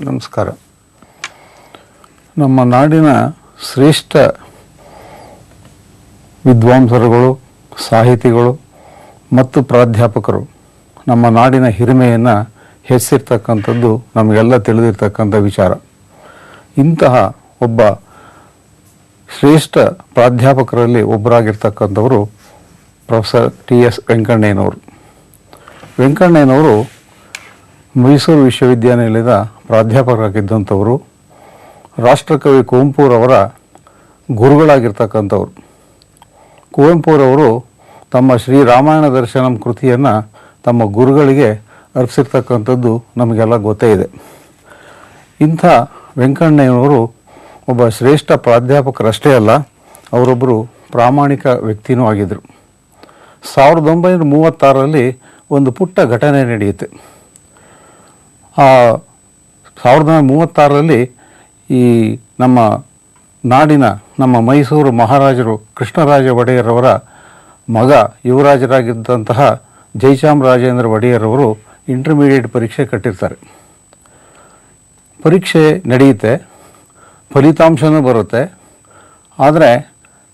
ನಮಸ್ಕಾರ. ನಮ್ಮ ನಾಡಿನ ಶ್ರೇಷ್ಠ ವಿದ್ವಾಂಸರುಗಳು, ಸಾಹಿತಿಗಳು ಮತ್ತು ಪ್ರಾಧ್ಯಾಪಕರು ನಮ್ಮ ನಾಡಿನ ಹಿರಿಮೆಯನ್ನು ಹೆಚ್ಚಿರ್ತಕ್ಕಂಥದ್ದು ನಮಗೆಲ್ಲ ತಿಳಿದಿರ್ತಕ್ಕಂಥ ವಿಚಾರ. ಇಂತಹ ಒಬ್ಬ ಶ್ರೇಷ್ಠ ಪ್ರಾಧ್ಯಾಪಕರಲ್ಲಿ ಒಬ್ಬರಾಗಿರ್ತಕ್ಕಂಥವರು ಪ್ರೊಫೆಸರ್ ಟಿ.ಎಸ್. ವೆಂಕಣ್ಣಯ್ಯನವರು. ವೆಂಕಣ್ಣಯ್ಯನವರು ಮೈಸೂರು ವಿಶ್ವವಿದ್ಯಾನಿಲಯದ ಪ್ರಾಧ್ಯಾಪಕರಾಗಿದ್ದಂಥವರು. ರಾಷ್ಟ್ರಕವಿ ಕುವೆಂಪುರವರ ಗುರುಗಳಾಗಿರ್ತಕ್ಕಂಥವ್ರು. ಕುವೆಂಪುರವರು ತಮ್ಮ ಶ್ರೀರಾಮಾಯಣ ದರ್ಶನಂ ಕೃತಿಯನ್ನು ತಮ್ಮ ಗುರುಗಳಿಗೆ ಅರ್ಪಿಸಿರ್ತಕ್ಕಂಥದ್ದು ನಮಗೆಲ್ಲ ಗೊತ್ತೇ ಇದೆ. ಇಂಥ ವೆಂಕಣ್ಣಯ್ಯನವರು ಒಬ್ಬ ಶ್ರೇಷ್ಠ ಪ್ರಾಧ್ಯಾಪಕರಷ್ಟೇ ಅಲ್ಲ, ಅವರೊಬ್ಬರು ಪ್ರಾಮಾಣಿಕ ವ್ಯಕ್ತಿಯೂ ಆಗಿದ್ದರು. 1936ರಲ್ಲಿ ಒಂದು ಪುಟ್ಟ ಘಟನೆ ನಡೆಯುತ್ತೆ. 1936ರಲ್ಲಿ ಈ ನಮ್ಮ ನಾಡಿನ ನಮ್ಮ ಮೈಸೂರು ಮಹಾರಾಜರು ಕೃಷ್ಣರಾಜ ಒಡೆಯರವರ ಮಗ ಯುವರಾಜರಾಗಿದ್ದಂತಹ ಜಯಚಾಮರಾಜೇಂದ್ರ ಒಡೆಯರವರು ಇಂಟರ್ಮೀಡಿಯೇಟ್ ಪರೀಕ್ಷೆ ಕಟ್ಟಿರ್ತಾರೆ. ಪರೀಕ್ಷೆ ನಡೆಯುತ್ತೆ, ಫಲಿತಾಂಶನೂ ಬರುತ್ತೆ. ಆದರೆ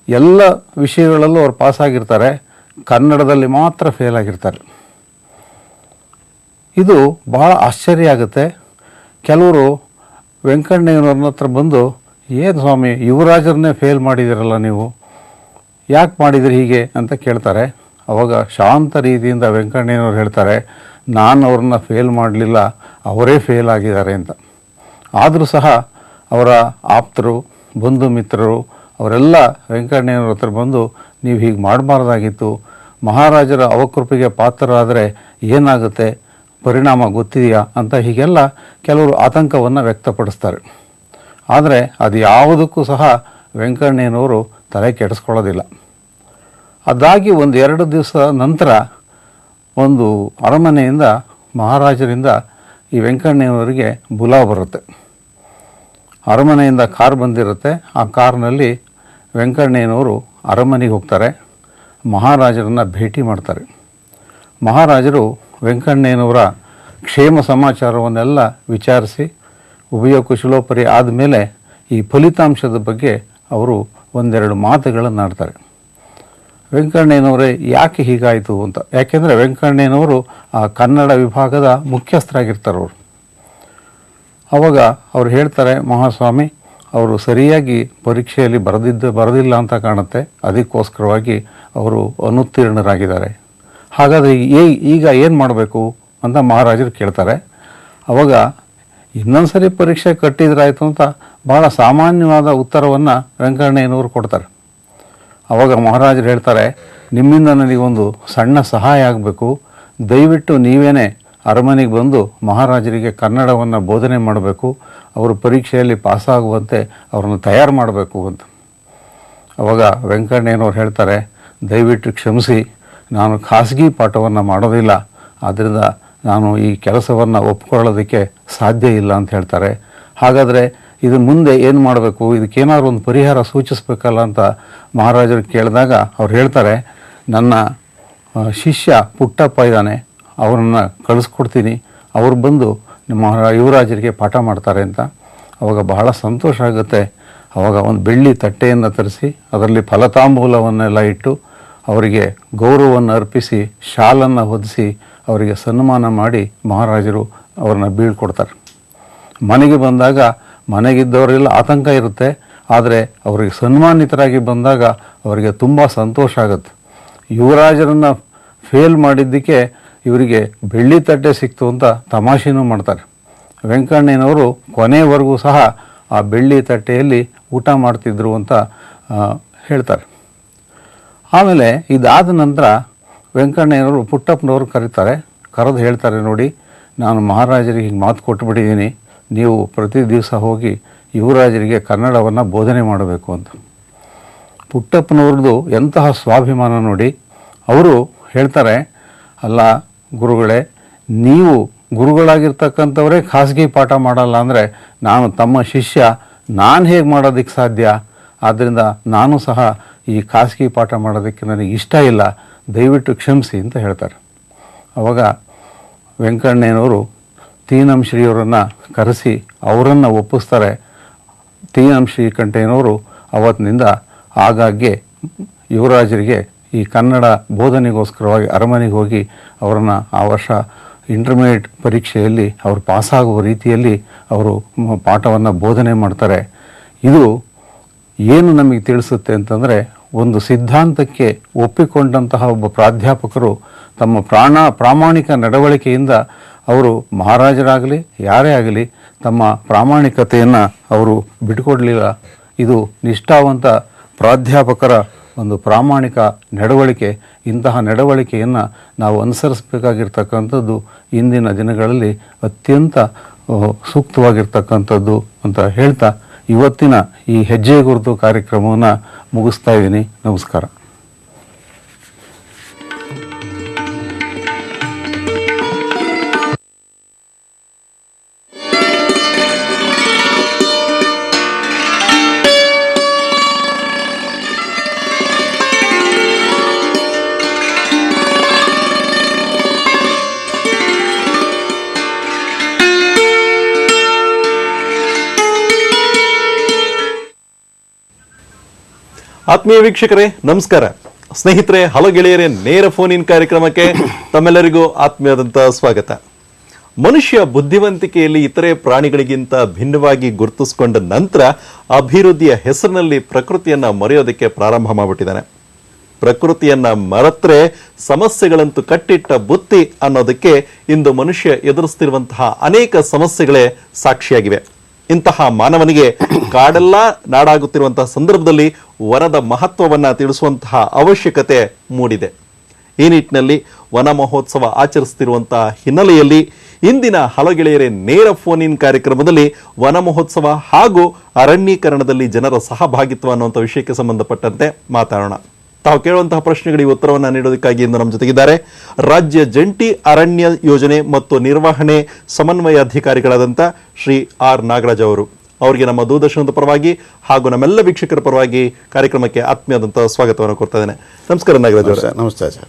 ಎಲ್ಲ ವಿಷಯಗಳಲ್ಲೂ ಅವ್ರು ಪಾಸಾಗಿರ್ತಾರೆ, ಕನ್ನಡದಲ್ಲಿ ಮಾತ್ರ ಫೇಲ್ ಆಗಿರ್ತಾರೆ. ಇದು ಭಾಳ ಆಶ್ಚರ್ಯ ಆಗುತ್ತೆ. ಕೆಲವರು ವೆಂಕಣ್ಣಯ್ಯನವ್ರನ್ನ ಹತ್ರ ಬಂದು, ಏನು ಸ್ವಾಮಿ ಯುವರಾಜರನ್ನೇ ಫೇಲ್ ಮಾಡಿದಿರಲ್ಲ, ನೀವು ಯಾಕೆ ಮಾಡಿದಿರಿ ಹೀಗೆ ಅಂತ ಕೇಳ್ತಾರೆ. ಅವಾಗ ಶಾಂತ ರೀತಿಯಿಂದ ವೆಂಕಣ್ಣಯ್ಯನವ್ರು ಹೇಳ್ತಾರೆ, ನಾನು ಅವ್ರನ್ನ ಫೇಲ್ ಮಾಡಲಿಲ್ಲ, ಅವರೇ ಫೇಲ್ ಆಗಿದ್ದಾರೆ ಅಂತ. ಆದರೂ ಸಹ ಅವರ ಆಪ್ತರು, ಬಂಧು ಮಿತ್ರರು ಅವರೆಲ್ಲ ವೆಂಕಣ್ಣಯ್ಯನವ್ರ ಹತ್ರ ಬಂದು, ನೀವು ಹೀಗೆ ಮಾಡಬಾರ್ದಾಗಿತ್ತು, ಮಹಾರಾಜರ ಅವಕೃಪೆಗೆ ಪಾತ್ರರಾದರೆ ಏನಾಗುತ್ತೆ, ಪರಿಣಾಮ ಗೊತ್ತಿದೆಯಾ ಅಂತ ಹೀಗೆಲ್ಲ ಕೆಲವರು ಆತಂಕವನ್ನು ವ್ಯಕ್ತಪಡಿಸ್ತಾರೆ. ಆದರೆ ಅದು ಯಾವುದಕ್ಕೂ ಸಹ ವೆಂಕಣ್ಣಯ್ಯನವರು ತಲೆ ಕೆಡಿಸ್ಕೊಳ್ಳೋದಿಲ್ಲ. ಅದಾಗಿ 1-2 ದಿವಸ ನಂತರ ಒಂದು ಅರಮನೆಯಿಂದ ಮಹಾರಾಜರಿಂದ ಈ ವೆಂಕಣ್ಣಯ್ಯನವರಿಗೆ ಬುಲಾವ್ ಬರುತ್ತೆ. ಅರಮನೆಯಿಂದ ಕಾರ್ ಬಂದಿರುತ್ತೆ. ಆ ಕಾರ್ನಲ್ಲಿ ವೆಂಕಣ್ಣಯ್ಯನವರು ಅರಮನೆಗೆ ಹೋಗ್ತಾರೆ, ಮಹಾರಾಜರನ್ನು ಭೇಟಿ ಮಾಡ್ತಾರೆ. ಮಹಾರಾಜರು ವೆಂಕಣ್ಣಯ್ಯನವರ ಕ್ಷೇಮ ಸಮಾಚಾರವನ್ನೆಲ್ಲ ವಿಚಾರಿಸಿ ಉಭಯ ಕುಶಲೋಪರಿ ಆದಮೇಲೆ ಈ ಫಲಿತಾಂಶದ ಬಗ್ಗೆ ಅವರು 1-2 ಮಾತುಗಳನ್ನು ಆಡ್ತಾರೆ. ವೆಂಕಣ್ಣಯ್ಯನವರೇ ಯಾಕೆ ಹೀಗಾಯಿತು ಅಂತ. ಯಾಕೆಂದರೆ ವೆಂಕಣ್ಣಯ್ಯನವರು ಆ ಕನ್ನಡ ವಿಭಾಗದ ಮುಖ್ಯಸ್ಥರಾಗಿರ್ತಾರೆ. ಆವಾಗ ಅವ್ರು ಹೇಳ್ತಾರೆ, ಮಹಾಸ್ವಾಮಿ ಅವರು ಸರಿಯಾಗಿ ಪರೀಕ್ಷೆಯಲ್ಲಿ ಬರೆದಿಲ್ಲ ಅಂತ ಕಾಣುತ್ತೆ, ಅದಕ್ಕೋಸ್ಕರವಾಗಿ ಅವರು ಅನುತ್ತೀರ್ಣರಾಗಿದ್ದಾರೆ. ಹಾಗಾದರೆ ಈಗ ಏನು ಮಾಡಬೇಕು ಅಂತ ಮಹಾರಾಜರು ಕೇಳ್ತಾರೆ. ಅವಾಗ ಇನ್ನೊಂದು ಸರಿ ಪರೀಕ್ಷೆ ಕಟ್ಟಿದ್ರಾಯ್ತು ಅಂತ ಭಾಳ ಸಾಮಾನ್ಯವಾದ ಉತ್ತರವನ್ನು ವೆಂಕಣ್ಣಯ್ಯನವರು ಕೊಡ್ತಾರೆ. ಅವಾಗ ಮಹಾರಾಜರು ಹೇಳ್ತಾರೆ, ನಿಮ್ಮಿಂದ ನನಗೊಂದು ಸಣ್ಣ ಸಹಾಯ ಆಗಬೇಕು, ದಯವಿಟ್ಟು ನೀವೇನೇ ಅರಮನೆಗೆ ಬಂದು ಮಹಾರಾಜರಿಗೆ ಕನ್ನಡವನ್ನು ಬೋಧನೆ ಮಾಡಬೇಕು, ಅವರು ಪರೀಕ್ಷೆಯಲ್ಲಿ ಪಾಸಾಗುವಂತೆ ಅವ್ರನ್ನ ತಯಾರು ಮಾಡಬೇಕು ಅಂತ. ಅವಾಗ ವೆಂಕಣ್ಣಯ್ಯನವ್ರು ಹೇಳ್ತಾರೆ, ದಯವಿಟ್ಟು ಕ್ಷಮಿಸಿ, ನಾನು ಖಾಸಗಿ ಪಾಠವನ್ನು ಮಾಡೋದಿಲ್ಲ, ಆದ್ದರಿಂದ ನಾನು ಈ ಕೆಲಸವನ್ನು ಒಪ್ಕೊಳ್ಳೋದಕ್ಕೆ ಸಾಧ್ಯ ಇಲ್ಲ ಅಂತ ಹೇಳ್ತಾರೆ. ಹಾಗಾದರೆ ಇದು ಮುಂದೆ ಏನು ಮಾಡಬೇಕು, ಇದಕ್ಕೇನಾದ್ರು ಒಂದು ಪರಿಹಾರ ಸೂಚಿಸಬೇಕಲ್ಲ ಅಂತ ಮಹಾರಾಜರು ಕೇಳಿದಾಗ ಅವ್ರು ಹೇಳ್ತಾರೆ, ನನ್ನ ಶಿಷ್ಯ ಪುಟ್ಟಪ್ಪ ಇದ್ದಾನೆ, ಅವರನ್ನು ಕಳಿಸ್ಕೊಡ್ತೀನಿ, ಅವ್ರು ಬಂದು ನಿಮ್ಮ ಯುವರಾಜರಿಗೆ ಪಾಠ ಮಾಡ್ತಾರೆ ಅಂತ. ಅವಾಗ ಬಹಳ ಸಂತೋಷ ಆಗುತ್ತೆ. ಅವಾಗ ಒಂದು ಬೆಳ್ಳಿ ತಟ್ಟೆಯನ್ನು ತರಿಸಿ ಅದರಲ್ಲಿ ಫಲತಾಂಬೂಲವನ್ನೆಲ್ಲ ಇಟ್ಟು ಅವರಿಗೆ ಗೌರವವನ್ನು ಅರ್ಪಿಸಿ ಶಾಲನ್ನು ಹೊದಿಸಿ ಅವರಿಗೆ ಸನ್ಮಾನ ಮಾಡಿ ಮಹಾರಾಜರು ಅವ್ರನ್ನ ಬೀಳ್ಕೊಡ್ತಾರೆ. ಮನೆಗೆ ಬಂದಾಗ ಮನೆಗಿದ್ದವರೆಲ್ಲ ಆತಂಕ ಇರುತ್ತೆ, ಆದರೆ ಅವರಿಗೆ ಸನ್ಮಾನಿತರಾಗಿ ಬಂದಾಗ ಅವರಿಗೆ ತುಂಬ ಸಂತೋಷ ಆಗುತ್ತೆ. ಯುವರಾಜರನ್ನು ಫೇಲ್ ಮಾಡಿದ್ದಕ್ಕೆ ಇವರಿಗೆ ಬೆಳ್ಳಿ ತಟ್ಟೆ ಸಿಕ್ತು ಅಂತ ತಮಾಷೆನೂ ಮಾಡ್ತಾರೆ. ವೆಂಕಣ್ಣಯ್ಯನವರು ಕೊನೆವರೆಗೂ ಸಹ ಆ ಬೆಳ್ಳಿ ತಟ್ಟೆಯಲ್ಲಿ ಊಟ ಮಾಡ್ತಿದ್ರು ಅಂತ ಹೇಳ್ತಾರೆ. ಆಮೇಲೆ ಇದಾದ ನಂತರ ವೆಂಕಣ್ಣಯ್ಯನವರು ಪುಟ್ಟಪ್ಪನವರು ಕರೆದು ಹೇಳ್ತಾರೆ, ನೋಡಿ ನಾನು ಮಹಾರಾಜರಿಗೆ ಹೀಗೆ ಮಾತು ಕೊಟ್ಟುಬಿಟ್ಟಿದ್ದೀನಿ, ನೀವು ಪ್ರತಿ ದಿವಸ ಹೋಗಿ ಯುವರಾಜರಿಗೆ ಕನ್ನಡವನ್ನು ಬೋಧನೆ ಮಾಡಬೇಕು ಅಂತ. ಪುಟ್ಟಪ್ಪನವ್ರದ್ದು ಎಂತಹ ಸ್ವಾಭಿಮಾನ ನೋಡಿ. ಅವರು ಹೇಳ್ತಾರೆ, ಅಲ್ಲ ಗುರುಗಳೇ, ನೀವು ಗುರುಗಳಾಗಿರ್ತಕ್ಕಂಥವರೇ ಖಾಸಗಿ ಪಾಠ ಮಾಡಲ್ಲ ಅಂದರೆ ನಾನು ತಮ್ಮ ಶಿಷ್ಯ, ನಾನು ಹೇಗೆ ಮಾಡೋದಕ್ಕೆ ಸಾಧ್ಯ? ಆದ್ದರಿಂದ ನಾನು ಸಹ ಈ ಖಾಸಗಿ ಪಾಠ ಮಾಡೋದಕ್ಕೆ ನನಗೆ ಇಷ್ಟ ಇಲ್ಲ, ದಯವಿಟ್ಟು ಕ್ಷಮಿಸಿ ಅಂತ ಹೇಳ್ತಾರೆ. ಆವಾಗ ವೆಂಕಣ್ಣಯ್ಯನವರು ತೀನಂ ಶ್ರೀಯವರನ್ನು ಕರೆಸಿ ಅವರನ್ನು ಒಪ್ಪಿಸ್ತಾರೆ. ತೀನಂ ಶ್ರೀಕಂಠಯ್ಯನವರು ಅವತ್ತಿನಿಂದ ಆಗಾಗ್ಗೆ ಯುವರಾಜರಿಗೆ ಈ ಕನ್ನಡ ಬೋಧನೆಗೋಸ್ಕರವಾಗಿ ಅರಮನೆಗೆ ಹೋಗಿ ಅವರನ್ನು ಆ ವರ್ಷ ಇಂಟರ್ಮೀಡಿಯೇಟ್ ಪರೀಕ್ಷೆಯಲ್ಲಿ ಅವರು ಪಾಸಾಗುವ ರೀತಿಯಲ್ಲಿ ಅವರು ಪಾಠವನ್ನು ಬೋಧನೆ ಮಾಡ್ತಾರೆ. ಇದು ಏನು ನಮಗೆ ತಿಳಿಸುತ್ತೆ ಅಂತಂದರೆ, ಒಂದು ಸಿದ್ಧಾಂತಕ್ಕೆ ಒಪ್ಪಿಕೊಂಡಂತಹ ಒಬ್ಬ ಪ್ರಾಧ್ಯಾಪಕರು ತಮ್ಮ ಪ್ರಾಮಾಣಿಕ ನಡವಳಿಕೆಯಿಂದ ಅವರು ಮಹಾರಾಜರಾಗಲಿ ಯಾರೇ ಆಗಲಿ ತಮ್ಮ ಪ್ರಾಮಾಣಿಕತೆಯನ್ನು ಅವರು ಬಿಟ್ಟುಕೊಡಲಿಲ್ಲ. ಇದು ನಿಷ್ಠಾವಂತ ಪ್ರಾಧ್ಯಾಪಕರ ಒಂದು ಪ್ರಾಮಾಣಿಕ ನಡವಳಿಕೆ. ಇಂತಹ ನಡವಳಿಕೆಯನ್ನು ನಾವು ಅನುಸರಿಸಬೇಕಾಗಿರ್ತಕ್ಕಂಥದ್ದು ಇಂದಿನ ದಿನಗಳಲ್ಲಿ ಅತ್ಯಂತ ಸೂಕ್ತವಾಗಿರ್ತಕ್ಕಂಥದ್ದು ಅಂತ ಹೇಳ್ತಾ ಇವತ್ತಿನ ಈ ಹೆಜ್ಜೆ ಗುರುತು ಕಾರ್ಯಕ್ರಮವನ್ನು ಮುಗಿಸ್ತಾ ಇದ್ದೀನಿ. ನಮಸ್ಕಾರ. ಆತ್ಮೀಯ ವೀಕ್ಷಕರೇ ನಮಸ್ಕಾರ. ಸ್ನೇಹಿತರೆ, ಹಲೋ ಗೆಳೆಯರೇ, ನೇರ ಫೋನ್ ಇನ್ ಕಾರ್ಯಕ್ರಮಕ್ಕೆ ತಮ್ಮೆಲ್ಲರಿಗೂ ಆತ್ಮೀಯವಾದಂತಹ ಸ್ವಾಗತ. ಮನುಷ್ಯ ಬುದ್ಧಿವಂತಿಕೆಯಲ್ಲಿ ಇತರೆ ಪ್ರಾಣಿಗಳಿಗಿಂತ ಭಿನ್ನವಾಗಿ ಗುರುತಿಸಿಕೊಂಡ ನಂತರ ಅಭಿವೃದ್ಧಿಯ ಹೆಸರಿನಲ್ಲಿ ಪ್ರಕೃತಿಯನ್ನ ಮರೆಯೋದಕ್ಕೆ ಪ್ರಾರಂಭ ಮಾಡಿಬಿಟ್ಟಿದ್ದಾನೆ. ಪ್ರಕೃತಿಯನ್ನ ಮರೆತ್ರೆ ಸಮಸ್ಯೆಗಳಂತೂ ಕಟ್ಟಿಟ್ಟ ಬುತ್ತಿ ಅನ್ನೋದಕ್ಕೆ ಇಂದು ಮನುಷ್ಯ ಎದುರಿಸ್ತಿರುವಂತಹ ಅನೇಕ ಸಮಸ್ಯೆಗಳೇ ಸಾಕ್ಷಿಯಾಗಿವೆ. ಇಂತಹ ಮಾನವನಿಗೆ ಕಾಡೆಲ್ಲ ನಾಡಾಗುತ್ತಿರುವಂತಹ ಸಂದರ್ಭದಲ್ಲಿ ವನದ ಮಹತ್ವವನ್ನ ತಿಳಿಸುವಂತಹ ಅವಶ್ಯಕತೆ ಮೂಡಿದೆ. ಈ ನಿಟ್ಟಿನಲ್ಲಿ ವನ ಮಹೋತ್ಸವ ಆಚರಿಸುತ್ತಿರುವಂತಹ ಹಿನ್ನೆಲೆಯಲ್ಲಿ ಇಂದಿನ ಹಲೋ ಗೆಳೆಯರೇ ನೇರ ಫೋನ್ ಇನ್ ಕಾರ್ಯಕ್ರಮದಲ್ಲಿ ವನ ಮಹೋತ್ಸವ ಹಾಗೂ ಅರಣ್ಯೀಕರಣದಲ್ಲಿ ಜನರ ಸಹಭಾಗಿತ್ವ ಅನ್ನುವಂಥ ವಿಷಯಕ್ಕೆ ಸಂಬಂಧಪಟ್ಟಂತೆ ಮಾತಾಡೋಣ. ತಾವು ಕೇಳುವಂತಹ ಪ್ರಶ್ನೆಗಳಿಗೆ ಉತ್ತರವನ್ನು ನೀಡೋದಕ್ಕಾಗಿ ಇಂದು ನಮ್ಮ ಜೊತೆಗಿದ್ದಾರೆ ರಾಜ್ಯ ಜಂಟಿ ಅರಣ್ಯ ಯೋಜನೆ ಮತ್ತು ನಿರ್ವಹಣೆ ಸಮನ್ವಯ ಅಧಿಕಾರಿಗಳಾದಂಥ ಶ್ರೀ ಆರ್ ನಾಗರಾಜ್ ಅವರು. ಅವರಿಗೆ ನಮ್ಮ ದೂರದರ್ಶನದ ಪರವಾಗಿ ಹಾಗೂ ನಮ್ಮೆಲ್ಲ ವೀಕ್ಷಕರ ಪರವಾಗಿ ಕಾರ್ಯಕ್ರಮಕ್ಕೆ ಆತ್ಮೀಯವಾದಂತಹ ಸ್ವಾಗತವನ್ನು ಕೊಡ್ತಾ ಇದ್ದೇನೆ. ನಮಸ್ಕಾರ ನಾಗರಾಜ್ ಅವರೇ. ನಮಸ್ತೆ ಸರ್.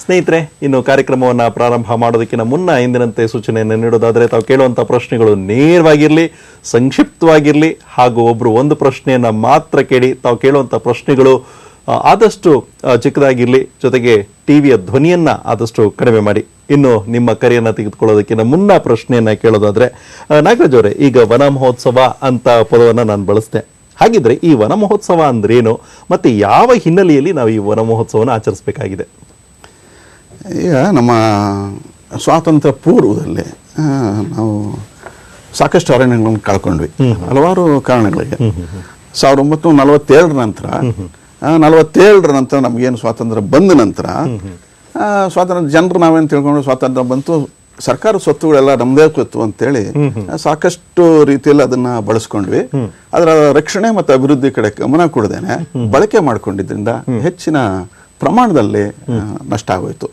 ಸ್ನೇಹಿತರೆ, ಇನ್ನು ಕಾರ್ಯಕ್ರಮವನ್ನು ಪ್ರಾರಂಭ ಮಾಡೋದಕ್ಕಿಂತ ಮುನ್ನ ಎಂದಿನಂತೆ ಸೂಚನೆಯನ್ನು ನೀಡೋದಾದರೆ ತಾವು ಕೇಳುವಂತಹ ಪ್ರಶ್ನೆಗಳು ನೇರವಾಗಿರಲಿ, ಸಂಕ್ಷಿಪ್ತವಾಗಿರಲಿ ಹಾಗೂ ಒಬ್ಬರು ಒಂದು ಪ್ರಶ್ನೆಯನ್ನು ಮಾತ್ರ ಕೇಳಿ. ತಾವು ಕೇಳುವಂತಹ ಪ್ರಶ್ನೆಗಳು ಆದಷ್ಟು ಚಿಕ್ಕದಾಗಿರಲಿ, ಜೊತೆಗೆ ಟಿವಿಯ ಧ್ವನಿಯನ್ನ ಆದಷ್ಟು ಕಡಿಮೆ ಮಾಡಿ. ಇನ್ನು ನಿಮ್ಮ ಕರೆಯನ್ನ ತೆಗೆದುಕೊಳ್ಳೋದಕ್ಕಿಂತ ಮುನ್ನ ಪ್ರಶ್ನೆಯನ್ನ ಕೇಳೋದಾದ್ರೆ, ನಾಗರಾಜ್ ಅವರೇ, ಈಗ ವನ ಮಹೋತ್ಸವ ಅಂತ ಪದವನ್ನು ನಾನು ಬಳಸಿದೆ. ಹಾಗಿದ್ರೆ ಈ ವನ ಮಹೋತ್ಸವ ಅಂದ್ರೇನು ಮತ್ತೆ ಯಾವ ಹಿನ್ನೆಲೆಯಲ್ಲಿ ನಾವು ಈ ವನ ಮಹೋತ್ಸವನ ಆಚರಿಸಬೇಕಾಗಿದೆ? ಈಗ ನಮ್ಮ ಸ್ವಾತಂತ್ರ್ಯ ಪೂರ್ವದಲ್ಲಿ ನಾವು ಸಾಕಷ್ಟು ಅರಣ್ಯಗಳನ್ನು ಕಳ್ಕೊಂಡ್ವಿ, ಹಲವಾರು ಕಾರಣಗಳಿಗೆ. 1947 ನಂತರ 47 ನಂತರ ನಮಗೇನು ಸ್ವಾತಂತ್ರ್ಯ ಬಂದ ನಂತರ ಸ್ವಾತಂತ್ರ್ಯ ಜನರು ನಾವೇನು ತಿಳ್ಕೊಂಡು ಸ್ವಾತಂತ್ರ್ಯ ಬಂತು, ಸರ್ಕಾರ ಸ್ವತ್ತುಗಳೆಲ್ಲ ನಮ್ದೇ ಸ್ವತ್ತು ಅಂತೇಳಿ ಸಾಕಷ್ಟು ರೀತಿಯಲ್ಲಿ ಅದನ್ನ ಬಳಸ್ಕೊಂಡ್ವಿ. ಅದರ ರಕ್ಷಣೆ ಮತ್ತು ಅಭಿವೃದ್ಧಿ ಕಡೆ ಗಮನ ಕೊಡದೇನೆ ಬಳಕೆ ಮಾಡ್ಕೊಂಡಿದ್ರಿಂದ ಹೆಚ್ಚಿನ ಪ್ರಮಾಣದಲ್ಲಿ ನಷ್ಟ ಆಗೋಯ್ತು.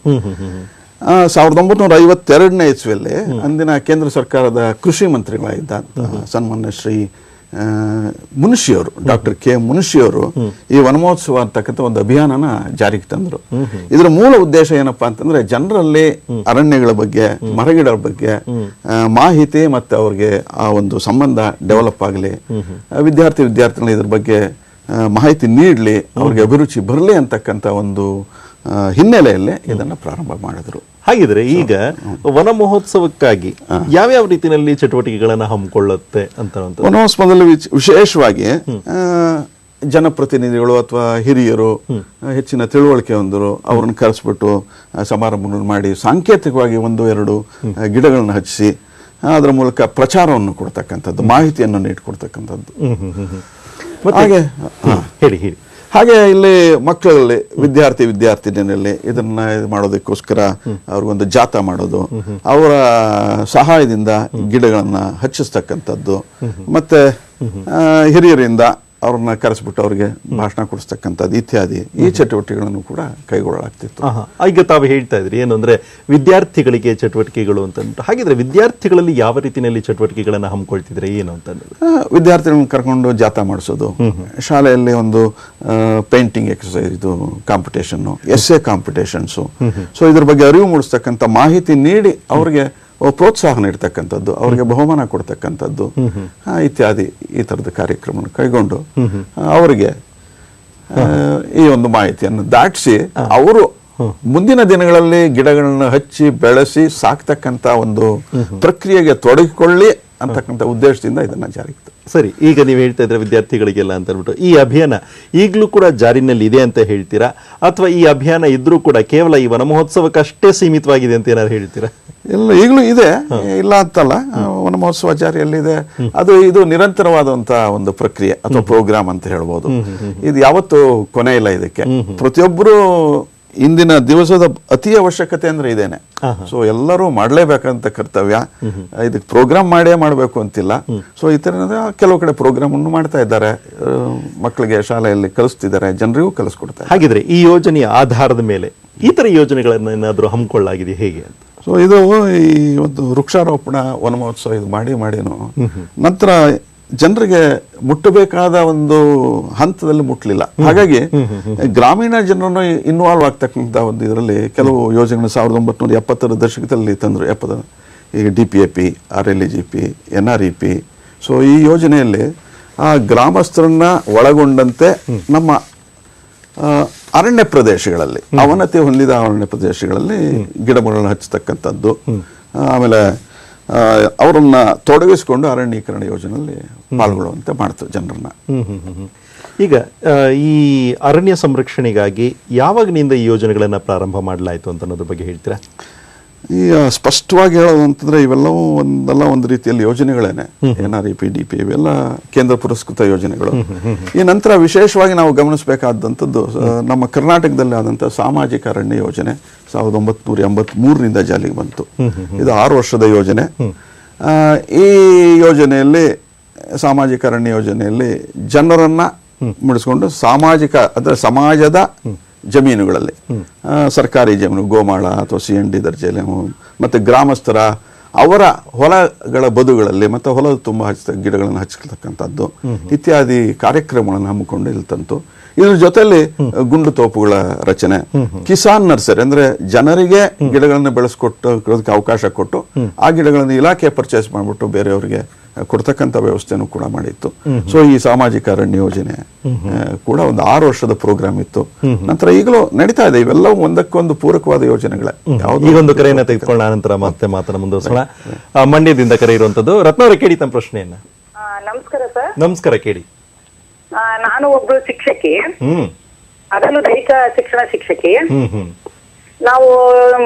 1952ನೇ ಇಸ್ವಿಯಲ್ಲಿ ಅಂದಿನ ಕೇಂದ್ರ ಸರ್ಕಾರದ ಕೃಷಿ ಮಂತ್ರಿಗಳಾಗಿದ್ದ ಸನ್ಮಾನ್ಯ ಶ್ರೀ ಮುನ್ಷಿಯವರು, ಡಾಕ್ಟರ್ ಕೆ ಮುನ್ಷಿಯವರು ಈ ವನಮಹೋತ್ಸವ ಅಂತಕ್ಕಂಥ ಒಂದು ಅಭಿಯಾನನ ಜಾರಿಗೆ ತಂದರು. ಇದರ ಮೂಲ ಉದ್ದೇಶ ಏನಪ್ಪಾ ಅಂತಂದ್ರೆ, ಜನರಲ್ಲಿ ಅರಣ್ಯಗಳ ಬಗ್ಗೆ, ಮರಗಿಡಗಳ ಬಗ್ಗೆ ಮಾಹಿತಿ ಮತ್ತೆ ಅವ್ರಿಗೆ ಆ ಒಂದು ಸಂಬಂಧ ಡೆವಲಪ್ ಆಗಲಿ, ವಿದ್ಯಾರ್ಥಿಗಳು ಇದ್ರ ಬಗ್ಗೆ ಮಾಹಿತಿ ನೀಡಲಿ, ಅವ್ರಿಗೆ ಅಭಿರುಚಿ ಬರಲಿ ಅಂತಕ್ಕಂಥ ಒಂದು ಹಿನ್ನೆಲೆಯಲ್ಲಿ ಇದನ್ನ ಪ್ರಾರಂಭ ಮಾಡಿದ್ರು. ಹಾಗಿದ್ರೆ ಈಗ ವನ ಮಹೋತ್ಸವಕ್ಕಾಗಿ ಯಾವ್ಯಾವ ರೀತಿಯಲ್ಲಿ ಚಟುವಟಿಕೆಗಳನ್ನ ಹಮ್ಮಿಕೊಳ್ಳುತ್ತೆ ಅಂತ? ವನಮಹೋತ್ಸವದಲ್ಲಿ ವಿಶೇಷವಾಗಿ ಜನಪ್ರತಿನಿಧಿಗಳು ಅಥವಾ ಹಿರಿಯರು ಹೆಚ್ಚಿನ ತಿಳುವಳಿಕೆ ಹೊಂದರು ಅವ್ರನ್ನ ಕರೆಸ್ಬಿಟ್ಟು ಸಮಾರಂಭಗಳನ್ನು ಮಾಡಿ ಸಾಂಕೇತಿಕವಾಗಿ 1-2 ಗಿಡಗಳನ್ನ ಹಚ್ಚಿಸಿ ಅದರ ಮೂಲಕ ಪ್ರಚಾರವನ್ನು ಕೊಡ್ತಕ್ಕಂಥದ್ದು, ಮಾಹಿತಿಯನ್ನು ನೀಡಿಕೊಡ್ತಕ್ಕಂಥದ್ದು. ಹಾಗೆ ಹೇಳಿ ಹೇಳಿ ಹಾಗೆ ಇಲ್ಲಿ ಮಕ್ಕಳಲ್ಲಿ ವಿದ್ಯಾರ್ಥಿನಿಯಲ್ಲಿ ಇದನ್ನ ಮಾಡೋದಕ್ಕೋಸ್ಕರ ಅವ್ರಿಗೊಂದು ಜಾಥಾ ಮಾಡೋದು, ಅವರ ಸಹಾಯದಿಂದ ಗಿಡಗಳನ್ನ ಹಚ್ಚಿಸ್ತಕ್ಕಂಥದ್ದು, ಮತ್ತೆ ಹಿರಿಯರಿಂದ ಅವ್ರನ್ನ ಕರೆಸ್ಬಿಟ್ಟು ಅವ್ರಿಗೆ ಭಾಷಣ ಕೊಡಿಸ್ತಕ್ಕಂಥದ್ದು ಇತ್ಯಾದಿ ಈ ಚಟುವಟಿಕೆಗಳನ್ನು ಕೂಡ ಕೈಗೊಳ್ಳಲಾಗ್ತಿತ್ತು. ಈಗ ತಾವು ಹೇಳ್ತಾ ಇದ್ರಿ ಏನಂದ್ರೆ ವಿದ್ಯಾರ್ಥಿಗಳಿಗೆ ಚಟುವಟಿಕೆಗಳು ಅಂತ. ಹಾಗಿದ್ರೆ ವಿದ್ಯಾರ್ಥಿಗಳಲ್ಲಿ ಯಾವ ರೀತಿಯಲ್ಲಿ ಚಟುವಟಿಕೆಗಳನ್ನ ಹಮ್ಮಿಕೊಳ್ತಿದ್ರೆ ಏನು ಅಂತಂದ್ರೆ? ವಿದ್ಯಾರ್ಥಿಗಳನ್ನ ಕರ್ಕೊಂಡು ಜಾಥಾ ಮಾಡಿಸೋದು, ಶಾಲೆಯಲ್ಲಿ ಒಂದು ಪೇಂಟಿಂಗ್ ಎಕ್ಸರ್ಸೈಸ್, ಇದು ಕಾಂಪಿಟೇಷನ್, ಎಸ್ಸೆ ಕಾಂಪಿಟೇಷನ್ಸ್, ಸೊ ಇದ್ರ ಬಗ್ಗೆ ಅರಿವು ಮೂಡಿಸ್ತಕ್ಕಂಥ ಮಾಹಿತಿ ನೀಡಿ ಅವ್ರಿಗೆ ಪ್ರೋತ್ಸಾಹ ನೀಡ್ತಕ್ಕಂಥದ್ದು, ಅವರಿಗೆ ಬಹುಮಾನ ಕೊಡ್ತಕ್ಕಂಥದ್ದು ಇತ್ಯಾದಿ ಈ ಥರದ ಕಾರ್ಯಕ್ರಮವನ್ನು ಕೈಗೊಂಡು ಅವರಿಗೆ ಈ ಒಂದು ಮಾಹಿತಿಯನ್ನು ದಾಟಿಸಿ ಅವರು ಮುಂದಿನ ದಿನಗಳಲ್ಲಿ ಗಿಡಗಳನ್ನ ಹಚ್ಚಿ ಬೆಳೆಸಿ ಸಾಕ್ತಕ್ಕಂಥ ಒಂದು ಪ್ರಕ್ರಿಯೆಗೆ ತೊಡಗಿಕೊಳ್ಳಿ ಅಂತಕ್ಕಂಥ ಉದ್ದೇಶದಿಂದ ಇದನ್ನ ಜಾರಿಗೆ ಸರಿ. ಈಗ ನೀವು ಹೇಳ್ತಾ ಇದ್ರೆ ವಿದ್ಯಾರ್ಥಿಗಳಿಗೆಲ್ಲ ಅಂತ ಹೇಳ್ಬಿಟ್ಟು ಈ ಅಭಿಯಾನ ಈಗಲೂ ಕೂಡ ಜಾರಿನಲ್ಲಿ ಇದೆ ಅಂತ ಹೇಳ್ತೀರಾ, ಅಥವಾ ಈ ಅಭಿಯಾನ ಇದ್ರೂ ಕೂಡ ಕೇವಲ ಈ ವನ ಮಹೋತ್ಸವಕ್ಕಷ್ಟೇ ಸೀಮಿತವಾಗಿದೆ ಅಂತ ಏನಾದ್ರು ಹೇಳ್ತೀರಾ? ಇಲ್ಲ, ಈಗಲೂ ಇದೆ, ಇಲ್ಲ ಅಂತಲ್ಲ. ವನ ಮಹೋತ್ಸವ ಜಾರಿಯಲ್ಲಿದೆ. ಇದು ನಿರಂತರವಾದಂತಹ ಒಂದು ಪ್ರಕ್ರಿಯೆ ಅಥವಾ ಪ್ರೋಗ್ರಾಮ್ ಅಂತ ಹೇಳ್ಬೋದು. ಇದು ಯಾವತ್ತೂ ಕೊನೆ ಇಲ್ಲ ಇದಕ್ಕೆ. ಪ್ರತಿಯೊಬ್ಬರು ಇಂದಿನ ದಿವಸದ ಅತಿ ಅವಶ್ಯಕತೆ ಅಂದ್ರೆ ಇದೇನೆ. ಸೊ ಎಲ್ಲರೂ ಮಾಡಲೇಬೇಕಂತ ಕರ್ತವ್ಯ. ಇದಕ್ಕೆ ಪ್ರೋಗ್ರಾಮ್ ಮಾಡಬೇಕು ಅಂತಿಲ್ಲ. ಸೊ ಈ ತರ ಕೆಲವು ಕಡೆ ಪ್ರೋಗ್ರಾಮ್ ಅನ್ನು ಮಾಡ್ತಾ ಇದ್ದಾರೆ, ಮಕ್ಕಳಿಗೆ ಶಾಲೆಯಲ್ಲಿ ಕಲಿಸ್ತಿದ್ದಾರೆ, ಜನರಿಗೂ ಕಲಿಸ್ಕೊಡ್ತಾರೆ. ಹಾಗಿದ್ರೆ ಈ ಯೋಜನೆಯ ಆಧಾರದ ಮೇಲೆ ಈ ತರ ಯೋಜನೆಗಳನ್ನ ಏನಾದರೂ ಹಮ್ಮಿಕೊಳ್ಳಲಾಗಿದೆ ಹೇಗೆ ಅಂತ? ಸೊ ಇದು ಈ ಒಂದು ವೃಕ್ಷಾರೋಪಣ ವನ ಮಹೋತ್ಸವ ಇದು ಮಾಡಿನೂ ನಂತರ ಜನರಿಗೆ ಮುಟ್ಟಬೇಕಾದ ಒಂದು ಹಂತದಲ್ಲಿ ಮುಟ್ಟಲಿಲ್ಲ. ಹಾಗಾಗಿ ಗ್ರಾಮೀಣ ಜನರನ್ನು ಇನ್ವಾಲ್ವ್ ಆಗ್ತಕ್ಕಂಥ ಒಂದು ಇದರಲ್ಲಿ ಕೆಲವು ಯೋಜನೆಗಳು 1970ರ ದಶಕದಲ್ಲಿ ತಂದರು. ಈಗ DPAP, RLAGP, NREP. ಸೊ ಈ ಯೋಜನೆಯಲ್ಲಿ ಆ ಗ್ರಾಮಸ್ಥರನ್ನ ಒಳಗೊಂಡಂತೆ ನಮ್ಮ ಅರಣ್ಯ ಪ್ರದೇಶಗಳಲ್ಲಿ, ಅವನತಿ ಹೊಂದಿದ ಅರಣ್ಯ ಪ್ರದೇಶಗಳಲ್ಲಿ ಗಿಡಮರಗಳನ್ನು ಹಚ್ಚತಕ್ಕಂಥದ್ದು, ಆಮೇಲೆ ಅವರನ್ನ ತೊಡಗಿಸಿಕೊಂಡು ಅರಣ್ಯೀಕರಣ ಯೋಜನೆಯಲ್ಲಿ ಪಾಲ್ಗೊಳ್ಳುವಂತೆ ಮಾಡ್ತಾರೆ ಜನರನ್ನ. ಈಗ ಈ ಅರಣ್ಯ ಸಂರಕ್ಷಣೆಗಾಗಿ ಯಾವಾಗಿನಿಂದ ಈ ಯೋಜನೆಗಳನ್ನ ಪ್ರಾರಂಭ ಮಾಡಲಾಯಿತು ಅಂತ ಅನ್ನೋದ್ರ ಬಗ್ಗೆ ಹೇಳ್ತೀರಾ? ಈಗ ಸ್ಪಷ್ಟವಾಗಿ ಹೇಳೋದು ಅಂತಂದ್ರೆ ಇವೆಲ್ಲವೂ ಒಂದು ರೀತಿಯಲ್ಲಿ ಯೋಜನೆಗಳೇನೆ. NREP, DPA ಇವೆಲ್ಲ ಕೇಂದ್ರ ಪುರಸ್ಕೃತ ಯೋಜನೆಗಳು. ಈ ನಂತರ ವಿಶೇಷವಾಗಿ ನಾವು ಗಮನಿಸಬೇಕಾದಂಥದ್ದು ನಮ್ಮ ಕರ್ನಾಟಕದಲ್ಲಿ ಆದಂತಹ ಸಾಮಾಜಿಕ ಅರಣ್ಯ ಯೋಜನೆ 1983ರಿಂದ ಜಾರಿಗೆ ಬಂತು. ಇದು 6 ವರ್ಷದ ಯೋಜನೆ. ಈ ಯೋಜನೆಯಲ್ಲಿ ಸಾಮಾಜಿಕ ಅರಣ್ಯ ಯೋಜನೆಯಲ್ಲಿ ಜನರನ್ನ ಮುಡಿಸ್ಕೊಂಡು ಸಮಾಜದ ಜಮೀನುಗಳಲ್ಲಿ, ಸರ್ಕಾರಿ ಜಮೀನು, ಗೋಮಾಳ ಅಥವಾ CND ದರ್ಜೆಯಲ್ಲಿ, ಮತ್ತೆ ಗ್ರಾಮಸ್ಥರ ಅವರ ಹೊಲಗಳ ಬದುಗಳಲ್ಲಿ ಮತ್ತೆ ಹೊಲದ ತುಂಬ ಗಿಡಗಳನ್ನು ಹಚ್ಚತಕ್ಕಂಥದ್ದು ಇತ್ಯಾದಿ ಕಾರ್ಯಕ್ರಮಗಳನ್ನು ಹಮ್ಮಿಕೊಂಡು ಇಲ್ಲಿ ತಂತು. ಇದ್ರ ಜೊತೆಯಲ್ಲಿ ಗುಂಡು ತೋಪುಗಳ ರಚನೆ, ಕಿಸಾನ್ ನರ್ಸರಿ ಅಂದ್ರೆ ಜನರಿಗೆ ಗಿಡಗಳನ್ನು ಬೆಳೆಸ್ಕೊಟ್ಟೋದಕ್ಕೆ ಅವಕಾಶ ಕೊಟ್ಟು ಆ ಗಿಡಗಳನ್ನು ಇಲಾಖೆ ಪರ್ಚೇಸ್ ಮಾಡಿಬಿಟ್ಟು ಬೇರೆಯವರಿಗೆ ಕೊಡ್ತಕ್ಕಂಥ ವ್ಯವಸ್ಥೆನೂ ಕೂಡ ಮಾಡಿತ್ತು. ಸೊ ಈ ಸಾಮಾಜಿಕ ಅರಣ್ಯ ಯೋಜನೆ ಕೂಡ ಒಂದು 6 ವರ್ಷದ ಪ್ರೋಗ್ರಾಮ್ ಇತ್ತು. ನಂತರ ಈಗಲೂ ನಡೀತಾ ಇದೆ. ಇವೆಲ್ಲವೂ ಒಂದಕ್ಕೊಂದು ಪೂರಕವಾದ ಯೋಜನೆಗಳೇ. ಈ ಒಂದು ಕರೆಯನ್ನ ತೆಗೆದುಕೊಳ್ಳೋಣ, ನಂತರ ಮತ್ತೆ ಮಾತನ್ನ ಮುಂದುವರಿಸೋಣ. ಮಂಡ್ಯದಿಂದ ಕರೆ ಇರುವಂತದ್ದು ರತ್ನವರ, ಕೇಳಿ ತಮ್ಮ ಪ್ರಶ್ನೆಯನ್ನ. ನಮಸ್ಕಾರ ಸರ್. ನಮಸ್ಕಾರ, ಕೇಳಿ. ನಾನು ಒಬ್ರು ಶಿಕ್ಷಕಿ, ಅದರಲ್ಲೂ ದೈಹಿಕ ಶಿಕ್ಷಣ ಶಿಕ್ಷಕಿ. ನಾವು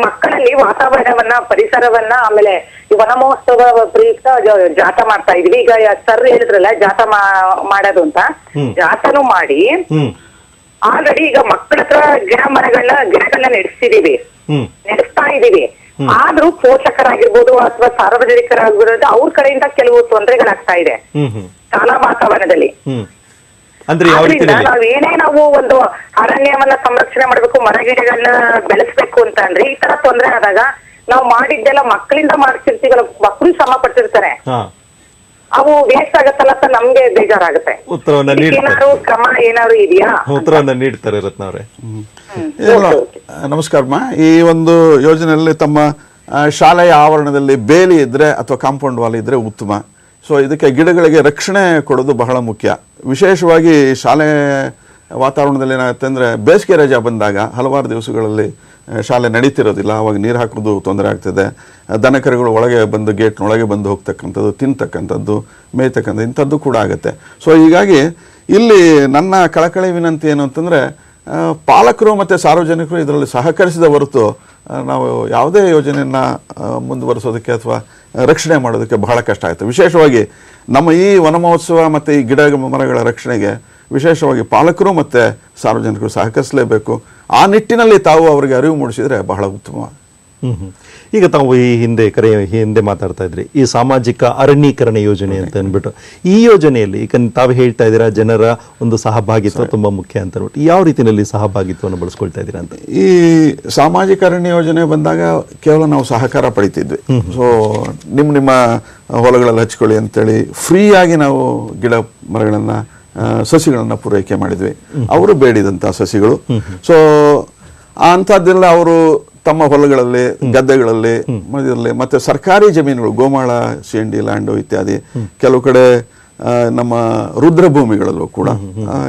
ಮಕ್ಕಳಲ್ಲಿ ವಾತಾವರಣವನ್ನ, ಪರಿಸರವನ್ನ, ಆಮೇಲೆ ಈ ವನ ಮಹೋತ್ಸವ ಪ್ರಯುಕ್ತ ಜಾಥಾ ಮಾಡ್ತಾ ಇದೀವಿ. ಈಗ ಸರ್ ಹೇಳಿದ್ರಲ್ಲ ಜಾಥಾ ಮಾಡೋದು ಅಂತ, ಜಾಥಾನು ಮಾಡಿ ಆಲ್ರೆಡಿ ಈಗ ಮಕ್ಕಳ ಹತ್ರ ಗಿಡಗಳನ್ನ ನಡೆಸ್ತಾ ಇದೀವಿ. ಆದ್ರೂ ಪೋಷಕರಾಗಿರ್ಬೋದು ಅಥವಾ ಸಾರ್ವಜನಿಕರಾಗಿರ್ಬೋದು ಅವ್ರ ಕಡೆಯಿಂದ ಕೆಲವು ತೊಂದರೆಗಳಾಗ್ತಾ ಇದೆ ಶಾಲಾ ವಾತಾವರಣದಲ್ಲಿ. ನಾವು ಒಂದು ಅರಣ್ಯವನ್ನ ಸಂರಕ್ಷಣೆ ಮಾಡ್ಬೇಕು, ಮರ ಗಿಡಗಳನ್ನ ಬೆಳೆಸ್ಬೇಕು ಅಂತ ಅಂದ್ರೆ ಈ ತರ ತೊಂದರೆ ಆದಾಗ ನಾವು ಮಾಡಿದ್ದೆಲ್ಲ ಮಕ್ಕಳಿಂದ ಮಾಡ್ತಿರ್ತೀವಲ್ಲ, ಮಕ್ಕಳು ಶ್ರಮ ಪಡ್ತಿರ್ತಾರೆ, ಅವು ವೇಸ್ಟ್ ಆಗತ್ತಲ್ಲ ಅಂತ ನಮ್ಗೆ ಬೇಜಾರಾಗುತ್ತೆ. ಏನಾದ್ರು ಕ್ರಮ ಏನಾದ್ರು ಇದೆಯಾ? ಉತ್ತರವನ್ನ ನೀಡ್ತಾರೆ ರತ್ನ ಅವರೇ. ನಮಸ್ಕಾರಮ್ಮ. ಈ ಒಂದು ಯೋಜನೆಯಲ್ಲಿ ತಮ್ಮ ಶಾಲೆಯ ಆವರಣದಲ್ಲಿ ಬೇಲಿ ಇದ್ರೆ ಅಥವಾ ಕಾಂಪೌಂಡ್ ವಾಲ್ ಇದ್ರೆ ಉತ್ತಮ. ಸೊ ಇದಕ್ಕೆ ಗಿಡಗಳಿಗೆ ರಕ್ಷಣೆ ಕೊಡೋದು ಬಹಳ ಮುಖ್ಯ. ವಿಶೇಷವಾಗಿ ಶಾಲೆ ವಾತಾವರಣದಲ್ಲಿ ಏನಾಗುತ್ತೆ ಅಂದರೆ ಬೇಸಿಗೆ ರಜಾ ಬಂದಾಗ ಹಲವಾರು ದಿವಸಗಳಲ್ಲಿ ಶಾಲೆ ನಡೀತಿರೋದಿಲ್ಲ, ಅವಾಗ ನೀರು ಹಾಕೋದು ತೊಂದರೆ ಆಗ್ತದೆ. ದನಕರುಗಳು ಒಳಗೆ ಬಂದು ಗೇಟ್ನೊಳಗೆ ಬಂದು ಹೋಗ್ತಕ್ಕಂಥದ್ದು, ತಿಂತಕ್ಕಂಥದ್ದು, ಮೇಯ್ತಕ್ಕಂಥದ್ದು ಇಂಥದ್ದು ಕೂಡ ಆಗುತ್ತೆ. ಸೊ ಹೀಗಾಗಿ ಇಲ್ಲಿ ನನ್ನ ಕಳಕಳಿ ವಿನಂತಿ ಏನು ಅಂತಂದರೆ ಪಾಲಕರು ಮತ್ತು ಸಾರ್ವಜನಿಕರು ಇದರಲ್ಲಿ ಸಹಕರಿಸಿದ ಹೊರತು ನಾವು ಯಾವುದೇ ಯೋಜನೆಯನ್ನು ಮುಂದುವರಿಸೋದಕ್ಕೆ ಅಥವಾ ರಕ್ಷಣೆ ಮಾಡೋದಕ್ಕೆ ಬಹಳ ಕಷ್ಟ ಆಗುತ್ತೆ. ವಿಶೇಷವಾಗಿ ನಮ್ಮ ಈ ವನ ಮಹೋತ್ಸವ ಮತ್ತು ಈ ಗಿಡ ಮರಗಳ ರಕ್ಷಣೆಗೆ ವಿಶೇಷವಾಗಿ ಪಾಲಕರು ಮತ್ತು ಸಾರ್ವಜನಿಕರು ಸಹಕರಿಸಲೇಬೇಕು. ಆ ನಿಟ್ಟಿನಲ್ಲಿ ತಾವು ಅವರಿಗೆ ಅರಿವು ಮೂಡಿಸಿದರೆ ಬಹಳ ಉತ್ತಮ. ಈಗ ತಾವು ಈ ಹಿಂದೆ ಮಾತಾಡ್ತಾ ಇದ್ರಿ ಈ ಸಾಮಾಜಿಕ ಅರಣ್ಯೀಕರಣ ಯೋಜನೆ ಅಂತ ಅಂದ್ಬಿಟ್ಟು, ಈ ಯೋಜನೆಯಲ್ಲಿ ಈಗ ತಾವು ಹೇಳ್ತಾ ಇದ್ದೀರಾ ಜನರ ಒಂದು ಸಹಭಾಗಿತ್ವ ತುಂಬಾ ಮುಖ್ಯ ಅಂತ ಅಂದ್ಬಿಟ್ಟು, ಯಾವ ರೀತಿಯಲ್ಲಿ ಸಹಭಾಗಿತ್ವವನ್ನು ಬಳಸ್ಕೊಳ್ತಾ ಇದ್ದೀರಾ ಅಂತ? ಈ ಸಾಮಾಜಿಕ ಅರಣ್ಯ ಯೋಜನೆ ಬಂದಾಗ ಕೇವಲ ನಾವು ಸಹಕಾರ ಪಡಿತಿದ್ವಿ. ಸೊ ನಿಮ್ಮ ಹೊಲಗಳಲ್ಲಿ ಹಚ್ಕೊಳ್ಳಿ ಅಂತೇಳಿ ಫ್ರೀಯಾಗಿ ನಾವು ಗಿಡ ಮರಗಳನ್ನ ಸಸಿಗಳನ್ನ ಪೂರೈಕೆ ಮಾಡಿದ್ವಿ. ಅವರು ಬೇಡಿದಂತಹ ಸಸಿಗಳು. ಸೊ ಅಂಥದ್ದೆಲ್ಲ ಅವರು ತಮ್ಮ ಹೊಲಗಳಲ್ಲಿ, ಗದ್ದೆಗಳಲ್ಲಿ, ಮತ್ತೆ ಸರ್ಕಾರಿ ಜಮೀನುಗಳು, ಗೋಮಾಳ, CND ಲ್ಯಾಂಡು ಇತ್ಯಾದಿ, ಕೆಲವು ಕಡೆ ನಮ್ಮ ರುದ್ರಭೂಮಿಗಳಲ್ಲೂ ಕೂಡ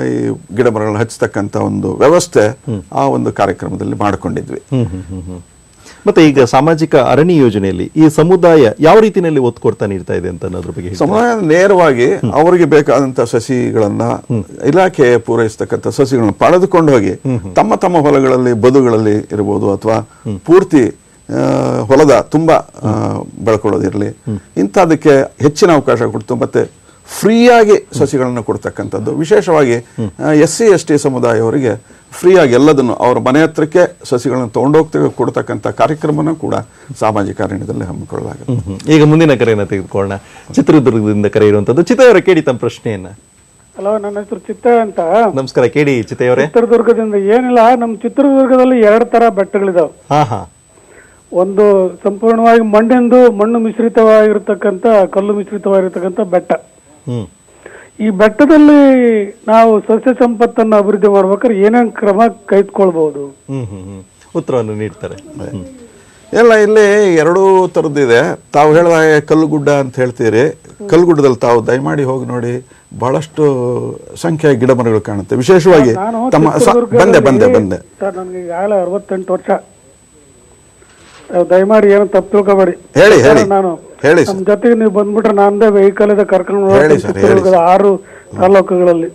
ಈ ಗಿಡ ಮರಗಳನ್ನು ಹಚ್ಚತಕ್ಕಂಥ ಒಂದು ವ್ಯವಸ್ಥೆ ಆ ಒಂದು ಕಾರ್ಯಕ್ರಮದಲ್ಲಿ ಮಾಡಿಕೊಂಡಿದ್ವಿ. ಮತ್ತೆ ಈಗ ಸಾಮಾಜಿಕ ಅರಣ್ಯ ಯೋಜನೆಯಲ್ಲಿ ಈ ಸಮುದಾಯ ಯಾವ ರೀತಿಯಲ್ಲಿ ಒತ್ತು ಕೊಡ್ತಾ ನೀಡ್ತಾ ಇದೆ ಅಂತ ಅನ್ನೋದ್ರ ಬಗ್ಗೆ ಸಮುದಾಯ ನೇರವಾಗಿ ಅವರಿಗೆ ಬೇಕಾದಂತ ಸಸಿಗಳನ್ನ ಇಲಾಖೆ ಪೂರೈಸತಕ್ಕಂಥ ಸಸಿಗಳನ್ನ ಪಡೆದುಕೊಂಡು ಹೋಗಿ ತಮ್ಮ ತಮ್ಮ ಹೊಲಗಳಲ್ಲಿ, ಬದುಗಳಲ್ಲಿ ಇರಬಹುದು, ಅಥವಾ ಪೂರ್ತಿ ಹೊಲದ ತುಂಬಾ ಬೆಳ್ಕೊಳ್ಳೋದಿರಲಿ, ಇಂಥದಕ್ಕೆ ಹೆಚ್ಚಿನ ಅವಕಾಶ ಕೊಡ್ತು. ಮತ್ತೆ ಫ್ರೀಯಾಗಿ ಸಸಿಗಳನ್ನು ಕೊಡ್ತಕ್ಕಂಥದ್ದು, ವಿಶೇಷವಾಗಿ SC ST ಸಮುದಾಯವರಿಗೆ ಫ್ರೀಯಾಗಿ ಎಲ್ಲದನ್ನು ಅವರ ಮನೆ ಹತ್ರಕ್ಕೆ ಸಸಿಗಳನ್ನು ತಗೊಂಡೋಗ್ತಾ ಕೊಡ್ತಕ್ಕಂಥ ಕಾರ್ಯಕ್ರಮನ ಕೂಡ ಸಾಮಾಜಿಕ ಅರಣ್ಯದಲ್ಲಿ ಹಮ್ಮಿಕೊಳ್ಳಲಾಗುತ್ತೆ. ಈಗ ಮುಂದಿನ ಕರೆಯನ್ನು ತೆಗೆದುಕೊಳ್ಳೋಣ. ಚಿತ್ರದುರ್ಗದಿಂದ ಕರೆ ಇರುವಂತದ್ದು. ಚಿತ್ತಯವರ ಕೇಳಿ ತಮ್ಮ ಪ್ರಶ್ನೆಯನ್ನ. ಹಲೋ, ನನ್ನ ಹೆಸರು ಚಿತ್ತ ಅಂತ. ನಮಸ್ಕಾರ, ಕೇಳಿ ಚಿತ್ತಯವರೇ. ಚಿತ್ರದುರ್ಗದಿಂದ. ಏನಿಲ್ಲ, ನಮ್ಮ ಚಿತ್ರದುರ್ಗದಲ್ಲಿ 2 ತರ ಬೆಟ್ಟಗಳಿದಾವೆ. ಒಂದು ಸಂಪೂರ್ಣವಾಗಿ ಮಣ್ಣು ಮಿಶ್ರಿತವಾಗಿರ್ತಕ್ಕಂಥ, ಕಲ್ಲು ಮಿಶ್ರಿತವಾಗಿರ್ತಕ್ಕಂಥ ಬೆಟ್ಟ. ಈ ಬೆಟ್ಟದಲ್ಲಿ ನಾವು ಸಸ್ಯ ಸಂಪತ್ತನ್ನು ಅಭಿವೃದ್ಧಿ ಮಾಡ್ಬೇಕಾದ್ರೆ ಏನೇನು ಕ್ರಮ ಕೈಗೊಳ್ಬಹುದು? ಉತ್ತರವನ್ನು ನೀಡ್ತಾರೆ. ಎಲ್ಲ ಇಲ್ಲಿ 2 ಥರದ್ದಿದೆ. ತಾವು ಹೇಳಿದ ಕಲ್ಲುಗುಡ್ಡ ಅಂತ ಹೇಳ್ತೀರಿ. ಕಲ್ಲುಗುಡ್ಡದಲ್ಲಿ ತಾವು ದಯಮಾಡಿ ಹೋಗಿ ನೋಡಿ, ಬಹಳಷ್ಟು ಸಂಖ್ಯೆಯ ಗಿಡ ಮರಗಳು ಕಾಣುತ್ತೆ. ವಿಶೇಷವಾಗಿ ತಮ್ಮ ಬಂದೆ ಸರ್, ನನಗೆ ಈಗಾಗಲೇ 68 ವರ್ಷ. ದಯಮಾಡಿ ಏನು ತಪ್ಪು ತಿಳ್ಕೊಬೇಡಿ. ಹೇಳಿ ನಾನು ಹೇಳಿ ನಮ್ಮ ಜೊತೆಗೆ ನೀವು ಬಂದ್ಬಿಟ್ರೆ ನಾನದೇ ವೆಹಿಕಲ್ ಇದೆ ಕರ್ಕೊಂಡು 6 ತಾಲೂಕುಗಳಲ್ಲಿ.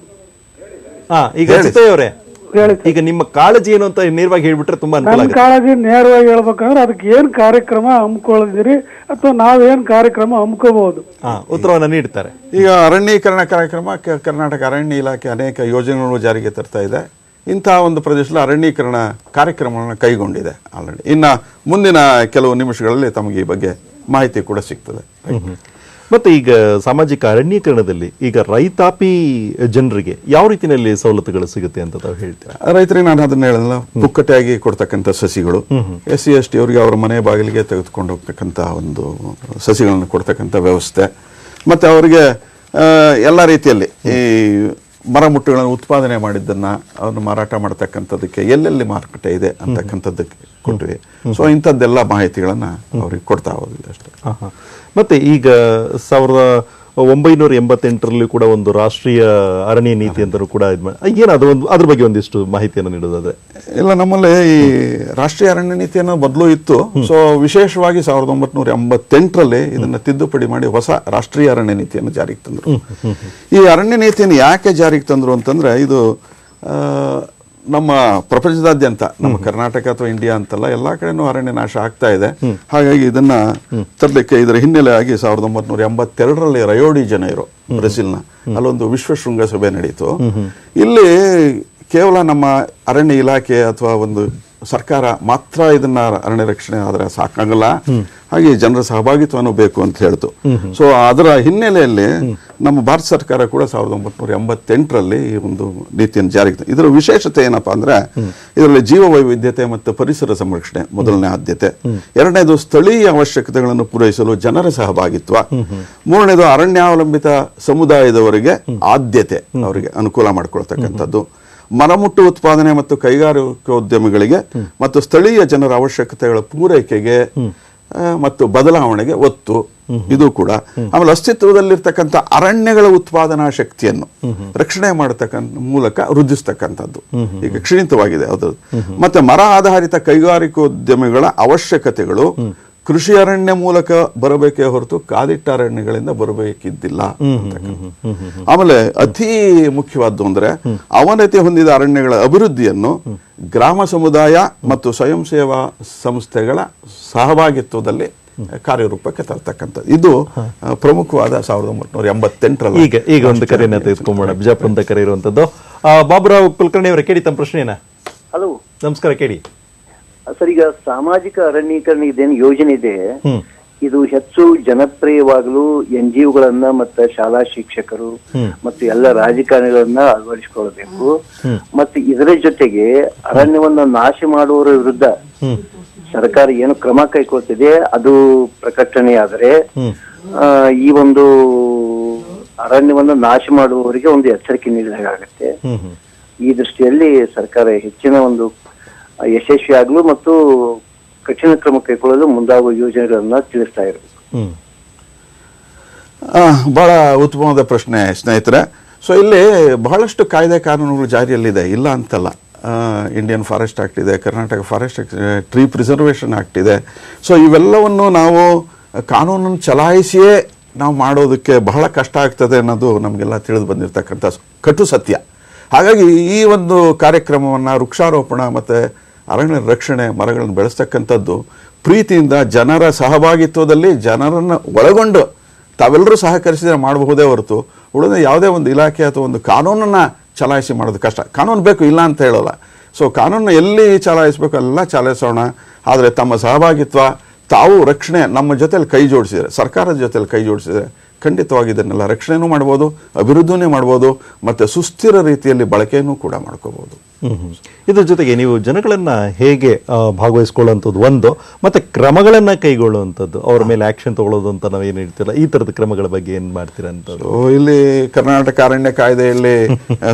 ಈಗ ಚಿತ್ತಯವರೇ, ಈಗ ನಿಮ್ಮ ಕಾಳಜಿ ಏನು ಅಂತ ನೇರವಾಗಿ ಹೇಳ್ಬಿಟ್ರೆ ತುಂಬಾ ಅನುಕೂಲ ಆಗುತ್ತೆ. ಕಾಳಜಿ ನೇರವಾಗಿ ಹೇಳ್ಬೇಕಂದ್ರೆ ಅದಕ್ಕೆ ಏನ್ ಕಾರ್ಯಕ್ರಮ ಹಮ್ಮಿಕೊಳ್ಳಿದಿರಿ ಅಥವಾ ನಾವೇನ್ ಕಾರ್ಯಕ್ರಮ ಹಮ್ಮಿಕೋಬಹುದು? ಉತ್ತರವನ್ನ ನೀಡ್ತಾರೆ. ಈಗ ಅರಣ್ಯೀಕರಣ ಕಾರ್ಯಕ್ರಮ ಕರ್ನಾಟಕ ಅರಣ್ಯ ಇಲಾಖೆ ಅನೇಕ ಯೋಜನೆಗಳು ಜಾರಿಗೆ ತರ್ತಾ ಇದೆ. ಇಂತಹ ಒಂದು ಪ್ರದೇಶದಲ್ಲಿ ಅರಣ್ಯೀಕರಣ ಕಾರ್ಯಕ್ರಮವನ್ನು ಕೈಗೊಂಡಿದೆ ಆಲ್ರೆಡಿ. ಇನ್ನ ಮುಂದಿನ ಕೆಲವು ನಿಮಿಷಗಳಲ್ಲಿ ತಮಗೆ ಈ ಬಗ್ಗೆ ಮಾಹಿತಿ ಕೂಡ ಸಿಗ್ತದೆ. ಮತ್ತೆ ಈಗ ಸಾಮಾಜಿಕ ಅರಣ್ಯೀಕರಣದಲ್ಲಿ ಈಗ ರೈತಾಪಿ ಜನರಿಗೆ ಯಾವ ರೀತಿಯಲ್ಲಿ ಸವಲತ್ತುಗಳು ಸಿಗುತ್ತೆ ಅಂತ ತಾವು ಹೇಳ್ತೀರಾ? ರೈತರಿಗೆ ನಾನು ಅದನ್ನ ಹೇಳಿಲ್ಲ, ಪುಕ್ಕಟೆಯಾಗಿ ಕೊಡ್ತಕ್ಕಂಥ ಸಸಿಗಳು, SC ST ಅವರಿಗೆ ಅವರ ಮನೆ ಬಾಗಿಲಿಗೆ ತೆಗೆದುಕೊಂಡು ಹೋಗ್ತಕ್ಕಂಥ ಒಂದು ಸಸಿಗಳನ್ನು ಕೊಡ್ತಕ್ಕಂಥ ವ್ಯವಸ್ಥೆ, ಮತ್ತೆ ಅವರಿಗೆ ಎಲ್ಲ ರೀತಿಯಲ್ಲಿ ಈ ಮರಮುಟ್ಟುಗಳನ್ನು ಉತ್ಪಾದನೆ ಮಾಡಿದ್ದನ್ನ ಅವನು ಮಾರಾಟ ಮಾಡ್ತಕ್ಕಂಥದ್ದಕ್ಕೆ ಎಲ್ಲೆಲ್ಲಿ ಮಾರುಕಟ್ಟೆ ಇದೆ ಅಂತಕ್ಕಂಥದ್ದಕ್ಕೆ ಕೊಟ್ವಿ. ಸೊ ಇಂಥದ್ದೆಲ್ಲ ಮಾಹಿತಿಗಳನ್ನ ಅವ್ರಿಗೆ ಕೊಡ್ತಾ ಹೋಗಿಲ್ಲ ಅಷ್ಟೇ. ಮತ್ತೆ ಈಗ 1988ರಲ್ಲಿ ಕೂಡ ಒಂದು ರಾಷ್ಟ್ರೀಯ ಅರಣ್ಯ ನೀತಿ ಅಂತ ಕೂಡ ಏನದು ಅದ್ರ ಬಗ್ಗೆ ಒಂದಿಷ್ಟು ಮಾಹಿತಿಯನ್ನು ನೀಡೋದಾದ್ರೆ? ಇಲ್ಲ, ನಮ್ಮಲ್ಲಿ ಈ ರಾಷ್ಟ್ರೀಯ ಅರಣ್ಯ ನೀತಿಯನ್ನು ಮೊದಲು ಇತ್ತು. ಸೊ ವಿಶೇಷವಾಗಿ 1988ರಲ್ಲಿ ಇದನ್ನ ತಿದ್ದುಪಡಿ ಮಾಡಿ ಹೊಸ ರಾಷ್ಟ್ರೀಯ ಅರಣ್ಯ ನೀತಿಯನ್ನು ಜಾರಿಗೆ ತಂದ್ರು. ಈ ಅರಣ್ಯ ನೀತಿಯನ್ನು ಯಾಕೆ ಜಾರಿಗೆ ತಂದ್ರು ಅಂತಂದ್ರೆ, ಇದು ನಮ್ಮ ಪ್ರಪಂಚದಾದ್ಯಂತ, ನಮ್ಮ ಕರ್ನಾಟಕ ಅಥವಾ ಇಂಡಿಯಾ ಅಂತಲ್ಲ, ಎಲ್ಲಾ ಕಡೆನೂ ಅರಣ್ಯ ನಾಶ ಆಗ್ತಾ ಇದೆ. ಹಾಗಾಗಿ ಇದನ್ನ ತರಲಿಕ್ಕೆ ಇದರ ಹಿನ್ನೆಲೆಯಾಗಿ 1982ರಲ್ಲಿ ರಯೋ ಡಿ ಜನೈರೋ, ಬ್ರೆಜಿಲ್ನ ಅಲ್ಲೊಂದು ವಿಶ್ವ ಶೃಂಗಸಭೆ ನಡೀತು. ಇಲ್ಲಿ ಕೇವಲ ನಮ್ಮ ಅರಣ್ಯ ಇಲಾಖೆ ಅಥವಾ ಒಂದು ಸರ್ಕಾರ ಮಾತ್ರ ಇದನ್ನ ಅರಣ್ಯ ರಕ್ಷಣೆ ಆದ್ರೆ ಸಾಕಾಗಲ್ಲ, ಹಾಗೆ ಜನರ ಸಹಭಾಗಿತ್ವನೂ ಬೇಕು ಅಂತ ಹೇಳ್ತು. ಸೊ ಅದರ ಹಿನ್ನೆಲೆಯಲ್ಲಿ ನಮ್ಮ ಭಾರತ ಸರ್ಕಾರ ಕೂಡ 1988ರಲ್ಲಿ ಈ ಒಂದು ನೀತಿಯನ್ನು ಜಾರಿಗೆ. ಇದರ ವಿಶೇಷತೆ ಏನಪ್ಪಾ ಅಂದ್ರೆ, ಇದರಲ್ಲಿ ಜೀವ ವೈವಿಧ್ಯತೆ ಮತ್ತು ಪರಿಸರ ಸಂರಕ್ಷಣೆ ಮೊದಲನೇ ಆದ್ಯತೆ, ಎರಡನೇದು ಸ್ಥಳೀಯ ಅವಶ್ಯಕತೆಗಳನ್ನು ಪೂರೈಸಲು ಜನರ ಸಹಭಾಗಿತ್ವ, ಮೂರನೇದು ಅರಣ್ಯಾವಲಂಬಿತ ಸಮುದಾಯದವರಿಗೆ ಆದ್ಯತೆ, ಅವರಿಗೆ ಅನುಕೂಲ ಮಾಡಿಕೊಳ್ತಕ್ಕಂಥದ್ದು, ಮರಮುಟ್ಟು ಉತ್ಪಾದನೆ ಮತ್ತು ಕೈಗಾರಿಕೋದ್ಯಮಿಗಳಿಗೆ ಮತ್ತು ಸ್ಥಳೀಯ ಜನರ ಅವಶ್ಯಕತೆಗಳ ಪೂರೈಕೆಗೆ ಮತ್ತು ಬದಲಾವಣೆಗೆ ಒತ್ತು, ಇದು ಕೂಡ. ಆಮೇಲೆ ಅಸ್ತಿತ್ವದಲ್ಲಿರ್ತಕ್ಕಂಥ ಅರಣ್ಯಗಳ ಉತ್ಪಾದನಾ ಶಕ್ತಿಯನ್ನು ರಕ್ಷಣೆ ಮಾಡತಕ್ಕಂಥ ಮೂಲಕ ವೃದ್ಧಿಸ್ತಕ್ಕಂಥದ್ದು ಈಗ ಕ್ಷೀಣಿತವಾಗಿದೆ ಅದು. ಮತ್ತೆ ಮರ ಆಧಾರಿತ ಕೈಗಾರಿಕೋದ್ಯಮಿಗಳ ಅವಶ್ಯಕತೆಗಳು ಕೃಷಿ ಅರಣ್ಯ ಮೂಲಕ ಬರಬೇಕೇ ಹೊರತು ಕಾದಿಟ್ಟ ಅರಣ್ಯಗಳಿಂದ ಬರಬೇಕಿದ್ದಿಲ್ಲ. ಆಮೇಲೆ ಅತಿ ಮುಖ್ಯವಾದ್ದು ಅಂದ್ರೆ, ಅವನತಿ ಹೊಂದಿದ ಅರಣ್ಯಗಳ ಅಭಿವೃದ್ಧಿಯನ್ನು ಗ್ರಾಮ ಸಮುದಾಯ ಮತ್ತು ಸ್ವಯಂ ಸೇವಾ ಸಂಸ್ಥೆಗಳ ಸಹಭಾಗಿತ್ವದಲ್ಲಿ ಕಾರ್ಯರೂಪಕ್ಕೆ ತರ್ತಕ್ಕಂಥದ್ದು. ಇದು ಪ್ರಮುಖವಾದ 1988ರಲ್ಲಿ. ಈಗ ಒಂದು ಕರೆಯನ್ನ ತೆಗೆದುಕೊಂಬೋಣ. ಬಿಜಾಪುರದ ಕರೆ ಇರುವಂತದ್ದು. ಬಾಬುರಾವ್ ಕುಲಕರ್ಣಿ ಅವರ ಕೇಳಿ ತಮ್ಮ ಪ್ರಶ್ನೆಯನ್ನ. ಹಲೋ, ನಮಸ್ಕಾರ, ಕೇಳಿ ಸರ್. ಈಗ ಸಾಮಾಜಿಕ ಅರಣ್ಯೀಕರಣ ಇದೇನು ಯೋಜನೆ ಇದೆ, ಇದು ಹೆಚ್ಚು ಜನಪ್ರಿಯವಾಗಲು NGOಗಳನ್ನ ಮತ್ತೆ ಶಾಲಾ ಶಿಕ್ಷಕರು ಮತ್ತು ಎಲ್ಲ ರಾಜಕಾರಣಿಗಳನ್ನ ಅಳವಡಿಸಿಕೊಳ್ಳಬೇಕು. ಮತ್ತೆ ಇದರ ಜೊತೆಗೆ ಅರಣ್ಯವನ್ನ ನಾಶ ಮಾಡುವವರ ವಿರುದ್ಧ ಸರ್ಕಾರ ಏನು ಕ್ರಮ ಕೈಗೊಳ್ತಿದೆ ಅದು ಪ್ರಕಟಣೆಯಾದರೆ ಈ ಒಂದು ಅರಣ್ಯವನ್ನ ನಾಶ ಮಾಡುವವರಿಗೆ ಒಂದು ಎಚ್ಚರಿಕೆ ನೀಡಿದಾಗತ್ತೆ. ಈ ದೃಷ್ಟಿಯಲ್ಲಿ ಸರ್ಕಾರ ಹೆಚ್ಚಿನ ಒಂದು ಯಶಸ್ವಿಯಾಗಲು ಮತ್ತು ಕಠಿಣ ಕ್ರಮ ಕೈಗೊಳ್ಳಲು ಮುಂದಾಗುವ ಯೋಜನೆಗಳನ್ನ ತಿಳಿಸ್ತಾ ಇರಬೇಕು. ಬಹಳ ಉತ್ತಮವಾದ ಪ್ರಶ್ನೆ ಸ್ನೇಹಿತರೆ. ಸೊ ಇಲ್ಲಿ ಬಹಳಷ್ಟು ಕಾಯ್ದೆ ಕಾನೂನುಗಳು ಜಾರಿಯಲ್ಲಿದೆ, ಇಲ್ಲ ಅಂತಲ್ಲ. ಇಂಡಿಯನ್ ಫಾರೆಸ್ಟ್ ಆಕ್ಟ್ ಇದೆ, Karnataka forest tree preservation act ಇದೆ. ಸೊ ಇವೆಲ್ಲವನ್ನು ನಾವು ಕಾನೂನನ್ನು ಚಲಾಯಿಸಿಯೇ ನಾವು ಮಾಡೋದಕ್ಕೆ ಬಹಳ ಕಷ್ಟ ಆಗ್ತದೆ ಅನ್ನೋದು ನಮಗೆಲ್ಲ ತಿಳಿದು ಬಂದಿರತಕ್ಕಂಥ ಕಟು ಸತ್ಯ. ಹಾಗಾಗಿ ಈ ಒಂದು ಕಾರ್ಯಕ್ರಮವನ್ನು ವೃಕ್ಷಾರೋಪಣ ಮತ್ತು ಅರಣ್ಯ ರಕ್ಷಣೆ, ಮರಗಳನ್ನು ಬೆಳೆಸ್ತಕ್ಕಂಥದ್ದು ಪ್ರೀತಿಯಿಂದ ಜನರ ಸಹಭಾಗಿತ್ವದಲ್ಲಿ ಜನರನ್ನು ಒಳಗೊಂಡು ತಾವೆಲ್ಲರೂ ಸಹಕರಿಸಿದರೆ ಮಾಡಬಹುದೇ ಹೊರತು ಉಳಿದ ಯಾವುದೇ ಒಂದು ಇಲಾಖೆ ಅಥವಾ ಒಂದು ಕಾನೂನನ್ನು ಚಲಾಯಿಸಿ ಮಾಡೋದು ಕಷ್ಟ. ಕಾನೂನು ಬೇಕು, ಇಲ್ಲ ಅಂತ ಹೇಳೋಲ್ಲ. ಸೊ ಕಾನೂನನ್ನು ಎಲ್ಲಿ ಚಲಾಯಿಸಬೇಕು ಎಲ್ಲ ಚಲಾಯಿಸೋಣ. ಆದರೆ ತಮ್ಮ ಸಹಭಾಗಿತ್ವ, ತಾವು ರಕ್ಷಣೆ ನಮ್ಮ ಜೊತೆಲಿ ಕೈ ಜೋಡಿಸಿದರೆ, ಸರ್ಕಾರದ ಜೊತೆಲಿ ಕೈ ಜೋಡಿಸಿದರೆ ಖಂಡಿತವಾಗಿ ಇದನ್ನೆಲ್ಲ ರಕ್ಷಣೆನೂ ಮಾಡ್ಬೋದು, ಅಭಿವೃದ್ಧಿನೇ ಮಾಡ್ಬೋದು, ಮತ್ತು ಸುಸ್ಥಿರ ರೀತಿಯಲ್ಲಿ ಬಳಕೆಯೂ ಕೂಡ ಮಾಡ್ಕೋಬೋದು. ಇದ್ರ ಜೊತೆಗೆ ನೀವು ಜನಗಳನ್ನ ಹೇಗೆ ಭಾಗವಹಿಸ್ಕೊಳ್ಳುವಂಥದ್ದು ಒಂದು, ಮತ್ತೆ ಕ್ರಮಗಳನ್ನ ಕೈಗೊಳ್ಳುವಂಥದ್ದು, ಅವ್ರ ಮೇಲೆ ಆಕ್ಷನ್ ತಗೊಳ್ಳೋದು ಅಂತ ನಾವು ಏನು ಹೇಳ್ತಿಲ್ಲ, ಈ ಥರದ ಕ್ರಮಗಳ ಬಗ್ಗೆ ಏನು ಮಾಡ್ತೀರಾ ಅಂತ. ಇಲ್ಲಿ ಕರ್ನಾಟಕ ಅರಣ್ಯ ಕಾಯ್ದೆಯಲ್ಲಿ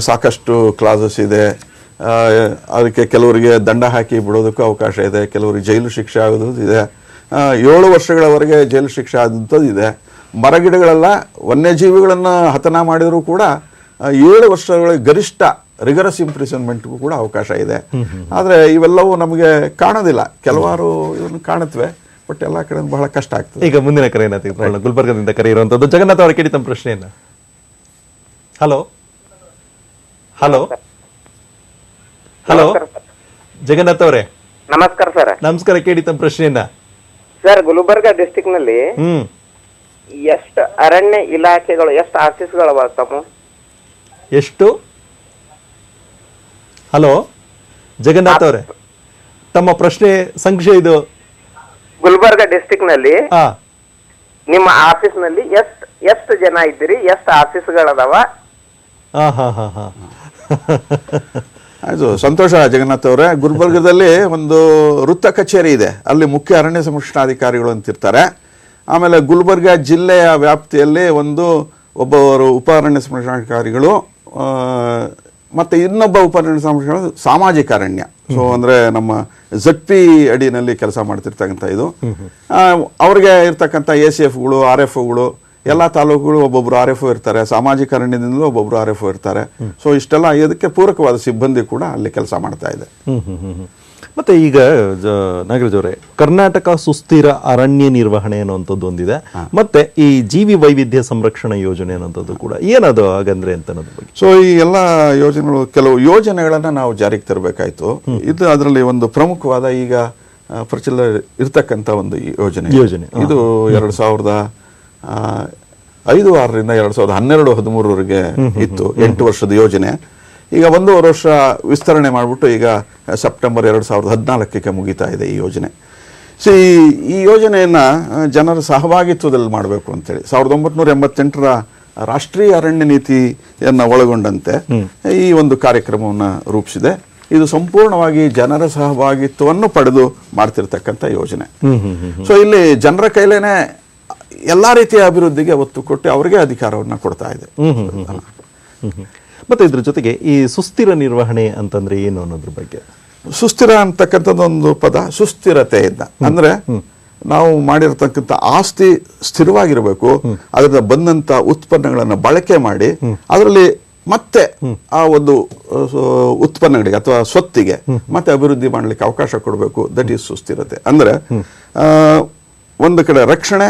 ಸಾಕಷ್ಟು ಕ್ಲಾಸಸ್ ಇದೆ. ಅದಕ್ಕೆ ಕೆಲವರಿಗೆ ದಂಡ ಹಾಕಿ ಬಿಡೋದಕ್ಕೂ ಅವಕಾಶ ಇದೆ, ಕೆಲವರಿಗೆ ಜೈಲು ಶಿಕ್ಷೆ ಆಗೋದು ಇದೆ, 7 ವರ್ಷಗಳವರೆಗೆ ಜೈಲು ಶಿಕ್ಷೆ ಆದಂಥದ್ದು ಇದೆ. ಮರಗಿಡಗಳೆಲ್ಲ ವನ್ಯಜೀವಿಗಳನ್ನು ಹತನ ಮಾಡಿದರೂ ಕೂಡ 7 ವರ್ಷಗಳ ಗರಿಷ್ಠ ರಿಗರಸ್ ಇಂಪ್ರಿಸನ್ಮೆಂಟ್ಗೂ ಕೂಡ ಅವಕಾಶ ಇದೆ. ಆದರೆ ಇವೆಲ್ಲವೂ ನಮಗೆ ಕಾಣೋದಿಲ್ಲ. ಕೆಲವಾರು ಇದನ್ನು ಕಾಣುತ್ತವೆ, ಬಟ್ ಎಲ್ಲ ಕಡೆ ಬಹಳ ಕಷ್ಟ ಆಗ್ತದೆ. ಈಗ ಮುಂದಿನ ಕರೆಯನ್ನು ತೆಗೆದುಕೊಳ್ಳೋಣ. ಗುಲ್ಬರ್ಗದಿಂದ ಕರೆ ಇರುವಂಥದ್ದು ಜಗನ್ನಾಥ್ ಅವರ ಕೇಳಿ ತಮ್ಮ ಪ್ರಶ್ನೆಯನ್ನ. ಹಲೋ ಹಲೋ ಹಲೋ ಜಗನ್ನಾಥ್ ಅವರೇ ನಮಸ್ಕಾರ ಸರ್. ನಮಸ್ಕಾರ, ಕೇಳಿ ತಮ್ಮ ಪ್ರಶ್ನೆಯನ್ನ. ಸರ್, ಗುಲ್ಬರ್ಗ ಡಿಸ್ಟಿಕ್ ನಲ್ಲಿ ಎಷ್ಟು ಅರಣ್ಯ ಇಲಾಖೆಗಳು, ಎಷ್ಟು ಆಫೀಸ್ಗಳು ಬರ್ತಾವು? ಎಷ್ಟು? ಹಲೋ ಜಗನ್ನಾಥ್ ಅವರೇ, ತಮ್ಮ ಪ್ರಶ್ನೆ ಸಂಶಯ ಇದು. ಗುಲ್ಬರ್ಗ ಡಿಸ್ಟಿಕ್ ನಲ್ಲಿ ಹಾ, ನಿಮ್ಮ ಆಫೀಸ್ ನಲ್ಲಿ ಎಷ್ಟು ಜನ ಇದ್ದೀರಿ, ಎಷ್ಟು ಆಫೀಸ್ಗಳದಾವ? ಹಾ ಹಾ ಹಾ ಹಾ ಆಯ್ತು, ಸಂತೋಷ ಜಗನ್ನಾಥ್ ಅವರೇ. ಗುಲ್ಬರ್ಗದಲ್ಲಿ ಒಂದು ವೃತ್ತ ಕಚೇರಿ ಇದೆ, ಅಲ್ಲಿ ಮುಖ್ಯ ಅರಣ್ಯ ಸಂರಕ್ಷಣಾಧಿಕಾರಿಗಳು ಅಂತಿರ್ತಾರೆ. ಆಮೇಲೆ ಗುಲ್ಬರ್ಗ ಜಿಲ್ಲೆಯ ವ್ಯಾಪ್ತಿಯಲ್ಲಿ ಒಬ್ಬರು ಉಪ ಅರಣ್ಯ ಸಂರಕ್ಷಣಾಧಿಕಾರಿಗಳು, ಮತ್ತು ಇನ್ನೊಬ್ಬ ಉಪ ಅರಣ್ಯ ಸಂರಕ್ಷಣಾ ಸಾಮಾಜಿಕ ಅರಣ್ಯ. ಸೊ ಅಂದರೆ ನಮ್ಮ ZP ಅಡಿನಲ್ಲಿ ಕೆಲಸ ಮಾಡ್ತಿರ್ತಕ್ಕಂಥ ಇದು. ಅವ್ರಿಗೆ ಇರ್ತಕ್ಕಂಥ ACFಗಳು, RFOಗಳು, ಎಲ್ಲ ತಾಲೂಕುಗಳು ಒಬ್ಬೊಬ್ರು RFO ಇರ್ತಾರೆ, ಸಾಮಾಜಿಕ ಅರಣ್ಯದಿಂದಲೂ ಒಬ್ಬೊಬ್ರು RFO ಇರ್ತಾರೆ. ಸೊ ಇಷ್ಟೆಲ್ಲ ಇದಕ್ಕೆ ಪೂರಕವಾದ ಸಿಬ್ಬಂದಿ ಕೂಡ ಅಲ್ಲಿ ಕೆಲಸ ಮಾಡ್ತಾ ಇದೆ. ಮತ್ತೆ ಈಗ ನಾಗರಾಜ್ ಅವರೇ, ಕರ್ನಾಟಕ ಸುಸ್ಥಿರ ಅರಣ್ಯ ನಿರ್ವಹಣೆ ಅನ್ನುವಂಥದ್ದು ಒಂದಿದೆ, ಮತ್ತೆ ಈ ಜೀವಿ ವೈವಿಧ್ಯ ಸಂರಕ್ಷಣಾ ಯೋಜನೆ ಅನ್ನೋಂಥದ್ದು ಕೂಡ. ಏನದು ಹಾಗಂದ್ರೆ ಅಂತ ಅನ್ನೋದ್ರ ಬಗ್ಗೆ? ಸೊ ಈ ಎಲ್ಲ ಯೋಜನೆಗಳು, ಕೆಲವು ಯೋಜನೆಗಳನ್ನ ನಾವು ಜಾರಿಗೆ ತರಬೇಕಾಯ್ತು. ಇದು ಅದರಲ್ಲಿ ಒಂದು ಪ್ರಮುಖವಾದ ಈಗ ಪ್ರಚಲ ಇರ್ತಕ್ಕಂಥ ಒಂದು ಯೋಜನೆ. ಇದು 2005-6ರಿಂದ 2012-13ವರೆಗೆ ಇತ್ತು, 8 ವರ್ಷದ ಯೋಜನೆ. ಈಗ 1.5 ವರ್ಷ ವಿಸ್ತರಣೆ ಮಾಡಿಬಿಟ್ಟು ಈಗ ಸೆಪ್ಟೆಂಬರ್ 2014ಕ್ಕೆ ಮುಗಿತಾ ಇದೆ ಈ ಯೋಜನೆ. ಸೊ ಈ ಯೋಜನೆಯನ್ನು ಜನರ ಸಹಭಾಗಿತ್ವದಲ್ಲಿ ಮಾಡಬೇಕು ಅಂತೇಳಿ 1988ರ ರಾಷ್ಟ್ರೀಯ ಅರಣ್ಯ ನೀತಿಯನ್ನು ಒಳಗೊಂಡಂತೆ ಈ ಒಂದು ಕಾರ್ಯಕ್ರಮವನ್ನು ರೂಪಿಸಿದೆ. ಇದು ಸಂಪೂರ್ಣವಾಗಿ ಜನರ ಸಹಭಾಗಿತ್ವವನ್ನು ಪಡೆದು ಮಾಡ್ತಿರ್ತಕ್ಕಂಥ ಯೋಜನೆ. ಸೊ ಇಲ್ಲಿ ಜನರ ಕೈಲೇನೆ ಎಲ್ಲ ರೀತಿಯ ಅಭಿವೃದ್ಧಿಗೆ ಒತ್ತು ಕೊಟ್ಟು ಅವರಿಗೆ ಅಧಿಕಾರವನ್ನು ಕೊಡ್ತಾ ಇದೆ. ಮತ್ತೆ ಇದ್ರ ಜೊತೆಗೆ ಈ ಸುಸ್ಥಿರ ನಿರ್ವಹಣೆ ಅಂತಂದ್ರೆ ಏನು ಅನ್ನೋದ್ರ ಬಗ್ಗೆ? ಸುಸ್ಥಿರ ಅಂತಕ್ಕಂಥದ್ದೊಂದು ಪದ ಸುಸ್ಥಿರತೆಯಿಂದ ಅಂದ್ರೆ ನಾವು ಮಾಡಿರತಕ್ಕಂಥ ಆಸ್ತಿ ಸ್ಥಿರವಾಗಿರಬೇಕು, ಅದರಿಂದ ಬಂದಂತ ಉತ್ಪನ್ನಗಳನ್ನು ಬಳಕೆ ಮಾಡಿ ಅದರಲ್ಲಿ ಮತ್ತೆ ಆ ಒಂದು ಉತ್ಪನ್ನಗಳಿಗೆ ಅಥವಾ ಸ್ವತ್ತಿಗೆ ಮತ್ತೆ ಅಭಿವೃದ್ಧಿ ಮಾಡಲಿಕ್ಕೆ ಅವಕಾಶ ಕೊಡಬೇಕು. ದಟ್ ಈಸ್ ಸುಸ್ಥಿರತೆ. ಅಂದ್ರೆ ಒಂದು ಕಡೆ ರಕ್ಷಣೆ,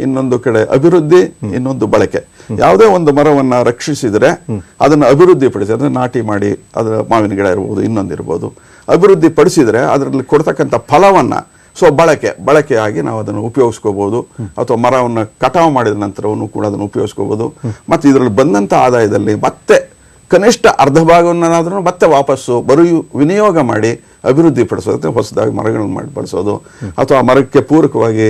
ಇನ್ನೊಂದು ಕಡೆ ಅಭಿವೃದ್ಧಿ, ಇನ್ನೊಂದು ಬಳಕೆ. ಯಾವುದೇ ಒಂದು ಮರವನ್ನ ರಕ್ಷಿಸಿದ್ರೆ ಅದನ್ನು ಅಭಿವೃದ್ಧಿ ಪಡಿಸಿ, ಅದನ್ನ ನಾಟಿ ಮಾಡಿ, ಅದರ ಮಾವಿನ ಗಿಡ ಇರ್ಬೋದು, ಇನ್ನೊಂದಿರ್ಬೋದು, ಅಭಿವೃದ್ಧಿ ಪಡಿಸಿದ್ರೆ ಅದರಲ್ಲಿ ಕೊಡ್ತಕ್ಕಂಥ ಫಲವನ್ನ ಬಳಕೆಯಾಗಿ ನಾವು ಅದನ್ನು ಉಪಯೋಗಿಸ್ಕೋಬಹುದು. ಅಥವಾ ಮರವನ್ನು ಕಟಾವು ಮಾಡಿದ ನಂತರವನ್ನು ಕೂಡ ಅದನ್ನು ಉಪಯೋಗಿಸ್ಕೋಬಹುದು. ಮತ್ತು ಇದರಲ್ಲಿ ಬಂದಂಥ ಆದಾಯದಲ್ಲಿ ಮತ್ತೆ ಕನಿಷ್ಠ ಅರ್ಧ ಭಾಗವನ್ನಾದ್ರೂ ಮತ್ತೆ ವಾಪಸ್ಸು ವಿನಿಯೋಗ ಮಾಡಿ ಅಭಿವೃದ್ಧಿ ಪಡಿಸೋದು, ಹೊಸದಾಗಿ ಮರಗಳನ್ನು ಮಾಡಿ ಬಳಸೋದು, ಅಥವಾ ಮರಕ್ಕೆ ಪೂರಕವಾಗಿ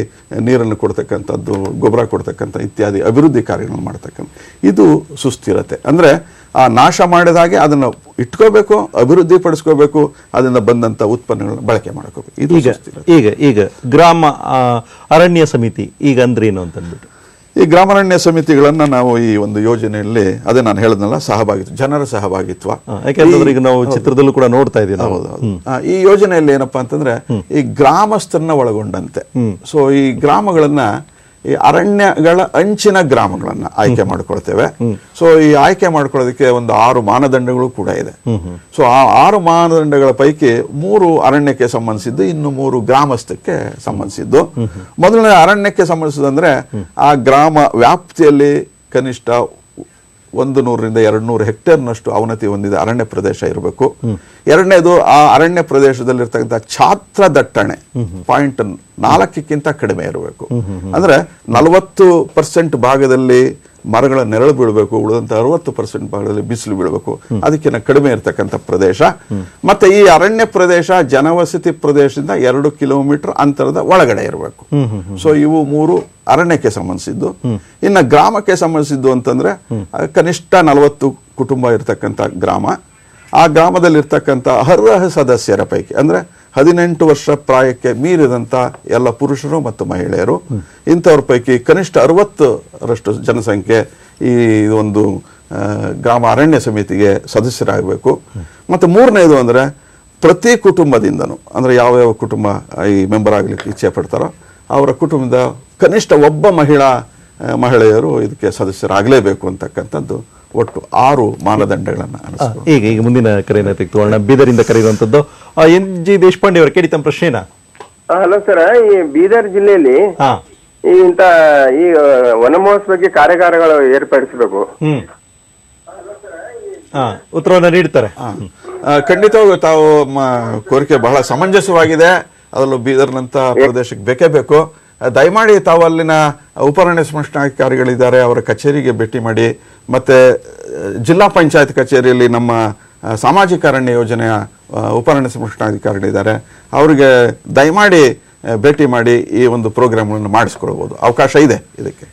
ನೀರನ್ನು ಕೊಡ್ತಕ್ಕಂಥದ್ದು, ಗೊಬ್ಬರ ಕೊಡ್ತಕ್ಕಂಥ ಇತ್ಯಾದಿ ಅಭಿವೃದ್ಧಿ ಕಾರ್ಯಗಳನ್ನು ಮಾಡ್ತಕ್ಕಂಥ ಇದು ಸುಸ್ಥಿರತೆ. ಅಂದರೆ ಆ ನಾಶ ಮಾಡಿದಾಗೆ ಅದನ್ನು ಇಟ್ಕೋಬೇಕು, ಅಭಿವೃದ್ಧಿ ಪಡಿಸ್ಕೋಬೇಕು, ಅದರಿಂದ ಬಂದಂಥ ಉತ್ಪನ್ನಗಳನ್ನು ಬಳಕೆ ಮಾಡ್ಕೋಬೇಕು. ಇದು ಈಗ ಗ್ರಾಮ ಅರಣ್ಯ ಸಮಿತಿ ಈಗ ಅಂದ್ರೆ ಏನು ಅಂತ ಅಂದ್ಬಿಟ್ಟು ಈ ಗ್ರಾಮಾರಣ್ಯ ಸಮಿತಿಗಳನ್ನ ನಾವು ಈ ಒಂದು ಯೋಜನೆಯಲ್ಲಿ ಅದೇ ನಾನು ಹೇಳಿದ್ನಲ್ಲ ಸಹಭಾಗಿತ್ವ, ಜನರ ಸಹಭಾಗಿತ್ವ. ಯಾಕೆಂದ್ರೆ ಈಗ ನಾವು ಚಿತ್ರದಲ್ಲೂ ಕೂಡ ನೋಡ್ತಾ ಇದ್ದೀವಿ. ಈ ಯೋಜನೆಯಲ್ಲಿ ಏನಪ್ಪಾ ಅಂತಂದ್ರೆ ಈ ಗ್ರಾಮಸ್ಥರನ್ನ ಒಳಗೊಂಡಂತೆ. ಸೊ ಈ ಗ್ರಾಮಗಳನ್ನ ಈ ಅರಣ್ಯಗಳ ಅಂಚಿನ ಗ್ರಾಮಗಳನ್ನ ಆಯ್ಕೆ ಮಾಡ್ಕೊಳ್ತೇವೆ. ಸೊ ಈ ಆಯ್ಕೆ ಮಾಡ್ಕೊಳ್ಳೋದಕ್ಕೆ ಒಂದು 6 ಮಾನದಂಡಗಳು ಕೂಡ ಇದೆ. ಸೊ ಆ 6 ಮಾನದಂಡಗಳ ಪೈಕಿ 3 ಅರಣ್ಯಕ್ಕೆ ಸಂಬಂಧಿಸಿದ್ದು, ಇನ್ನು 3 ಗ್ರಾಮಸ್ಥಕ್ಕೆ ಸಂಬಂಧಿಸಿದ್ದು. ಮೊದಲನೇ ಅರಣ್ಯಕ್ಕೆ ಸಂಬಂಧಿಸಿದಂದ್ರೆ ಆ ಗ್ರಾಮ ವ್ಯಾಪ್ತಿಯಲ್ಲಿ ಕನಿಷ್ಠ 100ರಿಂದ 200 ಹೆಕ್ಟೇರ್ನಷ್ಟು ಅವನತಿ ಹೊಂದಿದ ಅರಣ್ಯ ಪ್ರದೇಶ ಇರಬೇಕು. ಎರಡನೇದು, ಆ ಅರಣ್ಯ ಪ್ರದೇಶದಲ್ಲಿರ್ತಕ್ಕಂಥ ಛಾತ್ರ ದಟ್ಟಣೆ 0.4ಕ್ಕಿಂತ ಕಡಿಮೆ ಇರಬೇಕು. ಅಂದ್ರೆ 40% ಭಾಗದಲ್ಲಿ ಮರಗಳ ನೆರಳು ಬೀಳಬೇಕು, ಉಳಿದಂತ 60% ಭಾಗದಲ್ಲಿ ಬಿಸಿಲು ಬೀಳಬೇಕು, ಅದಕ್ಕಿಂತ ಕಡಿಮೆ ಇರತಕ್ಕಂಥ ಪ್ರದೇಶ. ಮತ್ತೆ ಈ ಅರಣ್ಯ ಪ್ರದೇಶ ಜನವಸತಿ ಪ್ರದೇಶದಿಂದ 2 ಕಿಲೋಮೀಟರ್ ಅಂತರದ ಒಳಗಡೆ ಇರಬೇಕು. ಸೊ ಇವು 3 ಅರಣ್ಯಕ್ಕೆ ಸಂಬಂಧಿಸಿದ್ದು. ಇನ್ನು ಗ್ರಾಮಕ್ಕೆ ಸಂಬಂಧಿಸಿದ್ದು ಅಂತಂದ್ರೆ ಕನಿಷ್ಠ 40 ಕುಟುಂಬ ಇರತಕ್ಕಂಥ ಗ್ರಾಮ. ಆ ಗ್ರಾಮದಲ್ಲಿರ್ತಕ್ಕಂಥ ಅರ್ಹ ಸದಸ್ಯರ ಪೈಕಿ ಅಂದ್ರೆ 18 ವರ್ಷ ಪ್ರಾಯಕ್ಕೆ ಮೀರಿದಂತ ಎಲ್ಲ ಪುರುಷರು ಮತ್ತು ಮಹಿಳೆಯರು, ಇಂಥವ್ರ ಪೈಕಿ ಕನಿಷ್ಠ 60ರಷ್ಟು ಜನಸಂಖ್ಯೆ ಈ ಒಂದು ಗ್ರಾಮ ಅರಣ್ಯ ಸಮಿತಿಗೆ ಸದಸ್ಯರಾಗಬೇಕು. ಮತ್ತು ಮೂರನೇದು ಅಂದ್ರೆ ಪ್ರತಿ ಕುಟುಂಬದಿಂದನೂ, ಅಂದ್ರೆ ಯಾವ ಕುಟುಂಬ ಈ ಮೆಂಬರ್ ಆಗ್ಲಿಕ್ಕೆ ಇಚ್ಛೆ ಪಡ್ತಾರೋ ಅವರ ಕುಟುಂಬದ ಕನಿಷ್ಠ ಒಬ್ಬ ಮಹಿಳೆಯರು ಇದಕ್ಕೆ ಸದಸ್ಯರಾಗಲೇಬೇಕು ಅಂತಕ್ಕಂಥದ್ದು ಒಟ್ಟು 6 ಮಾನದಂಡಗಳನ್ನ ಅನುಸರಿಸಬೇಕು. ಈಗ ಮುಂದಿನ ಕರೆಯನ್ನ ತೆಗೆದುಕೊಳ್ಳೋಣ. ಬೀದರಿಂದ ಕರೆಯುವಂತದ್ದು NG ದೇಶಪಾಂಡೆ ಅವರು. ಕೇಳಿ ತಮ್ಮ ಪ್ರಶ್ನೆನ. ಹಲೋ ಸರ್, ಈ ಬೀದರ್ ಜಿಲ್ಲೆಯಲ್ಲಿ ಈ ಇಂತ ಈ ವನ ಮಹೋತ್ಸವಕ್ಕೆ ಕಾರ್ಯಾಗಾರಗಳು ಏರ್ಪಡಿಸಬೇಕು. ಉತ್ತರವನ್ನು ನೀಡ್ತಾರೆ. ಖಂಡಿತವಾಗೂ ತಾವು ಕೋರಿಕೆ ಬಹಳ ಸಮಂಜಸವಾಗಿದೆ. ಅದರಲ್ಲೂ ಬೀದರ್ನಂತ ಪ್ರದೇಶಕ್ಕೆ ಬೇಕೇ ಬೇಕು. ದಯಮಾಡಿ ತಾವು ಅಲ್ಲಿನ ಉಪರಣ್ಯ ಸಂರಕ್ಷಣಾಧಿಕಾರಿಗಳಿದ್ದಾರೆ, ಅವರ ಕಚೇರಿಗೆ ಭೇಟಿ ಮಾಡಿ. ಮತ್ತೆ ಜಿಲ್ಲಾ ಪಂಚಾಯತ್ ಕಚೇರಿಯಲ್ಲಿ ನಮ್ಮ ಸಾಮಾಜಿಕ ಅರಣ್ಯ ಯೋಜನೆಯ ಉಪರಣ್ಯ ಸಂರಕ್ಷಣಾಧಿಕಾರಿಗಳಿದ್ದಾರೆ, ಅವರಿಗೆ ದಯಮಾಡಿ ಭೇಟಿ ಮಾಡಿ ಈ ಒಂದು ಪ್ರೋಗ್ರಾಮ್ಗಳನ್ನು ಮಾಡಿಸ್ಕೊಳ್ಬೋದು. ಅವಕಾಶ ಇದೆ ಇದಕ್ಕೆ.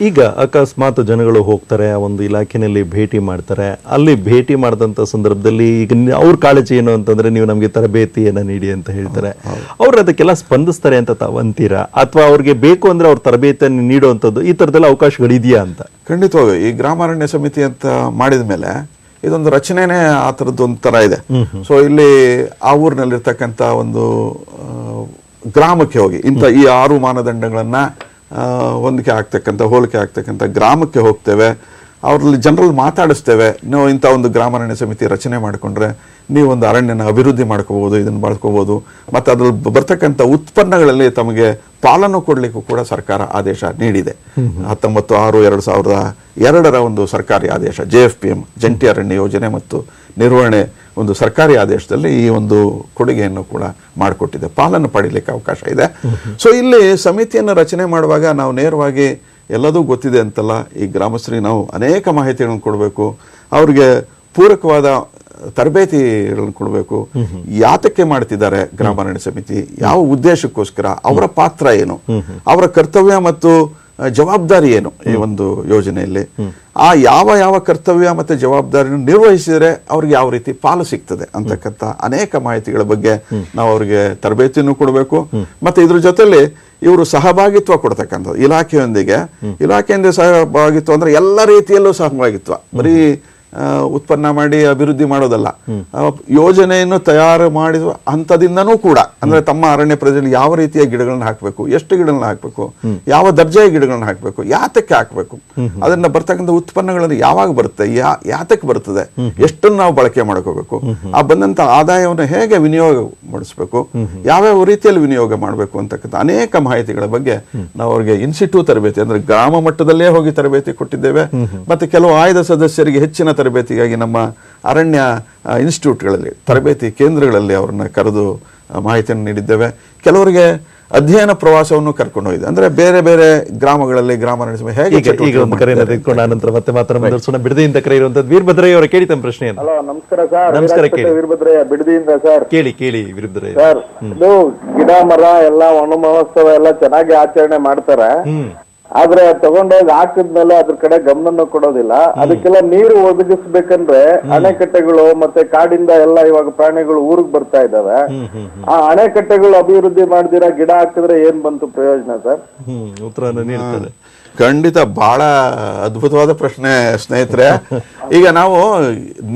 ಈಗ ಅಕಸ್ಮಾತ್ ಜನಗಳು ಹೋಗ್ತಾರೆ, ಆ ಒಂದು ಇಲಾಖೆನಲ್ಲಿ ಭೇಟಿ ಮಾಡ್ತಾರೆ. ಅಲ್ಲಿ ಭೇಟಿ ಮಾಡಿದಂಥ ಸಂದರ್ಭದಲ್ಲಿ ಈಗ ಅವ್ರ ಕಾಳಜಿ ಏನು ಅಂತಂದ್ರೆ, ನೀವು ನಮಗೆ ತರಬೇತಿಯನ್ನು ನೀಡಿ ಅಂತ ಹೇಳ್ತಾರೆ. ಅವ್ರು ಅದಕ್ಕೆಲ್ಲ ಸ್ಪಂದಿಸ್ತಾರೆ ಅಂತ ತಾವು ಅಂತೀರಾ, ಅಥವಾ ಅವ್ರಿಗೆ ಬೇಕು ಅಂದ್ರೆ ಅವ್ರ ತರಬೇತಿಯನ್ನು ನೀಡುವಂಥದ್ದು ಈ ಥರದ್ದೆಲ್ಲ ಅವಕಾಶಗಳಿದೆಯಾ ಅಂತ? ಖಂಡಿತವಾಗಿ ಈ ಗ್ರಾಮಾರಣ್ಯ ಸಮಿತಿ ಅಂತ ಮಾಡಿದ ಮೇಲೆ ಇದೊಂದು ರಚನೆನೇ ಆ ಥರದ್ದು ಒಂಥರ ಇದೆ. ಸೊ ಇಲ್ಲಿ ಆ ಊರಿನಲ್ಲಿರ್ತಕ್ಕಂಥ ಒಂದು ಗ್ರಾಮಕ್ಕೆ ಹೋಗಿ ಇಂಥ ಈ 6 ಮಾನದಂಡಗಳನ್ನ ಹೋಲಿಕೆ ಆಗ್ತಕ್ಕಂಥ ಗ್ರಾಮಕ್ಕೆ ಹೋಗ್ತೇವೆ. ಅವರಲ್ಲಿ ಜನರಲ್ಲಿ ಮಾತಾಡಿಸ್ತೇವೆ. ನೀವು ಇಂಥ ಒಂದು ಗ್ರಾಮಾರಣ್ಯ ಸಮಿತಿ ರಚನೆ ಮಾಡಿಕೊಂಡ್ರೆ ನೀವು ಒಂದು ಅರಣ್ಯನ ಅಭಿವೃದ್ಧಿ ಮಾಡ್ಕೋಬಹುದು, ಇದನ್ನು ಬಳಸ್ಕೋಬಹುದು. ಮತ್ತು ಅದ್ರಲ್ಲಿ ಬರ್ತಕ್ಕಂಥ ಉತ್ಪನ್ನಗಳಲ್ಲಿ ತಮಗೆ ಪಾಲನ್ನು ಕೊಡಲಿಕ್ಕೂ ಕೂಡ ಸರ್ಕಾರ ಆದೇಶ ನೀಡಿದೆ. 19/6/2002 ಒಂದು ಸರ್ಕಾರಿ ಆದೇಶ, JFPM ಜಂಟಿ ಅರಣ್ಯ ಯೋಜನೆ ಮತ್ತು ನಿರ್ವಹಣೆ ಒಂದು ಸರ್ಕಾರಿ ಆದೇಶದಲ್ಲಿ ಈ ಒಂದು ಕೊಡುಗೆಯನ್ನು ಕೂಡ ಮಾಡಿಕೊಟ್ಟಿದೆ. ಪಾಲನ್ನು ಪಡೀಲಿಕ್ಕೆ ಅವಕಾಶ ಇದೆ. ಸೊ ಇಲ್ಲಿ ಸಮಿತಿಯನ್ನು ರಚನೆ ಮಾಡುವಾಗ ನಾವು ನೇರವಾಗಿ ಎಲ್ಲದೂ ಗೊತ್ತಿದೆ ಅಂತಲ್ಲ, ಈ ಗ್ರಾಮಸ್ಥರಿಗೆ ನಾವು ಅನೇಕ ಮಾಹಿತಿಗಳನ್ನು ಕೊಡಬೇಕು, ಅವ್ರಿಗೆ ಪೂರಕವಾದ ತರಬೇತಿಗಳನ್ನು ಕೊಡಬೇಕು. ಯಾತಕ್ಕೆ ಮಾಡ್ತಿದ್ದಾರೆ ಗ್ರಾಮಾರಣ್ಯ ಸಮಿತಿ, ಯಾವ ಉದ್ದೇಶಕ್ಕೋಸ್ಕರ, ಅವರ ಪಾತ್ರ ಏನು, ಅವರ ಕರ್ತವ್ಯ ಮತ್ತು ಜವಾಬ್ದಾರಿ ಏನು ಈ ಒಂದು ಯೋಜನೆಯಲ್ಲಿ, ಆ ಯಾವ ಕರ್ತವ್ಯ ಮತ್ತೆ ಜವಾಬ್ದಾರಿಯನ್ನು ನಿರ್ವಹಿಸಿದರೆ ಅವ್ರಿಗೆ ಯಾವ ರೀತಿ ಪಾಲು ಸಿಗ್ತದೆ ಅಂತಕ್ಕಂಥ ಅನೇಕ ಮಾಹಿತಿಗಳ ಬಗ್ಗೆ ನಾವು ಅವ್ರಿಗೆ ತರಬೇತಿಯನ್ನು ಕೊಡಬೇಕು. ಮತ್ತೆ ಇದ್ರ ಜೊತೆಲಿ ಇವರು ಸಹಭಾಗಿತ್ವ ಕೊಡ್ತಕ್ಕಂಥದ್ದು ಇಲಾಖೆಯಿಂದ ಸಹಭಾಗಿತ್ವ ಅಂದ್ರೆ ಎಲ್ಲ ರೀತಿಯಲ್ಲೂ ಸಹಭಾಗಿತ್ವ, ಬರೀ ಉತ್ಪನ್ನ ಮಾಡಿ ಅಭಿವೃದ್ಧಿ ಮಾಡೋದಲ್ಲ, ಯೋಜನೆಯನ್ನು ತಯಾರು ಮಾಡಿದ ಹಂತದಿಂದನೂ ಕೂಡ, ಅಂದ್ರೆ ತಮ್ಮ ಅರಣ್ಯ ಪ್ರದೇಶದಲ್ಲಿ ಯಾವ ರೀತಿಯ ಗಿಡಗಳನ್ನ ಹಾಕಬೇಕು, ಎಷ್ಟು ಗಿಡಗಳನ್ನ ಹಾಕಬೇಕು, ಯಾವ ದರ್ಜೆಯ ಗಿಡಗಳನ್ನ ಹಾಕಬೇಕು, ಯಾತಕ್ಕೆ ಹಾಕಬೇಕು, ಅದನ್ನ ಬರ್ತಕ್ಕಂಥ ಉತ್ಪನ್ನಗಳನ್ನು ಯಾವಾಗ ಬರುತ್ತೆ, ಯಾತಕ್ಕೆ ಬರ್ತದೆ, ಎಷ್ಟನ್ನು ನಾವು ಬಳಕೆ ಮಾಡ್ಕೋಬೇಕು, ಆ ಬಂದಂತ ಆದಾಯವನ್ನು ಹೇಗೆ ವಿನಿಯೋಗ ಮಾಡಿಸ್ಬೇಕು, ಯಾವ್ಯಾವ ರೀತಿಯಲ್ಲಿ ವಿನಿಯೋಗ ಮಾಡಬೇಕು ಅಂತಕ್ಕಂಥ ಅನೇಕ ಮಾಹಿತಿಗಳ ಬಗ್ಗೆ ನಾವು ಅವ್ರಿಗೆ ಇನ್ಸಿಟ್ಯೂ ತರಬೇತಿ, ಅಂದ್ರೆ ಗ್ರಾಮ ಮಟ್ಟದಲ್ಲೇ ಹೋಗಿ ತರಬೇತಿ ಕೊಟ್ಟಿದ್ದೇವೆ. ಮತ್ತೆ ಕೆಲವು ಆಯ್ದ ಸದಸ್ಯರಿಗೆ ಹೆಚ್ಚಿನ ತರಬೇತಿಗಾಗಿ ನಮ್ಮ ಅರಣ್ಯ ಇನ್ಸ್ಟಿಟ್ಯೂಟ್ಗಳಲ್ಲಿ, ತರಬೇತಿ ಕೇಂದ್ರಗಳಲ್ಲಿ ಅವರನ್ನ ಕರೆದು ಮಾಹಿತಿಯನ್ನು ನೀಡಿದ್ದೇವೆ. ಕೆಲವರಿಗೆ ಅಧ್ಯಯನ ಪ್ರವಾಸವನ್ನು ಕರ್ಕೊಂಡು ಹೋಗಿದೆ, ಅಂದ್ರೆ ಬೇರೆ ಬೇರೆ ಗ್ರಾಮಗಳಲ್ಲಿ ಗ್ರಾಮಾರಣ್ಯ ಸಮಿತಿ ಹೇಗೆ ನಂತರ ಮತ್ತೆ ಮಾತಾಡೋಣ. ಬಿಡದಿಯಿಂದ ಕರೆ ಇರುವಂತದ್ದು ವೀರಭದ್ರಯ್ಯ ಅವರ. ಕೇಳಿ ತಮ್ಮ ಪ್ರಶ್ನೆ. ಹಲೋ, ನಮಸ್ಕಾರ ಸರ್. ನಮಸ್ಕಾರ. ಕೇಳಿ ವೀರಭದ್ರಯ್ಯ ಬಿಡದಿಯಿಂದ ಸರ್. ಕೇಳಿ ವೀರಭದ್ರಯ್ಯ ಸರ್, ಇದು ಗಿಡ ಮರ ಎಲ್ಲ ವನ ಮಹೋತ್ಸವ ಎಲ್ಲ ಚೆನ್ನಾಗಿ ಆಚರಣೆ ಮಾಡ್ತಾರೆ. ಆದ್ರೆ ತಗೊಂಡೋಗಿ ಹಾಕಿದ್ಮೇಲೆ ಅದ್ರ ಕಡೆ ಗಮನ ಕೊಡೋದಿಲ್ಲ. ಅದಕ್ಕೆಲ್ಲ ನೀರು ಒದಗಿಸ್ಬೇಕಂದ್ರೆ ಅಣೆಕಟ್ಟೆಗಳು ಮತ್ತೆ ಕಾಡಿಂದ ಎಲ್ಲ ಇವಾಗ ಪ್ರಾಣಿಗಳು ಊರಿಗೆ ಬರ್ತಾ ಇದಾವೆ. ಆ ಅಣೆಕಟ್ಟೆಗಳು ಅಭಿವೃದ್ಧಿ ಮಾಡ್ದಿರಾ ಗಿಡ ಹಾಕಿದ್ರೆ ಏನ್ ಬಂತು ಪ್ರಯೋಜನ ಸರ್? ಉತ್ತರವನ್ನು ನೀಡ್ತಾರೆ. ಖಂಡಿತ ಬಹಳ ಅದ್ಭುತವಾದ ಪ್ರಶ್ನೆ ಸ್ನೇಹಿತರೆ. ಈಗ ನಾವು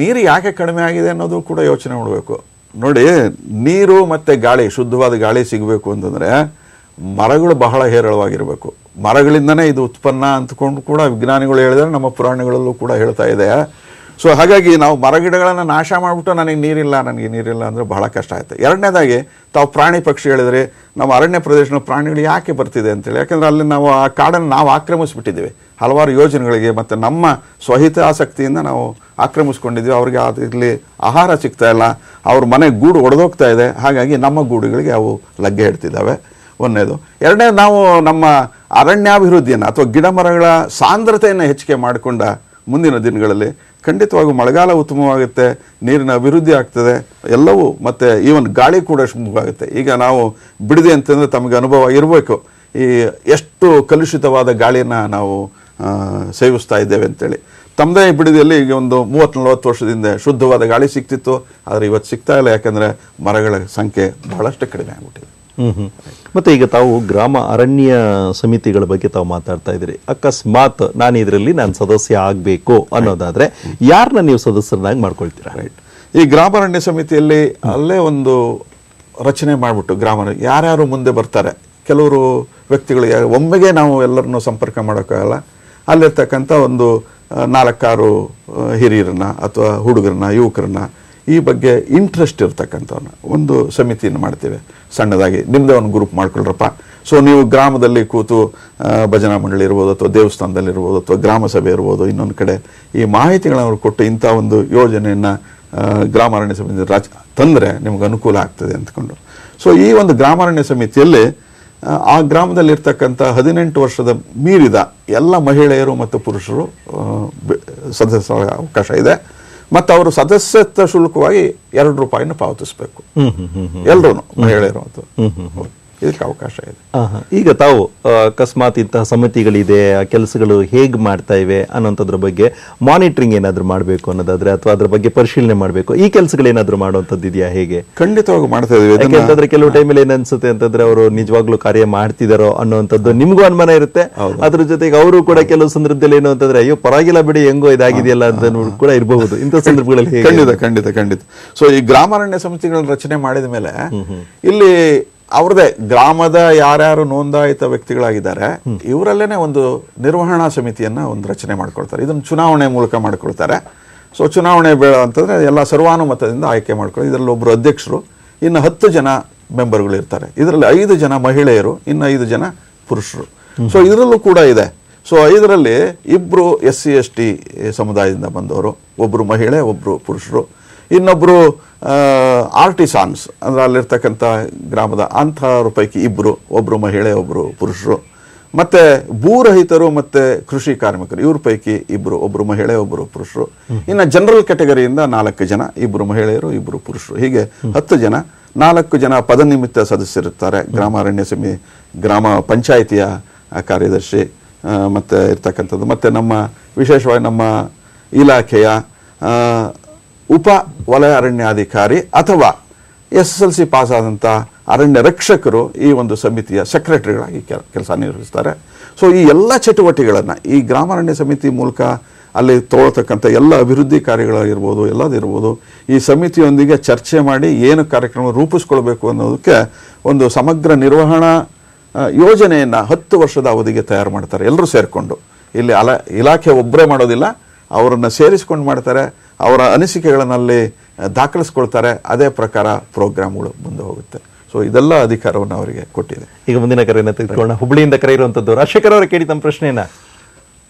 ನೀರು ಯಾಕೆ ಕಡಿಮೆ ಆಗಿದೆ ಅನ್ನೋದು ಕೂಡ ಯೋಚನೆ ಮಾಡಬೇಕು. ನೋಡಿ, ನೀರು ಮತ್ತೆ ಗಾಳಿ, ಶುದ್ಧವಾದ ಗಾಳಿ ಸಿಗಬೇಕು ಅಂತಂದ್ರೆ ಮರಗಳು ಬಹಳ ಹೇರಳವಾಗಿರಬೇಕು. ಮರಗಳಿಂದನೇ ಇದು ಉತ್ಪನ್ನ ಅಂತಕೊಂಡು ಕೂಡ ವಿಜ್ಞಾನಿಗಳು ಹೇಳಿದರೆ, ನಮ್ಮ ಪುರಾಣಗಳಲ್ಲೂ ಕೂಡ ಹೇಳ್ತಾ ಇದೆ. ಸೊ ಹಾಗಾಗಿ ನಾವು ಮರಗಿಡಗಳನ್ನು ನಾಶ ಮಾಡಿಬಿಟ್ಟು ನನಗೆ ನೀರಿಲ್ಲ ಅಂದರೆ ಬಹಳ ಕಷ್ಟ ಆಯ್ತು. ಎರಡನೇದಾಗಿ ತಾವು ಪ್ರಾಣಿ ಪಕ್ಷಿ ಹೇಳಿದ್ರೆ, ನಮ್ಮ ಅರಣ್ಯ ಪ್ರದೇಶದ ಪ್ರಾಣಿಗಳು ಯಾಕೆ ಬರ್ತಿದೆ ಅಂತೇಳಿ, ಯಾಕಂದರೆ ಅಲ್ಲಿ ನಾವು ಆ ಕಾಡನ್ನು ನಾವು ಆಕ್ರಮಿಸ್ಬಿಟ್ಟಿದ್ದೀವಿ ಹಲವಾರು ಯೋಜನೆಗಳಿಗೆ, ಮತ್ತು ನಮ್ಮ ಸ್ವಹಿತಾಸಕ್ತಿಯಿಂದ ನಾವು ಆಕ್ರಮಿಸ್ಕೊಂಡಿದ್ದೀವಿ. ಅವ್ರಿಗೆ ಇಲ್ಲಿ ಆಹಾರ ಸಿಗ್ತಾ ಇಲ್ಲ, ಅವ್ರ ಮನೆ ಗೂಡು ಒಡೆದೋಗ್ತಾ ಇದೆ. ಹಾಗಾಗಿ ನಮ್ಮ ಗೂಡುಗಳಿಗೆ ಅವು ಲಗ್ಗೆ ಇಡ್ತಿದ್ದಾವೆ. ಒಂದನೇದು. ಎರಡನೇದು, ನಾವು ನಮ್ಮ ಅರಣ್ಯಾಭಿವೃದ್ಧಿಯನ್ನು ಅಥವಾ ಗಿಡ ಮರಗಳ ಸಾಂದ್ರತೆಯನ್ನು ಹೆಚ್ಚಿಗೆ ಮಾಡಿಕೊಂಡ ಮುಂದಿನ ದಿನಗಳಲ್ಲಿ ಖಂಡಿತವಾಗೂ ಮಳೆಗಾಲ ಉತ್ತಮವಾಗುತ್ತೆ, ನೀರಿನ ಅಭಿವೃದ್ಧಿ ಆಗ್ತದೆ ಎಲ್ಲವೂ, ಮತ್ತು ಈವನ್ ಗಾಳಿ ಕೂಡ ಶುಭವಾಗುತ್ತೆ. ಈಗ ನಾವು ಬಿಡದೆ ಅಂತಂದರೆ ತಮಗೆ ಅನುಭವ ಇರಬೇಕು, ಈ ಎಷ್ಟು ಕಲುಷಿತವಾದ ಗಾಳಿಯನ್ನು ನಾವು ಸೇವಿಸ್ತಾ ಇದ್ದೇವೆ ಅಂತೇಳಿ. ತಮ್ಮದೇ ಬಿಡದಿಯಲ್ಲಿ ಈಗ ಒಂದು 30-40 ವರ್ಷದಿಂದ ಶುದ್ಧವಾದ ಗಾಳಿ ಸಿಗ್ತಿತ್ತು, ಆದರೆ ಇವತ್ತು ಸಿಗ್ತಾ ಇಲ್ಲ. ಯಾಕಂದರೆ ಮರಗಳ ಸಂಖ್ಯೆ ಬಹಳಷ್ಟು ಕಡಿಮೆ ಆಗಿಬಿಟ್ಟಿದೆ. ಮತ್ತೆ ಈಗ ತಾವು ಗ್ರಾಮ ಅರಣ್ಯ ಸಮಿತಿಗಳ ಬಗ್ಗೆ ತಾವು ಮಾತಾಡ್ತಾ ಇದ್ದೀರಿ. ಅಕಸ್ಮಾತ್ ನಾನು ಸದಸ್ಯ ಆಗಬೇಕು ಅನ್ನೋದಾದ್ರೆ ಯಾರನ್ನ ನೀವು ಸದಸ್ಯರನ್ನಾಗಿ ಮಾಡ್ಕೊಳ್ತೀರಾ? ರೈಟ್. ಈ ಗ್ರಾಮ ಅರಣ್ಯ ಸಮಿತಿಯಲ್ಲಿ ಅಲ್ಲೇ ಒಂದು ರಚನೆ ಮಾಡಿಬಿಟ್ಟು ಯಾರ್ಯಾರು ಮುಂದೆ ಬರ್ತಾರೆ, ಕೆಲವರು ವ್ಯಕ್ತಿಗಳು ಒಮ್ಮೆಗೆ ನಾವು ಎಲ್ಲರನ್ನೂ ಸಂಪರ್ಕ ಮಾಡೋಕ್ಕಾಗಲ್ಲ. ಅಲ್ಲಿರ್ತಕ್ಕಂಥ ಒಂದು 4-6 ಹಿರಿಯರನ್ನ ಅಥವಾ ಹುಡುಗರನ್ನ, ಯುವಕರನ್ನ, ಈ ಬಗ್ಗೆ ಇಂಟ್ರೆಸ್ಟ್ ಇರ್ತಕ್ಕಂಥವ್ರನ್ನ ಒಂದು ಸಮಿತಿಯನ್ನು ಮಾಡ್ತೇವೆ ಸಣ್ಣದಾಗಿ. ನಿಮ್ಮದೇ ಒಂದು ಗ್ರೂಪ್ ಮಾಡ್ಕೊಳ್ರಪ್ಪ. ಸೊ ನೀವು ಗ್ರಾಮದಲ್ಲಿ ಕೂತು ಭಜನಾ ಮಂಡಳಿ ಇರ್ಬೋದು, ಅಥವಾ ದೇವಸ್ಥಾನದಲ್ಲಿರ್ಬೋದು, ಅಥವಾ ಗ್ರಾಮ ಸಭೆ ಇರ್ಬೋದು, ಇನ್ನೊಂದು ಕಡೆ ಈ ಮಾಹಿತಿಗಳನ್ನು ಕೊಟ್ಟು ಇಂಥ ಒಂದು ಯೋಜನೆಯನ್ನು ಗ್ರಾಮ ಅರಣ್ಯ ಸಮಿತಿ ತಂದರೆ ನಿಮ್ಗೆ ಅನುಕೂಲ ಆಗ್ತದೆ ಅಂದ್ಕೊಂಡು. ಸೊ ಈ ಒಂದು ಗ್ರಾಮ ಅರಣ್ಯ ಸಮಿತಿಯಲ್ಲಿ ಆ ಗ್ರಾಮದಲ್ಲಿರ್ತಕ್ಕಂಥ 18 ವರ್ಷದ ಮೀರಿದ ಎಲ್ಲ ಮಹಿಳೆಯರು ಮತ್ತು ಪುರುಷರು ಸದಸ್ಯರ ಅವಕಾಶ ಇದೆ. ಮತ್ತು ಅವರು ಸದಸ್ಯತ್ವ ಶುಲ್ಕವಾಗಿ ₹2 ಪಾವತಿಸಬೇಕು, ಎಲ್ಲರೂ ಮಹಿಳೆಯರು ಮತ್ತು ಇದಕ್ಕೆ ಅವಕಾಶ ಇದೆ. ಈಗ ತಾವು ಅಕಸ್ಮಾತ್ ಇಂತಹ ಸಮಿತಿಗಳಿದೆ, ಆ ಕೆಲಸಗಳು ಹೇಗೆ ಮಾಡ್ತಾ ಇವೆ ಅನ್ನೋಂಥದ್ರ ಬಗ್ಗೆ ಮಾನಿಟರಿಂಗ್ ಏನಾದರೂ ಮಾಡಬೇಕು ಅನ್ನೋದಾದ್ರೆ, ಅಥವಾ ಅದ್ರ ಬಗ್ಗೆ ಪರಿಶೀಲನೆ ಮಾಡಬೇಕು, ಈ ಕೆಲಸಗಳೇನಾದ್ರೂ ಮಾಡುವಂಥದ್ದು ಇದೆಯಾ? ಹೇಗೆ? ಖಂಡಿತವಾಗಿ ಮಾಡ್ತಾ ಇದೀವಿ. ಯಾಕೆಂತಂದ್ರೆ ಕೆಲವು ಟೈಮಲ್ಲಿ ಏನ್ ಅನ್ಸುತ್ತೆ ಅಂತಂದ್ರೆ ಅವರು ನಿಜವಾಗ್ಲೂ ಕಾರ್ಯ ಮಾಡ್ತಿದಾರೋ ಅನ್ನೋಂಥದ್ದು ನಿಮ್ಗೂ ಅನುಮಾನ ಇರುತ್ತೆ. ಅದ್ರ ಜೊತೆಗೆ ಅವರು ಕೂಡ ಕೆಲವು ಸಂದರ್ಭದಲ್ಲಿ ಏನು ಅಂತಂದ್ರೆ ಅಯ್ಯೋ ಪರವಾಗಿಲ್ಲ ಬಿಡಿ ಹೆಂಗೋ ಇದಾಗಿದೆಯಲ್ಲ ಅಂತ ಕೂಡ ಇರಬಹುದು ಇಂಥ ಸಂದರ್ಭಗಳಲ್ಲಿ. ಖಂಡಿತ. ಸೊ ಈ ಗ್ರಾಮಾರಣ್ಯ ಸಮಿತಿಗಳನ್ನ ರಚನೆ ಮಾಡಿದ ಮೇಲೆ ಇಲ್ಲಿ ಅವ್ರದೇ ಗ್ರಾಮದ ಯಾರ್ಯಾರು ನೋಂದಾಯಿತ ವ್ಯಕ್ತಿಗಳಾಗಿದ್ದಾರೆ ಇವರಲ್ಲೇನೆ ಒಂದು ನಿರ್ವಹಣಾ ಸಮಿತಿಯನ್ನ ಒಂದು ರಚನೆ ಮಾಡ್ಕೊಳ್ತಾರೆ. ಇದನ್ನು ಚುನಾವಣೆ ಮೂಲಕ ಮಾಡ್ಕೊಳ್ತಾರೆ. ಸೊ ಚುನಾವಣೆ ಬೇಡ ಅಂತಂದ್ರೆ ಎಲ್ಲ ಸರ್ವಾನುಮತದಿಂದ ಆಯ್ಕೆ ಮಾಡ್ಕೊಳ್ಳಿ. ಇದರಲ್ಲಿ ಒಬ್ರು ಅಧ್ಯಕ್ಷರು, ಇನ್ನು 10 ಜನ ಮೆಂಬರ್ಗಳು ಇರ್ತಾರೆ. ಇದರಲ್ಲಿ 5 ಜನ ಮಹಿಳೆಯರು, ಇನ್ನು 5 ಜನ ಪುರುಷರು. ಸೊ ಇದರಲ್ಲೂ ಕೂಡ ಇದೆ. ಸೊ ಇದರಲ್ಲಿ 2 SC/ST ಸಮುದಾಯದಿಂದ ಬಂದವರು, ಒಬ್ರು ಮಹಿಳೆ, ಒಬ್ರು ಪುರುಷರು, ಇನ್ನೊಬ್ರು ಆರ್ಟಿಸಾನ್ಸ್ ಅಂದ್ರೆ ಅಲ್ಲಿರ್ತಕ್ಕಂಥ ಗ್ರಾಮದ ಅಂಥವ್ರ ಪೈಕಿ 2, ಒಬ್ರು ಮಹಿಳೆ, ಒಬ್ರು ಪುರುಷರು, ಮತ್ತೆ ಭೂರಹಿತರು ಮತ್ತೆ ಕೃಷಿ ಕಾರ್ಮಿಕರು, ಇವ್ರ ಪೈಕಿ 2, ಒಬ್ರು ಮಹಿಳೆ, ಒಬ್ರು ಪುರುಷರು. ಇನ್ನು ಜನರಲ್ ಕ್ಯಾಟಗರಿಯಿಂದ 4 ಜನ, 2 ಮಹಿಳೆಯರು, 2 ಪುರುಷರು, ಹೀಗೆ 10 ಜನ. 4 ಜನ ಪದನಿಮಿತ್ತ ಸದಸ್ಯರಿರ್ತಾರೆ. ಗ್ರಾಮ ಅರಣ್ಯ ಸಮಿತಿ, ಗ್ರಾಮ ಪಂಚಾಯಿತಿಯ ಕಾರ್ಯದರ್ಶಿ ಮತ್ತೆ ಇರ್ತಕ್ಕಂಥದ್ದು. ಮತ್ತೆ ನಮ್ಮ ವಿಶೇಷವಾಗಿ ನಮ್ಮ ಇಲಾಖೆಯ ಉಪ ವಲಯ ಅರಣ್ಯಾಧಿಕಾರಿ ಅಥವಾ SSLC ಪಾಸ್ ಆದಂಥ ಅರಣ್ಯ ರಕ್ಷಕರು ಈ ಒಂದು ಸಮಿತಿಯ ಸೆಕ್ರೆಟರಿಗಳಾಗಿ ಕೆಲಸ ನಿರ್ವಹಿಸ್ತಾರೆ. ಸೊ ಈ ಎಲ್ಲ ಚಟುವಟಿಕೆಗಳನ್ನು ಈ ಗ್ರಾಮಾರಣ್ಯ ಸಮಿತಿ ಮೂಲಕ ಅಲ್ಲಿ ತಗೊಳ್ತಕ್ಕಂಥ ಎಲ್ಲ ಅಭಿವೃದ್ಧಿ ಕಾರ್ಯಗಳಾಗಿರ್ಬೋದು, ಎಲ್ಲದಿರ್ಬೋದು, ಈ ಸಮಿತಿಯೊಂದಿಗೆ ಚರ್ಚೆ ಮಾಡಿ ಏನು ಕಾರ್ಯಕ್ರಮ ರೂಪಿಸ್ಕೊಳ್ಬೇಕು ಅನ್ನೋದಕ್ಕೆ ಒಂದು ಸಮಗ್ರ ನಿರ್ವಹಣಾ ಯೋಜನೆಯನ್ನು 10 ವರ್ಷದ ಅವಧಿಗೆ ತಯಾರು ಮಾಡ್ತಾರೆ. ಎಲ್ಲರೂ ಸೇರಿಕೊಂಡು, ಇಲ್ಲಿ ಇಲಾಖೆ ಒಬ್ಬರೇ ಮಾಡೋದಿಲ್ಲ, ಅವರನ್ನು ಸೇರಿಸ್ಕೊಂಡು ಮಾಡ್ತಾರೆ. ಅವರ ಅನಿಸಿಕೆಗಳನ್ನಲ್ಲಿ ದಾಖಲಿಸ್ಕೊಳ್ತಾರೆ. ಅದೇ ಪ್ರಕಾರ ಪ್ರೋಗ್ರಾಮ್ಗಳು ಮುಂದೆ ಹೋಗುತ್ತೆ. ಸೊ ಇದೆಲ್ಲ ಅಧಿಕಾರವನ್ನು ಅವರಿಗೆ ಕೊಟ್ಟಿದೆ. ಈಗ ಮುಂದಿನ ಕರೆಯನ್ನು ತೆಗೆದುಕೊಳ್ಳೋಣ. ಹುಬ್ಳಿಯಿಂದ ಕರೆ ಇರುವಂತದ್ದು ರಾಜಶೇಖರ್ ಅವರ, ಕೇಳಿ ತಮ್ಮ ಪ್ರಶ್ನೆಯನ್ನ.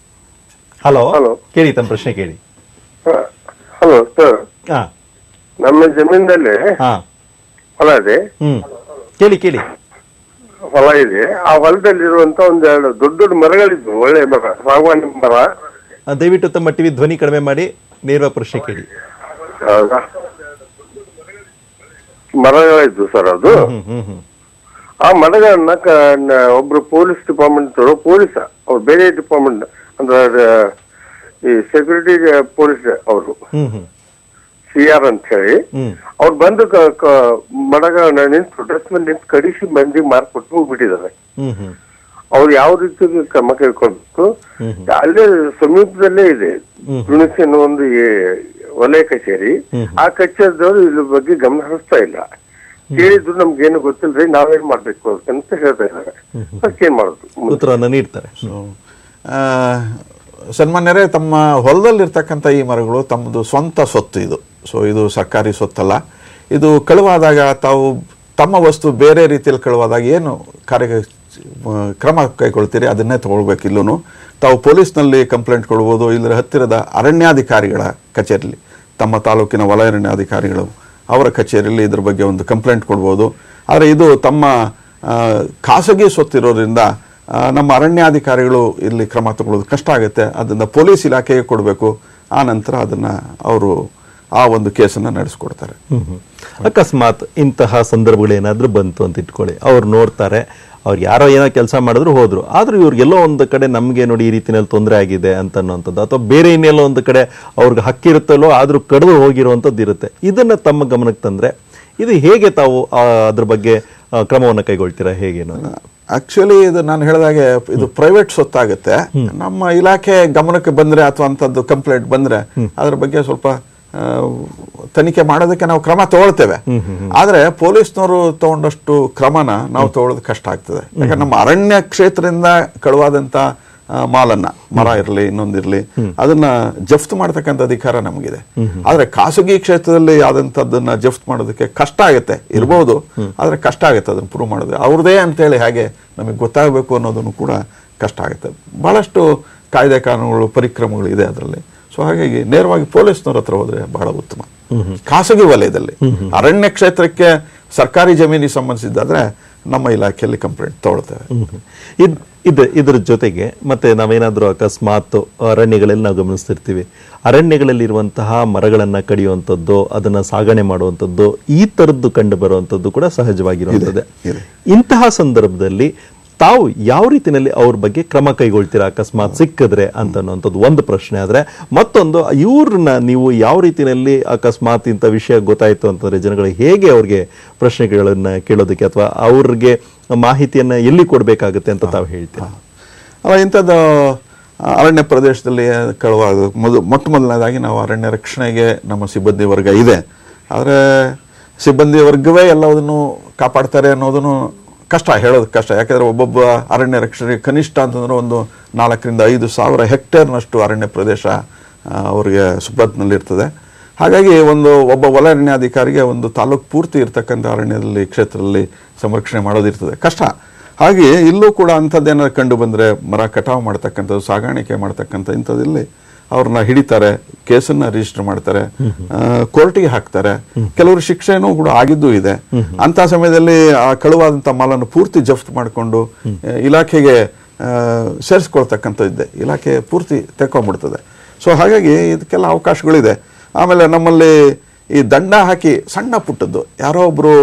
ಹಲೋ, ಕೇಳಿ ತಮ್ಮ ಪ್ರಶ್ನೆ ಕೇಳಿ. ಹಲೋ ಸರ್, ನಮ್ಮ ಜಮೀನಲ್ಲಿ ಹೊಲ ಇದೆ. ಕೇಳಿ. ಹೊಲ ಇದೆ. ಆ ಹೊಲದಲ್ಲಿರುವಂತ ಒಂದೆರಡು ದೊಡ್ಡ ಮರಗಳಿದ್ವು, ಒಳ್ಳೆ ಮರ, ಸಾಗವಾನಿ ಮರ. ದಯವಿಟ್ಟು ತಮ್ಮ ಟಿವಿ ಧ್ವನಿ ಕಡಿಮೆ ಮಾಡಿ ನೇರವಾಗಿ ಪ್ರಶ್ನೆ ಕೇಳಿ. ಹೌದಾ? ಮರಗಳಿದ್ವು ಸರ್. ಅದು ಆ ಮರಗಳನ್ನ ಒಬ್ರು ಪೊಲೀಸ್ ಡಿಪಾರ್ಟ್ಮೆಂಟ್ ಪೊಲೀಸ್ ಅವ್ರು ಬೇರೆ ಡಿಪಾರ್ಟ್ಮೆಂಟ್ ಅಂದ್ರೆ ಈ ಸೆಕ್ಯೂರಿಟಿ ಪೊಲೀಸ್ ಅವರು CR ಅಂತ ಹೇಳಿ ಅವ್ರು ಬಂದು ಮರಗಳನ್ನ ನಿಂತು ಡ್ರೆಸ್ ಮೇಲೆ ನಿಂತು ಕಡಿಸಿ ಮಂದಿ ಮಾರ್ಕೊಟ್ಟು ಹೋಗ್ಬಿಟ್ಟಿದ್ದಾರೆ. ಅವ್ರು ಯಾವ ರೀತಿ ಕ್ರಮ ಕೈಗೊಳ್ಬೇಕು? ಅಲ್ಲೇ ಸಮೀಪದಲ್ಲೇ ಇದೆ ತುಣಸಿ ಅನ್ನೋ ಒಂದು ವಲಯ ಕಚೇರಿ. ಆ ಕಚೇರಿದವರು ಇದ್ರ ಬಗ್ಗೆ ಗಮನ ಹರಿಸ್ತಾ ಇಲ್ಲ. ಕೇಳಿದ್ರು ನಮ್ಗೇನು ಗೊತ್ತಿಲ್ರಿ, ನಾವೇನ್ ಮಾಡ್ಬೇಕು ಅಂತ ಹೇಳ್ತಾ ಇದ್ದಾರೆ. ಅದಕ್ಕೇನ್ ಮಾಡುದು ಉತ್ತರವನ್ನು ನೀಡ್ತಾರೆ. ಸನ್ಮಾನ್ಯರೇ, ತಮ್ಮ ಹೊಲದಲ್ಲಿರ್ತಕ್ಕಂಥ ಈ ಮರಗಳು ತಮ್ಮದು ಸ್ವಂತ ಸೊತ್ತು ಇದು. ಸೊ ಇದು ಸರ್ಕಾರಿ ಸೊತ್ತಲ್ಲ. ಇದು ಕಳುವಾದಾಗ ತಾವು ತಮ್ಮ ವಸ್ತು ಬೇರೆ ರೀತಿಯಲ್ಲಿ ಕಳುವಾದಾಗ ಏನು ಕ್ರಮ ಕೈಗೊಳ್ತೀರಿ ಅದನ್ನೇ ತಗೊಳ್ಬೇಕು. ಇಲ್ಲೂ ತಾವು ಪೊಲೀಸ್ನಲ್ಲಿ ಕಂಪ್ಲೇಂಟ್ ಕೊಡ್ಬೋದು, ಇಲ್ಲರ ಹತ್ತಿರದ ಅರಣ್ಯಾಧಿಕಾರಿಗಳ ಕಚೇರಿಯಲ್ಲಿ, ತಮ್ಮ ತಾಲೂಕಿನ ವಲಯಾರಣ್ಯಾಧಿಕಾರಿಗಳು ಅವರ ಕಚೇರಿಯಲ್ಲಿ ಇದ್ರ ಬಗ್ಗೆ ಒಂದು ಕಂಪ್ಲೇಂಟ್ ಕೊಡ್ಬೋದು. ಆದರೆ ಇದು ತಮ್ಮ ಖಾಸಗಿ ಸೊತ್ತಿರೋದ್ರಿಂದ ನಮ್ಮ ಅರಣ್ಯಾಧಿಕಾರಿಗಳು ಇಲ್ಲಿ ಕ್ರಮ ತಗೊಳ್ಳೋದು ಕಷ್ಟ ಆಗುತ್ತೆ. ಅದನ್ನು ಪೊಲೀಸ್ ಇಲಾಖೆಗೆ ಕೊಡಬೇಕು. ಆ ನಂತರ ಅದನ್ನು ಅವರು ಆ ಒಂದು ಕೇಸನ್ನು ನಡೆಸ್ಕೊಡ್ತಾರೆ. ಅಕಸ್ಮಾತ್ ಇಂತಹ ಸಂದರ್ಭಗಳೇನಾದ್ರೂ ಬಂತು ಅಂತ ಇಟ್ಕೊಳ್ಳಿ, ಅವ್ರು ನೋಡ್ತಾರೆ, ಅವ್ರು ಯಾರೋ ಏನೋ ಕೆಲಸ ಮಾಡಿದ್ರು ಹೋದ್ರು, ಆದ್ರೂ ಇವ್ರಿಗೆಲ್ಲೋ ಒಂದು ಕಡೆ ನಮಗೆ ನೋಡಿ ಈ ರೀತಿಯಲ್ಲಿ ತೊಂದರೆ ಆಗಿದೆ ಅಂತ ಅನ್ನೋಂಥದ್ದು, ಅಥವಾ ಬೇರೆ ಇನ್ನೆಲ್ಲೋ ಒಂದು ಕಡೆ ಅವ್ರಿಗೆ ಹಕ್ಕಿರುತ್ತಲ್ಲೋ ಆದ್ರೂ ಕಡಿದು ಹೋಗಿರುವಂಥದ್ದು ಇರುತ್ತೆ. ಇದನ್ನ ತಮ್ಮ ಗಮನಕ್ಕೆ ತಂದ್ರೆ ಇದು ಹೇಗೆ ತಾವು ಅದ್ರ ಬಗ್ಗೆ ಕ್ರಮವನ್ನು ಕೈಗೊಳ್ತೀರಾ, ಹೇಗೇನು? ಆಕ್ಚುಲಿ ಇದು ನಾನು ಹೇಳಿದಾಗೆ ಇದು ಪ್ರೈವೇಟ್ ಸೊತ್ತಾಗುತ್ತೆ. ನಮ್ಮ ಇಲಾಖೆ ಗಮನಕ್ಕೆ ಬಂದ್ರೆ ಅಥವಾ ಅಂಥದ್ದು ಕಂಪ್ಲೇಂಟ್ ಬಂದ್ರೆ ಅದ್ರ ಬಗ್ಗೆ ಸ್ವಲ್ಪ ತನಿಖೆ ಮಾಡೋದಕ್ಕೆ ನಾವು ಕ್ರಮ ತಗೊಳ್ತೇವೆ. ಆದ್ರೆ ಪೊಲೀಸ್ನವರು ತಗೊಂಡಷ್ಟು ಕ್ರಮನ ನಾವು ತಗೊಳ್ಳೋದು ಕಷ್ಟ ಆಗ್ತದೆ. ಯಾಕಂದ್ರೆ ನಮ್ಮ ಅರಣ್ಯ ಕ್ಷೇತ್ರದಿಂದ ಕಳುವಾದಂತ ಮಾಲನ್ನ, ಮರ ಇರಲಿ ಇನ್ನೊಂದಿರ್ಲಿ, ಅದನ್ನ ಜಫ್ತ್ ಮಾಡ್ತಕ್ಕಂಥ ಅಧಿಕಾರ ನಮಗಿದೆ. ಆದ್ರೆ ಖಾಸಗಿ ಕ್ಷೇತ್ರದಲ್ಲಿ ಆದಂತದ್ದನ್ನ ಜಫ್ತ್ ಮಾಡೋದಕ್ಕೆ ಕಷ್ಟ ಆಗುತ್ತೆ. ಇರ್ಬೋದು, ಆದ್ರೆ ಕಷ್ಟ ಆಗುತ್ತೆ ಅದನ್ನ ಪ್ರೂವ್ ಮಾಡೋದು. ಅವ್ರದೇ ಅಂತೇಳಿ ಹಾಗೆ ನಮಗೆ ಗೊತ್ತಾಗಬೇಕು ಅನ್ನೋದನ್ನು ಕೂಡ ಕಷ್ಟ ಆಗುತ್ತೆ. ಬಹಳಷ್ಟು ಕಾಯ್ದೆ ಕಾನೂನುಗಳು, ಪರಿಕ್ರಮಗಳು ಇದೆ ಅದರಲ್ಲಿ. ಸೊ ಹಾಗಾಗಿ ನೇರವಾಗಿ ಪೊಲೀಸ್ನವ್ರ ಹತ್ರ ಹೋದ್ರೆ ಬಹಳ ಉತ್ತಮ. ಖಾಸಗಿ ವಲಯದಲ್ಲಿ ಅರಣ್ಯ ಕ್ಷೇತ್ರಕ್ಕೆ ಸರ್ಕಾರಿ ಜಮೀನಿಗೆ ಸಂಬಂಧಿಸಿದ್ದಾದ್ರೆ ನಮ್ಮ ಇಲಾಖೆಯಲ್ಲಿ ಕಂಪ್ಲೇಂಟ್ ತಗೊಳ್ತೇವೆ. ಇದ್ರ ಜೊತೆಗೆ ಮತ್ತೆ ನಾವೇನಾದ್ರೂ ಅಕಸ್ಮಾತ್ ಅರಣ್ಯಗಳಲ್ಲಿ ನಾವು ಗಮನಿಸ್ತಿರ್ತೀವಿ, ಅರಣ್ಯಗಳಲ್ಲಿರುವಂತಹ ಮರಗಳನ್ನ ಕಡಿಯುವಂಥದ್ದು, ಅದನ್ನ ಸಾಗಣೆ ಮಾಡುವಂಥದ್ದು, ಈ ತರದ್ದು ಕಂಡು ಬರುವಂಥದ್ದು ಕೂಡ ಸಹಜವಾಗಿರುವಂಥದ್ದೇ. ಇಂತಹ ಸಂದರ್ಭದಲ್ಲಿ ತಾವು ಯಾವ ರೀತಿಯಲ್ಲಿ ಅವ್ರ ಬಗ್ಗೆ ಕ್ರಮ ಕೈಗೊಳ್ತೀರಾ ಅಕಸ್ಮಾತ್ ಸಿಕ್ಕಿದ್ರೆ ಅಂತ ಅನ್ನೋಂಥದ್ದು ಒಂದು ಪ್ರಶ್ನೆ. ಆದ್ರೆ ಮತ್ತೊಂದು, ಇವ್ರನ್ನ ನೀವು ಯಾವ ರೀತಿಯಲ್ಲಿ ಅಕಸ್ಮಾತ್ ಇಂಥ ವಿಷಯ ಗೊತ್ತಾಯ್ತು ಅಂತಂದ್ರೆ ಜನಗಳಿಗೆ ಹೇಗೆ ಅವ್ರಿಗೆ ಪ್ರಶ್ನೆಗಳನ್ನ ಕೇಳೋದಕ್ಕೆ ಅಥವಾ ಅವ್ರಿಗೆ ಮಾಹಿತಿಯನ್ನ ಎಲ್ಲಿ ಕೊಡ್ಬೇಕಾಗುತ್ತೆ ಅಂತ ತಾವು ಹೇಳ್ತೀರಾ? ಅಲ್ಲ, ಇಂಥದ್ದು ಅರಣ್ಯ ಪ್ರದೇಶದಲ್ಲಿ ಮೊಟ್ಟ ಮೊದಲನೇದಾಗಿ ನಾವು ಅರಣ್ಯ ರಕ್ಷಣೆಗೆ ನಮ್ಮ ಸಿಬ್ಬಂದಿ ವರ್ಗ ಇದೆ. ಆದರೆ ಸಿಬ್ಬಂದಿ ವರ್ಗವೇ ಎಲ್ಲದನ್ನು ಕಾಪಾಡ್ತಾರೆ ಅನ್ನೋದನ್ನು ಕಷ್ಟ, ಹೇಳೋದು ಕಷ್ಟ. ಯಾಕಂದರೆ ಒಬ್ಬೊಬ್ಬ ಅರಣ್ಯ ರಕ್ಷಣೆಗೆ ಕನಿಷ್ಠ ಅಂತಂದ್ರೆ ಒಂದು 4,000 to 5,000 ಹೆಕ್ಟೇರ್ನಷ್ಟು ಅರಣ್ಯ ಪ್ರದೇಶ ಅವರಿಗೆ ಸುಪರ್ದಿನಲ್ಲಿರ್ತದೆ. ಹಾಗಾಗಿ ಒಬ್ಬ ವಲಯಾರಣ್ಯಾಧಿಕಾರಿಗೆ ಒಂದು ತಾಲೂಕು ಪೂರ್ತಿ ಇರ್ತಕ್ಕಂಥ ಅರಣ್ಯದಲ್ಲಿ ಕ್ಷೇತ್ರದಲ್ಲಿ ಸಂರಕ್ಷಣೆ ಮಾಡೋದಿರ್ತದೆ, ಕಷ್ಟ. ಹಾಗೆ ಇಲ್ಲೂ ಕೂಡ ಅಂಥದ್ದೇನಾದ್ರು ಕಂಡು ಬಂದರೆ ಮರ ಕಟಾವು ಮಾಡ್ತಕ್ಕಂಥದ್ದು, ಸಾಗಾಣಿಕೆ ಮಾಡ್ತಕ್ಕಂಥ ಇಂಥದ್ದಲ್ಲಿ ಅವ್ರನ್ನ ಹಿಡಿತಾರೆ, ಕೇಸನ್ನ ರಿಜಿಸ್ಟರ್ ಮಾಡ್ತಾರೆ, ಕೋರ್ಟಿಗೆ ಹಾಕ್ತಾರೆ. ಕೆಲವರು ಶಿಕ್ಷೆನೂ ಕೂಡ ಆಗಿದ್ದೂ ಇದೆ. ಅಂತ ಸಮಯದಲ್ಲಿ ಆ ಕಳುವಾದಂಥ ಮಾಲನ್ನು ಪೂರ್ತಿ ಜಫ್ತ್ ಮಾಡಿಕೊಂಡು ಇಲಾಖೆಗೆ ಸೇರಿಸ್ಕೊಳ್ತಕ್ಕಂಥದ್ದಿದೆ. ಇಲಾಖೆ ಪೂರ್ತಿ ತೆಕ್ಕೊಂಡ್ಬಿಡ್ತದೆ. ಸೊ ಹಾಗಾಗಿ ಇದಕ್ಕೆಲ್ಲ ಅವಕಾಶಗಳಿದೆ. ಆಮೇಲೆ ನಮ್ಮಲ್ಲಿ ಈ ದಂಡ ಹಾಕಿ ಸಣ್ಣ ಪುಟ್ಟದ್ದು, ಯಾರೋ ಒಬ್ರು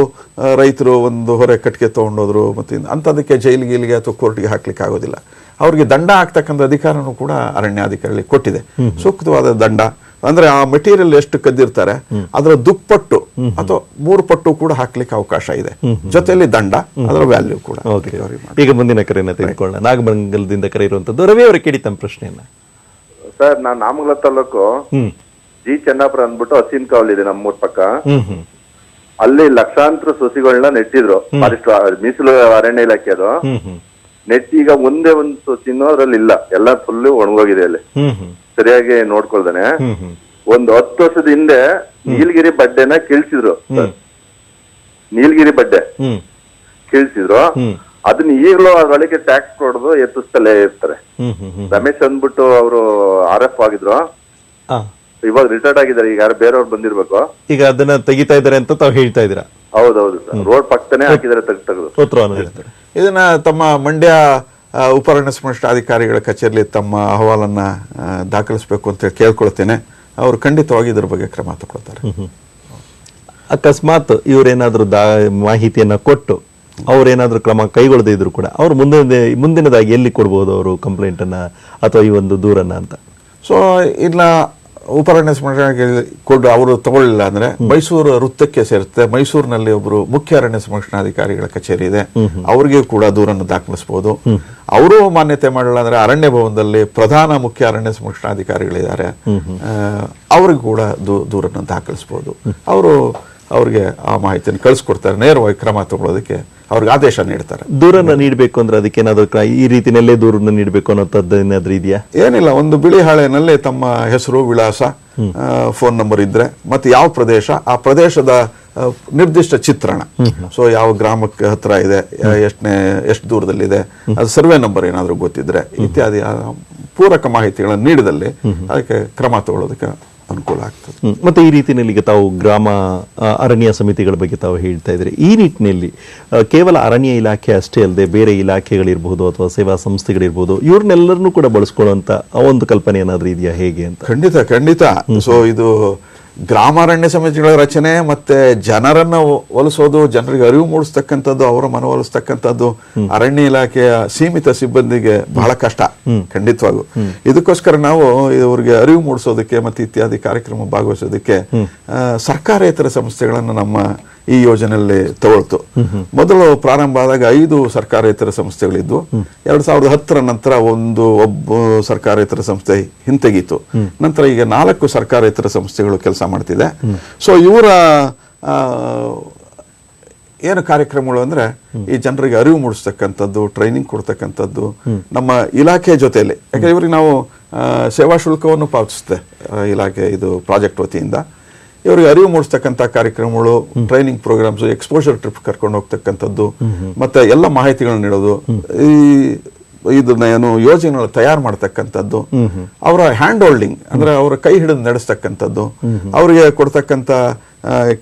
ರೈತರು ಒಂದು ಹೊರೆ ಕಟ್ಟಿಗೆ ತೊಗೊಂಡೋದ್ರು ಮತ್ತು ಅಂಥದಕ್ಕೆ ಜೈಲಿಗೆ ಅಥವಾ ಕೋರ್ಟ್ಗೆ ಹಾಕ್ಲಿಕ್ಕೆ ಆಗೋದಿಲ್ಲ. ಅವ್ರಿಗೆ ದಂಡ ಹಾಕ್ತಕ್ಕಂಥ ಅಧಿಕಾರನೂ ಕೂಡ ಅರಣ್ಯಾಧಿಕಾರಿಗಳಿಗೆ ಕೊಟ್ಟಿದೆ. ಸೂಕ್ತವಾದ ದಂಡ ಅಂದ್ರೆ ಆ ಮೆಟೀರಿಯಲ್ ಎಷ್ಟು ಕದ್ದಿರ್ತಾರೆ ಅದರ ದುಪ್ಪಟ್ಟು ಅಥವಾ 3 ಪಟ್ಟು ಕೂಡ ಹಾಕ್ಲಿಕ್ಕೆ ಅವಕಾಶ ಇದೆ. ಜೊತೆಯಲ್ಲಿ ದಂಡ, ಅದರ ವ್ಯಾಲ್ಯೂ ಕೂಡ. ಈಗ ಮುಂದಿನ ಕರೆಯನ್ನ ತೆಗೆದುಕೊಳ್ಳೋಣ. ನಾಗಮಂಗಲದಿಂದ ಕರೆ ಇರುವಂತದ್ದು ರವಿ ಅವರ ಕೇಳಿ ತಮ್ಮ ಪ್ರಶ್ನೆಯನ್ನ. ಸರ್, ನಾನು ನಾಮಂಗಲ ತಾಲೂಕು ಜಿ ಚೆನ್ನಪುರ ಅಂದ್ಬಿಟ್ಟು ಹಸಿನ್ ಕಾವಲ್ ಇದೆ ನಮ್ಮೂರ್ ಪಕ್ಕ. ಅಲ್ಲಿ ಲಕ್ಷಾಂತರ ಸಸಿಗಳನ್ನ ನೆಟ್ಟಿದ್ರು ಫಾರೆಸ್ಟ್ ಮೀಸಲು ಅರಣ್ಯ ಇಲಾಖೆ ಅದು ನೆಟ್ಟಿ. ಈಗ ಒಂದೇ ಒಂದು ಸಸಿನೂ ಅದ್ರಲ್ಲಿ ಇಲ್ಲ, ಎಲ್ಲ ಫುಲ್ ಒಣಗೋಗಿದೆ. ಅಲ್ಲಿ ಸರಿಯಾಗಿ ನೋಡ್ಕೊಳ್ದಾನೆ. ಒಂದು 10 ವರ್ಷದ ಹಿಂದೆ ನೀಲಗಿರಿ ಬಡ್ಡೆನ ಕೀಳ್ಸಿದ್ರು, ನೀಲಗಿರಿ ಬಡ್ಡೆ ಕೀಳ್ಸಿದ್ರು. ಅದನ್ನ ಈಗಲೂ ಅದ್ರೊಳಗೆ ಟ್ಯಾಕ್ಸ್ ಕೊಡೋದು ಎತ್ತಿಸ್ತಲೇ ಇರ್ತಾರೆ. ರಮೇಶ್ ಅಂದ್ಬಿಟ್ಟು ಅವರು RF ಆಗಿದ್ರು, ಇವಾಗ ರಿಟೈರ್ಡ್ ಆಗಿದ್ದಾರೆ. ಈಗ ಯಾರು ಬೇರೆಯವ್ರು ಬಂದಿರ್ಬೇಕು, ಈಗ ಅದನ್ನ ತೆಗಿತಾ ಇದಾರೆ ಅಂತ ತಾವು ಹೇಳ್ತಾ ಇದ್ದೀರಾ? ಹೌದೌದು, ರೋಡ್ ಪಕ್ಕನೆ ಹಾಕಿದ್ದಾರೆ, ತೆಗೆದು. ಇದನ್ನ ತಮ್ಮ ಮಂಡ್ಯ ಉಪರಣ್ಯ ಸಂರಕ್ಷಣಾ ಅಧಿಕಾರಿಗಳ ಕಚೇರಿಯಲ್ಲಿ ತಮ್ಮ ಅಹವಾಲನ್ನ ದಾಖಲಿಸಬೇಕು ಅಂತ ಕೇಳ್ಕೊಳ್ತೇನೆ. ಅವರು ಖಂಡಿತವಾಗಿ ಇದ್ರ ಬಗ್ಗೆ ಕ್ರಮ ತಗೊಳ್ತಾರೆ. ಅಕಸ್ಮಾತ್ ಇವರೇನಾದ್ರೂ ಮಾಹಿತಿಯನ್ನ ಕೊಟ್ಟು ಅವ್ರೇನಾದ್ರೂ ಕ್ರಮ ಕೈಗೊಳ್ಳದೇ ಇದ್ರು ಕೂಡ ಅವ್ರು ಮುಂದಿನದಾಗಿ ಎಲ್ಲಿ ಕೊಡ್ಬೋದು ಅವರು ಕಂಪ್ಲೇಂಟ್ ಅನ್ನ ಅಥವಾ ಈ ಒಂದು ದೂರನ್ನ ಅಂತ? ಸೊ ಇಲ್ಲ ಉಪರಣ್ಯ ಸಂರಕ್ಷಣೆ ಕೊಟ್ಟು ಅವರು ತಗೊಳ್ಳಿಲ್ಲ ಅಂದ್ರೆ ಮೈಸೂರು ವೃತ್ತಕ್ಕೆ ಸೇರುತ್ತೆ. ಮೈಸೂರಿನಲ್ಲಿ ಒಬ್ರು ಮುಖ್ಯ ಅರಣ್ಯ ಸಂರಕ್ಷಣಾಧಿಕಾರಿಗಳ ಕಚೇರಿ ಇದೆ, ಅವ್ರಿಗೆ ಕೂಡ ದೂರನ್ನು ದಾಖಲಿಸಬಹುದು. ಅವರು ಮಾನ್ಯತೆ ಮಾಡಲ್ಲ ಅಂದ್ರೆ ಅರಣ್ಯ ಭವನದಲ್ಲಿ ಪ್ರಧಾನ ಮುಖ್ಯ ಅರಣ್ಯ ಸಂರಕ್ಷಣಾಧಿಕಾರಿಗಳಿದ್ದಾರೆ, ಅವ್ರಿಗೂ ಕೂಡ ದೂರನ್ನು ದಾಖಲಿಸಬಹುದು. ಅವ್ರಿಗೆ ಆ ಮಾಹಿತಿಯನ್ನು ಕಳಿಸ್ಕೊಡ್ತಾರೆ, ನೇರವಾಗಿ ಕ್ರಮ ತಗೊಳ್ಳೋದಕ್ಕೆ ಅವ್ರಿಗೆ ಆದೇಶ ನೀಡ್ತಾರೆ. ದೂರನ್ನ ನೀಡಬೇಕು ಅಂದ್ರೆ ಅದಕ್ಕೆ ಏನಾದ್ರು ಈ ರೀತಿನಲ್ಲೇ ದೂರನ್ನ ನೀಡಬೇಕು ಅನ್ನೋಂಥದ್ದು ಏನಾದ್ರೂ ಇದೆಯಾ? ಏನಿಲ್ಲ, ಒಂದು ಬಿಳಿ ಹಾಳೆನಲ್ಲಿ ತಮ್ಮ ಹೆಸರು, ವಿಳಾಸ, ಫೋನ್ ನಂಬರ್ ಇದ್ರೆ ಮತ್ತೆ ಯಾವ ಪ್ರದೇಶ, ಆ ಪ್ರದೇಶದ ನಿರ್ದಿಷ್ಟ ಚಿತ್ರಣ, ಸೊ ಯಾವ ಗ್ರಾಮಕ್ಕೆ ಹತ್ರ ಇದೆ, ಎಷ್ಟು ದೂರದಲ್ಲಿದೆ, ಅದು ಸರ್ವೆ ನಂಬರ್ ಏನಾದರೂ ಗೊತ್ತಿದ್ರೆ ಇತ್ಯಾದಿ ಪೂರಕ ಮಾಹಿತಿಗಳನ್ನು ನೀಡಿದಲ್ಲಿ ಅದಕ್ಕೆ ಕ್ರಮ ತಗೊಳ್ಳೋದಕ್ಕೆ ಅನುಕೂಲ ಆಗ್ತದೆ. ಮತ್ತೆ ಈ ರೀತಿಯಲ್ಲಿ ಈಗ ತಾವು ಗ್ರಾಮ ಅರಣ್ಯ ಸಮಿತಿಗಳ ಬಗ್ಗೆ ತಾವು ಹೇಳ್ತಾ ಇದ್ರಿ. ಈ ನಿಟ್ಟಿನಲ್ಲಿ ಕೇವಲ ಅರಣ್ಯ ಇಲಾಖೆ ಅಷ್ಟೇ ಅಲ್ಲದೆ ಬೇರೆ ಇಲಾಖೆಗಳಿರ್ಬಹುದು ಅಥವಾ ಸೇವಾ ಸಂಸ್ಥೆಗಳಿರ್ಬಹುದು, ಇವ್ರನ್ನೆಲ್ಲರನ್ನೂ ಕೂಡ ಬಳಸ್ಕೊಳ್ಳುವಂತ ಒಂದು ಕಲ್ಪನೆ ಏನಾದ್ರೂ ಇದೆಯಾ ಹೇಗೆ ಅಂತ? ಖಂಡಿತ. ಸೊ ಇದು ಗ್ರಾಮಾರಣ್ಯ ಸಮಿತಿಗಳ ರಚನೆ ಮತ್ತೆ ಜನರನ್ನ ಒಲಿಸೋದು, ಜನರಿಗೆ ಅರಿವು ಮೂಡಿಸ್ತಕ್ಕಂಥದ್ದು, ಅವರ ಮನವೊಲಿಸ್ತಕ್ಕಂಥದ್ದು ಅರಣ್ಯ ಇಲಾಖೆಯ ಸೀಮಿತ ಸಿಬ್ಬಂದಿಗೆ ಬಹಳ ಕಷ್ಟ, ಖಂಡಿತವಾಗೂ. ಇದಕ್ಕೋಸ್ಕರ ನಾವು ಇವ್ರಿಗೆ ಅರಿವು ಮೂಡಿಸೋದಕ್ಕೆ ಮತ್ತೆ ಇತ್ಯಾದಿ ಕಾರ್ಯಕ್ರಮ ಭಾಗವಹಿಸೋದಕ್ಕೆ ಸರ್ಕಾರೇತರ ಸಂಸ್ಥೆಗಳನ್ನು ನಮ್ಮ ಈ ಯೋಜನೆಯಲ್ಲಿ ತಗೊಳ್ತು. ಮೊದಲು ಪ್ರಾರಂಭ ಆದಾಗ 5 ಸರ್ಕಾರೇತರ ಸಂಸ್ಥೆಗಳಿದ್ವು. 2010 ನಂತರ ಒಬ್ಬ ಸರ್ಕಾರೇತರ ಸಂಸ್ಥೆ ಹಿಂತೆಗೀತು. ನಂತರ ಈಗ 4 ಸರ್ಕಾರೇತರ ಸಂಸ್ಥೆಗಳು ಕೆಲಸ ಮಾಡ್ತಿದೆ. ಸೊ ಇವರ ಏನು ಕಾರ್ಯಕ್ರಮಗಳು ಅಂದ್ರೆ ಈ ಜನರಿಗೆ ಅರಿವು ಮೂಡಿಸ್ತಕ್ಕಂಥದ್ದು, ಟ್ರೈನಿಂಗ್ ಕೊಡ್ತಕ್ಕಂಥದ್ದು ನಮ್ಮ ಇಲಾಖೆ ಜೊತೆಯಲ್ಲಿ. ಯಾಕಂದ್ರೆ ಇವ್ರಿಗೆ ನಾವು ಸೇವಾ ಶುಲ್ಕವನ್ನು ಪಾವತಿಸುತ್ತೆ ಇಲಾಖೆ, ಇದು ಪ್ರಾಜೆಕ್ಟ್ ವತಿಯಿಂದ. ಇವರಿಗೆ ಅರಿವು ಮೂಡಿಸ್ತಕ್ಕಂಥ ಕಾರ್ಯಕ್ರಮಗಳು, ಟ್ರೈನಿಂಗ್ ಪ್ರೋಗ್ರಾಮ್ಸ್, ಎಕ್ಸ್ಪೋಜರ್ ಟ್ರಿಪ್ ಕರ್ಕೊಂಡು ಹೋಗ್ತಕ್ಕಂಥದ್ದು, ಮತ್ತೆ ಎಲ್ಲ ಮಾಹಿತಿಗಳನ್ನ ನೀಡೋದು, ಇದನ್ನ ಏನು ಯೋಜನೆಗಳು ತಯಾರು ಮಾಡ್ತಕ್ಕಂಥದ್ದು, ಅವರ ಹ್ಯಾಂಡ್ ಹೋಲ್ಡಿಂಗ್ ಅಂದ್ರೆ ಅವರ ಕೈ ಹಿಡಿದು ನಡೆಸ್ತಕ್ಕಂಥದ್ದು, ಅವರಿಗೆ ಕೊಡ್ತಕ್ಕಂಥ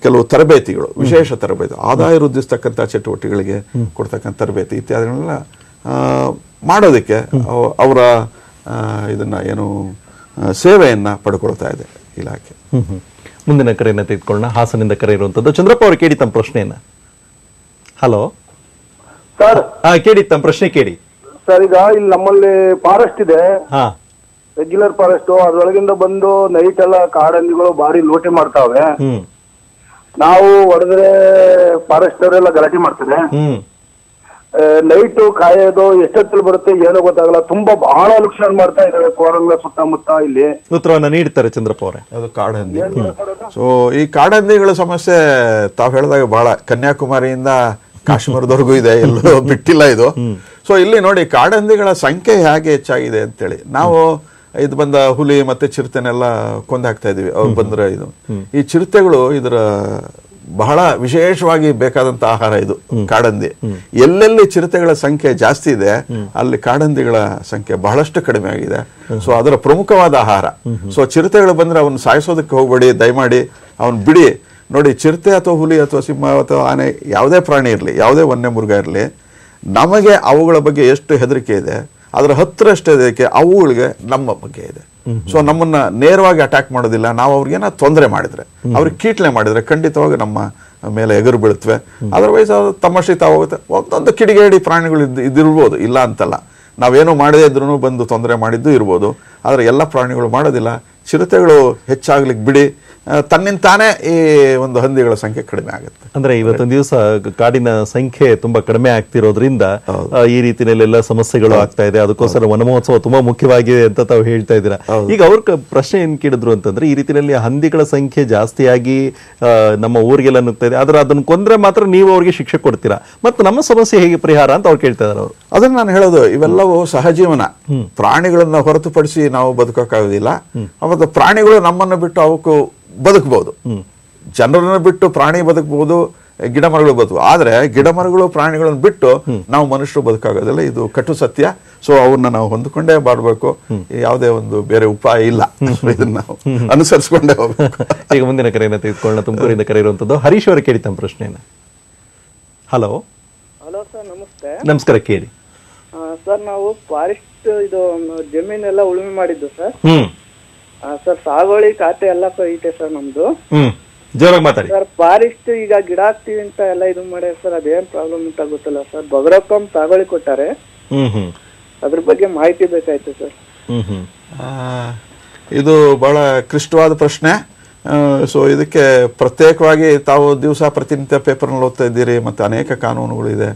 ಕೆಲವು ತರಬೇತಿಗಳು, ವಿಶೇಷ ತರಬೇತಿ, ಆದಾಯ ವೃದ್ಧಿಸ್ತಕ್ಕಂಥ ಚಟುವಟಿಕೆಗಳಿಗೆ ಕೊಡ್ತಕ್ಕಂಥ ತರಬೇತಿ ಇತ್ಯಾದಿಗಳನ್ನೆಲ್ಲ ಮಾಡೋದಕ್ಕೆ ಅವರ ಇದನ್ನ ಏನು ಸೇವೆಯನ್ನ ಪಡ್ಕೊಳ್ತಾ ಇದೆ ಇಲಾಖೆ. ಮುಂದಿನ ಕರೆಯನ್ನ ತೆಗೆದುಕೊಳ್ಳೋಣ. ಹಾಸನಿಂದ ಕರೆ ಇರುವಂತದ್ದು ಚಂದ್ರಪ್ಪ ಅವರು. ಕೇಳಿ ತಮ್ಮ ಪ್ರಶ್ನೆಯನ್ನ. Hello sir. ಕೇಳಿ ತಮ್ಮ ಪ್ರಶ್ನೆ ಕೇಳಿ ಸರ್. ಈಗ ಇಲ್ಲಿ ನಮ್ಮಲ್ಲಿ ಫಾರೆಸ್ಟ್ ಇದೆ, ಹಾ, ರೆಗ್ಯುಲರ್ ಫಾರೆಸ್ಟ್. ಅದ್ರೊಳಗಿಂದ ಬಂದು ನೈಟ್ ಎಲ್ಲ ಕಾಡಂದಿಗಳು ಬಾರಿ ಲೂಟಿ ಮಾಡ್ತಾವೆ. ನಾವು ಹೊಡೆದ್ರೆ ಫಾರೆಸ್ಟ್ ಅವರೆಲ್ಲ ಗಲಾಟೆ ಮಾಡ್ತಾರೆ. ನೈಟ್ ಕಾಯೋದು ಎಷ್ಟೊತ್ತಲ್ಲಿ ಬರುತ್ತೆ ಏನೋ ಗೊತ್ತಾಗಲ್ಲ. ತುಂಬಾ ಬಹಳ ನುಕ್ಸಾನ ಮಾಡ್ತಾ ಇದಾವೆ ಕೋರಂಗ ಸುತ್ತಮುತ್ತ. ಇಲ್ಲಿ ಉತ್ತರವನ್ನ ನೀಡ್ತಾರೆ ಚಂದ್ರಪ್ಪ ಅವರೇ. ಅದು ಕಾಡಹಂದಿ. ಸೊ ಈ ಕಾಡಹಂದಿಗಳ ಸಮಸ್ಯೆ ತಾವು ಹೇಳಿದಾಗ ಬಹಳ ಕನ್ಯಾಕುಮಾರಿಯಿಂದ ಕಾಶ್ಮೀರದವರೆಗೂ ಇದೆ, ಎಲ್ಲೋ ಬಿಟ್ಟಿಲ್ಲ ಇದು. ಸೊ ಇಲ್ಲಿ ನೋಡಿ ಕಾಡಹಂದಿಗಳ ಸಂಖ್ಯೆ ಹೇಗೆ ಹೆಚ್ಚಾಗಿದೆ ಅಂತೇಳಿ. ನಾವು ಇದು ಬಂದ ಹುಲಿ ಮತ್ತೆ ಚಿರತೆನೆಲ್ಲ ಕೊಂದು ಹಾಕ್ತಾ ಇದೀವಿ. ಅವ್ರು ಬಂದ್ರೆ ಇದು ಈ ಚಿರತೆಗಳು ಇದರ ಬಹಳ ವಿಶೇಷವಾಗಿ ಬೇಕಾದಂತ ಆಹಾರ ಇದು ಕಾಡಂದಿ. ಎಲ್ಲೆಲ್ಲಿ ಚಿರತೆಗಳ ಸಂಖ್ಯೆ ಜಾಸ್ತಿ ಇದೆ ಅಲ್ಲಿ ಕಾಡಂದಿಗಳ ಸಂಖ್ಯೆ ಬಹಳಷ್ಟು ಕಡಿಮೆ ಆಗಿದೆ. ಸೊ ಅದರ ಪ್ರಮುಖವಾದ ಆಹಾರ. ಸೊ ಚಿರತೆಗಳು ಬಂದ್ರೆ ಅವನ್ನ ಸಾಯಿಸೋದಕ್ಕೆ ಹೋಗ್ಬೇಡಿ, ದಯಮಾಡಿ ಅವನ್ ಬಿಡಿ. ನೋಡಿ, ಚಿರತೆ ಅಥವಾ ಹುಲಿ ಅಥವಾ ಸಿಂಹ ಅಥವಾ ಆನೆ, ಯಾವುದೇ ಪ್ರಾಣಿ ಇರಲಿ, ಯಾವುದೇ ವನ್ಯಮೃಗ ಇರಲಿ, ನಮಗೆ ಅವುಗಳ ಬಗ್ಗೆ ಎಷ್ಟು ಹೆದರಿಕೆ ಇದೆ ಅದರ 10ರಷ್ಟು ಹೆದರಿಕೆ ಅವುಗಳಿಗೆ ನಮ್ಮ ಬಗ್ಗೆ ಇದೆ. ಸೊ ನಮ್ಮನ್ನ ನೇರವಾಗಿ ಅಟ್ಯಾಕ್ ಮಾಡೋದಿಲ್ಲ. ನಾವು ಅವ್ರಿಗೇನ ತೊಂದರೆ ಮಾಡಿದ್ರೆ, ಅವ್ರಿಗೆ ಕೀಟ್ಲೆ ಮಾಡಿದ್ರೆ ಖಂಡಿತವಾಗಿ ನಮ್ಮ ಮೇಲೆ ಎಗರು ಬೀಳುತ್ತವೆ. ಅದರ್ವೈಸ್ ಅದು ತಮಾಷೆ ತಾವಾಗುತ್ತೆ. ಒಂದೊಂದು ಕಿಡಿಗೇಡಿ ಪ್ರಾಣಿಗಳು ಇದಿರ್ಬೋದು, ಇಲ್ಲ ಅಂತಲ್ಲ. ನಾವೇನು ಮಾಡದೇ ಇದ್ರೂ ಬಂದು ತೊಂದರೆ ಮಾಡಿದ್ದು ಇರ್ಬೋದು. ಆದರೆ ಎಲ್ಲ ಪ್ರಾಣಿಗಳು ಮಾಡೋದಿಲ್ಲ. ಚಿರತೆಗಳು ಹೆಚ್ಚಾಗ್ಲಿಕ್ಕೆ ಬಿಡಿ, ತನ್ನಿಂತಾನೇ ಈ ಒಂದು ಹಂದಿಗಳ ಸಂಖ್ಯೆ ಕಡಿಮೆ ಆಗುತ್ತೆ. ಅಂದ್ರೆ ಇವತ್ತೊಂದು ದಿವಸ ಕಾಡಿನ ಸಂಖ್ಯೆ ತುಂಬಾ ಕಡಿಮೆ ಆಗ್ತಿರೋದ್ರಿಂದ ಈ ರೀತಿಯಲ್ಲೆಲ್ಲ ಸಮಸ್ಯೆಗಳು ಆಗ್ತಾ ಇದೆ. ಅದಕ್ಕೋಸ್ಕರ ವನ ಮಹೋತ್ಸವ ತುಂಬಾ ಮುಖ್ಯವಾಗಿದೆ ಅಂತ ತಾವು ಹೇಳ್ತಾ ಇದ್ದೀರಾ. ಈಗ ಅವ್ರ ಪ್ರಶ್ನೆ ಏನ್ ಕೇಳಿದ್ರು ಅಂತಂದ್ರೆ, ಈ ರೀತಿಯಲ್ಲಿ ಹಂದಿಗಳ ಸಂಖ್ಯೆ ಜಾಸ್ತಿಯಾಗಿ ನಮ್ಮ ಊರಿಗೆಲ್ಲ ನುಗ್ತಾ ಇದೆ, ಆದ್ರೆ ಅದನ್ನ ಕೊಂದ್ರೆ ಮಾತ್ರ ನೀವು ಅವ್ರಿಗೆ ಶಿಕ್ಷೆ ಕೊಡ್ತೀರಾ, ಮತ್ತೆ ನಮ್ಮ ಸಮಸ್ಯೆ ಹೇಗೆ ಪರಿಹಾರ ಅಂತ ಅವ್ರು ಕೇಳ್ತಾ ಇದಾರೆ. ಅವರು ಅದನ್ನ ನಾನು ಹೇಳೋದು, ಇವೆಲ್ಲವೂ ಸಹಜೀವನ. ಪ್ರಾಣಿಗಳನ್ನ ಹೊರತುಪಡಿಸಿ ನಾವು ಬದುಕೋಕ್ಕಾಗೋದಿಲ್ಲ. ಅವತ್ತು ಪ್ರಾಣಿಗಳು ನಮ್ಮನ್ನು ಬಿಟ್ಟು ಅವಕ್ಕೂ ಬದುಕಬಹುದು. ಜನರನ್ನ ಬಿಟ್ಟು ಪ್ರಾಣಿ ಬದುಕಬಹುದು, ಗಿಡ ಮರಗಳು ಬದುಕು. ಆದ್ರೆ ಗಿಡ ಮರಗಳು ಪ್ರಾಣಿಗಳನ್ನು ಬಿಟ್ಟು ನಾವು ಮನುಷ್ಯರು ಬದುಕಾಗೋದಿಲ್ಲ. ಇದು ಕಟು ಸತ್ಯ. ಸೊ ಅವನ್ನ ನಾವು ಹೊಂದಿಕೊಂಡೇ ಬಾಳ್ಬೇಕು. ಯಾವುದೇ ಒಂದು ಬೇರೆ ಉಪಾಯ ಇಲ್ಲ. ಇದನ್ನ ನಾವು ಅನುಸರಿಸಿಕೊಂಡೇ ಹೋಗ್ಬೇಕು. ಈಗ ಮುಂದಿನ ಕರೆಯನ್ನು ತೆಗೆದುಕೊಳ್ಳೋಣ. ತುಮಕೂರಿಂದ ಕರೆ ಇರುವಂತದ್ದು ಹರೀಶ್ ಅವರು. ಕೇಳಿ ತಮ್ಮ ಪ್ರಶ್ನೆಯನ್ನ. ಹಲೋ. ಹಲೋ ಸರ್, ನಮಸ್ತೆ. ನಮಸ್ಕಾರ. ಕೇಳಿ ಸರ್, ನಾವು ಫಾರೆಸ್ಟ್ ಇದು ಜಮೀನೆಲ್ಲ ಉಳುಮೆ ಮಾಡಿದ್ದು ಸರ್. ಸರ್, ಸಾಗುವಳಿ ಖಾತೆ ಎಲ್ಲ ಐತೆ ಸರ್ ನಮ್ದು. ಜೋರಾಗಿ ಮಾತಾಡಿ. ಸರ್ ಫಾರೆಸ್ಟ್ ಈಗ ಗಿಡ ಹಾಕ್ತಿವಿ ಅಂತ ಎಲ್ಲ ಇದು ಮಾಡ್ಯಾರ ಸರ್, ಅದೇನ್ ಪ್ರಾಬ್ಲಮ್ ಉಂಟಾಗುತ್ತಲ್ಲ ಸರ್. ಬಗರಪ್ಪಂ ತಗೊಳ್ಳಿ ಕೊಟ್ಟಾರೆ, ಅದ್ರ ಬಗ್ಗೆ ಮಾಹಿತಿ ಬೇಕಾಯ್ತು ಸರ್. ಇದು ಬಹಳ ಕ್ಲಿಷ್ಟವಾದ ಪ್ರಶ್ನೆ. ಸೊ ಇದಕ್ಕೆ ಪ್ರತ್ಯೇಕವಾಗಿ ತಾವು ದಿವಸ ಪ್ರತಿನಿತ್ಯ ಪೇಪರ್ನಲ್ಲಿ ಓದ್ತಾ ಇದ್ದೀರಿ, ಮತ್ತು ಅನೇಕ ಕಾನೂನುಗಳಿದೆ.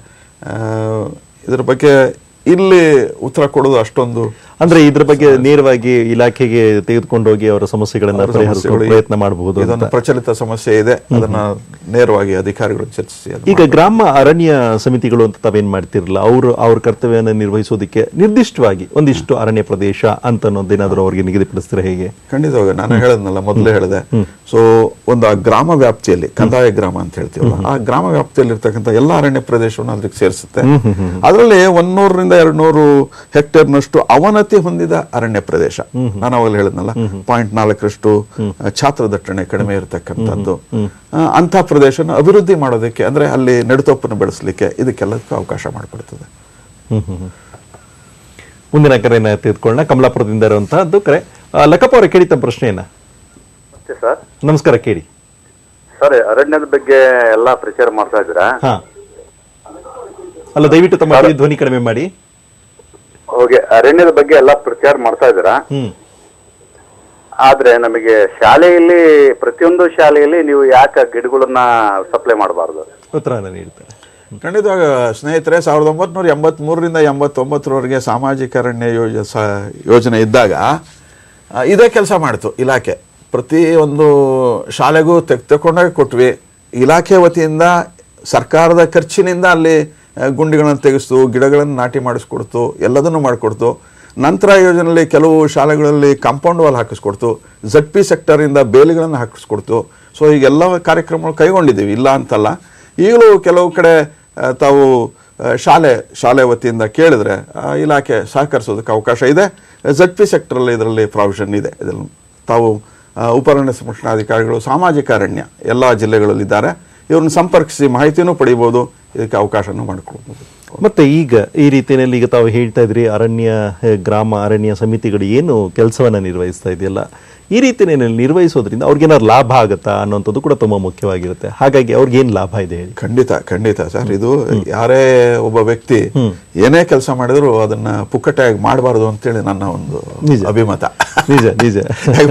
ಇದ್ರ ಬಗ್ಗೆ ಇಲ್ಲಿ ಉತ್ತರ ಕೊಡೋದು ಅಷ್ಟೊಂದು, ಅಂದ್ರೆ ಇದ್ರ ಬಗ್ಗೆ ನೇರವಾಗಿ ಇಲಾಖೆಗೆ ತೆಗೆದುಕೊಂಡು ಹೋಗಿ ಅವರ ಸಮಸ್ಯೆಗಳನ್ನ ಪರಿಹರಿಸಲು ಪ್ರಯತ್ನ ಮಾಡಬಹುದು. ಇದೊಂದು ಪ್ರಚಲಿತ ಸಮಸ್ಯೆ ಇದೆ, ಅದನ್ನ ನೇರವಾಗಿ ಅಧಿಕಾರಿಗಳು ಚರ್ಚಿಸಿ. ಈಗ ಗ್ರಾಮ ಅರಣ್ಯ ಸಮಿತಿಗಳು ಅಂತ ತಾವೇನ್ ಮಾಡ್ತಿರಲ್ಲ, ಅವ್ರ ಕರ್ತವ್ಯನ ನಿರ್ವಹಿಸೋದಕ್ಕೆ ನಿರ್ದಿಷ್ಟವಾಗಿ ಒಂದಿಷ್ಟು ಅರಣ್ಯ ಪ್ರದೇಶ ಅಂತ ಅನ್ನೋದೇನಾದ್ರೂ ಅವ್ರಿಗೆ ನಿಗದಿಪಡಿಸ್ತಾರೆ ಹೇಗೆ? ಖಂಡಿತವಾಗಿ ನಾನು ಹೇಳದ್ನಲ್ಲ, ಮೊದಲೇ ಹೇಳಿದೆ. ಸೊ ಒಂದು ಆ ಗ್ರಾಮ ವ್ಯಾಪ್ತಿಯಲ್ಲಿ, ಕಂದಾಯ ಗ್ರಾಮ ಅಂತ ಹೇಳ್ತೀವಲ್ಲ, ಆ ಗ್ರಾಮ ವ್ಯಾಪ್ತಿಯಲ್ಲಿ ಇರ್ತಕ್ಕಂಥ ಎಲ್ಲ ಅರಣ್ಯ ಪ್ರದೇಶವನ್ನು ಅದಕ್ಕೆ ಸೇರಿಸುತ್ತೆ. ಅದರಲ್ಲಿ 100 ರಿಂದ 200 ಹೆಕ್ಟೇರ್ನಷ್ಟು ಅವನತಿ ಹೊಂದಿದ ಅರಣ್ಯ ಪ್ರದೇಶ, ನಾನು ಅವಾಗಲೇ ಹೇಳಿದ್ನಲ್ಲ, 0.4ರಷ್ಟು ಛಾತ್ರ ದಟ್ಟಣೆ ಕಡಿಮೆ ಇರತಕ್ಕಂಥದ್ದು, ಅಂತ ಪ್ರದೇಶನ ಅಭಿವೃದ್ಧಿ ಮಾಡೋದಕ್ಕೆ, ಅಂದ್ರೆ ಅಲ್ಲಿ ನೆಡುತೋಪನ್ನು ಬೆಳೆಸಲಿಕ್ಕೆ ಇದಕ್ಕೆಲ್ಲದಕ್ಕೂ ಅವಕಾಶ ಮಾಡಿಕೊಡ್ತದೆ. ಮುಂದಿನ ಕರೆಯನ್ನ ತೆಗೆದುಕೊಳ್ಳೋಣ. ಕಮಲಾಪುರದಿಂದ ಇರುವಂತಹದ್ದು ಕರೆ. ಲಕ್ಕಪ್ಪ ಅವರ ಕೇಳಿ ತಮ್ಮ ಪ್ರಶ್ನೆಯನ್ನ. ಸರ್ ನಮಸ್ಕಾರ, ಕೇಳಿ ಸರ್. ಅರಣ್ಯದ ಬಗ್ಗೆ ಎಲ್ಲಾ ಪ್ರಚಾರ ಮಾಡ್ತಾ ಇದ್ದೀರಾ? ಅಲ್ಲ, ದಯವಿಟ್ಟು ತಮ್ಮ ಧ್ವನಿ ಕಡಿಮೆ ಮಾಡಿ. ಹೋಗಿ ಅರಣ್ಯದ ಬಗ್ಗೆ ಎಲ್ಲಾ ಪ್ರಚಾರ ಮಾಡ್ತಾ ಇದ್ದೀರಾ, ಆದ್ರೆ ನಮಗೆ ಶಾಲೆಯಲ್ಲಿ, ಪ್ರತಿಯೊಂದು ಶಾಲೆಯಲ್ಲಿ ನೀವು ಯಾಕೆ ಗಿಡಗಳನ್ನ ಸಪ್ಲೈ ಮಾಡಬಾರ್ದು? ಉತ್ತರವನ್ನು ನೀಡ್ತಾರೆ. ಖಂಡಿತವಾಗ ಸ್ನೇಹಿತರೆ, 1983 ರಿಂದ 89ರವರೆಗೆ ಸಾಮಾಜಿಕ ಅರಣ್ಯ ಯೋಜನೆ ಇದ್ದಾಗ ಇದೇ ಕೆಲಸ ಮಾಡಿತು ಇಲಾಖೆ. ಪ್ರತಿ ಒಂದು ಶಾಲೆಗೂ ತಗೊಂಡಾಗ ಕೊಟ್ವಿ. ಇಲಾಖೆ ವತಿಯಿಂದ ಸರ್ಕಾರದ ಖರ್ಚಿನಿಂದ ಅಲ್ಲಿ ಗುಂಡಿಗಳನ್ನು ತೆಗೆಸ್ತು, ಗಿಡಗಳನ್ನು ನಾಟಿ ಮಾಡಿಸ್ಕೊಡ್ತು, ಎಲ್ಲದನ್ನು ಮಾಡಿಕೊಡ್ತು. ನಂತರ ಯೋಜನೆಯಲ್ಲಿ ಕೆಲವು ಶಾಲೆಗಳಲ್ಲಿ ಕಾಂಪೌಂಡ್ ವಾಲ್ ಹಾಕಿಸ್ಕೊಡ್ತು, ZP ಸೆಕ್ಟರಿಂದ ಬೇಲಿಗಳನ್ನು ಹಾಕಿಸ್ಕೊಡ್ತು. ಸೊ ಈಗೆಲ್ಲ ಕಾರ್ಯಕ್ರಮಗಳು ಕೈಗೊಂಡಿದ್ದೀವಿ, ಇಲ್ಲ ಅಂತಲ್ಲ. ಈಗಲೂ ಕೆಲವು ಕಡೆ ತಾವು ಶಾಲೆ ವತಿಯಿಂದ ಕೇಳಿದ್ರೆ ಇಲಾಖೆ ಸಹಕರಿಸೋದಕ್ಕೆ ಅವಕಾಶ ಇದೆ. ZP ಸೆಕ್ಟರಲ್ಲಿ ಇದರಲ್ಲಿ ಪ್ರಾವಿಷನ್ ಇದೆ. ಇದನ್ನು ತಾವು ಉಪಅರಣ್ಯ ಸಂರಕ್ಷಣಾಧಿಕಾರಿಗಳು, ಸಾಮಾಜಿಕ ಅರಣ್ಯ ಎಲ್ಲ ಜಿಲ್ಲೆಗಳಲ್ಲಿದ್ದಾರೆ, ಇವ್ರನ್ನ ಸಂಪರ್ಕಿಸಿ ಮಾಹಿತಿನೂ ಪಡಿಬೋದು, ಇದಕ್ಕೆ ಅವಕಾಶನೂ ಮಾಡಿಕೊಡ್ಬೋದು. ಮತ್ತೆ ಈಗ ಈ ರೀತಿಯಲ್ಲಿ ಈಗ ತಾವು ಹೇಳ್ತಾ ಇದ್ರಿ, ಗ್ರಾಮ ಅರಣ್ಯ ಸಮಿತಿಗಳು ಏನು ಕೆಲಸವನ್ನ ನಿರ್ವಹಿಸ್ತಾ ಇದೆಯಲ್ಲ, ಈ ರೀತಿಯಲ್ಲಿ ನಿರ್ವಹಿಸೋದ್ರಿಂದ ಅವ್ರಿಗೇನಾದ್ರು ಲಾಭ ಆಗುತ್ತಾ ಅನ್ನೋಂಥದ್ದು ಕೂಡ ತುಂಬಾ ಮುಖ್ಯವಾಗಿರುತ್ತೆ. ಹಾಗಾಗಿ ಅವ್ರಿಗೇನು ಲಾಭ ಇದೆ ಹೇಳಿ? ಖಂಡಿತ ಸರ್. ಇದು ಯಾರೇ ಒಬ್ಬ ವ್ಯಕ್ತಿ ಏನೇ ಕೆಲಸ ಮಾಡಿದ್ರು ಅದನ್ನ ಪುಕ್ಕಟೆಯಾಗಿ ಮಾಡಬಾರ್ದು ಅಂತೇಳಿ ನನ್ನ ಒಂದು ಅಭಿಮತ. ನಿಜ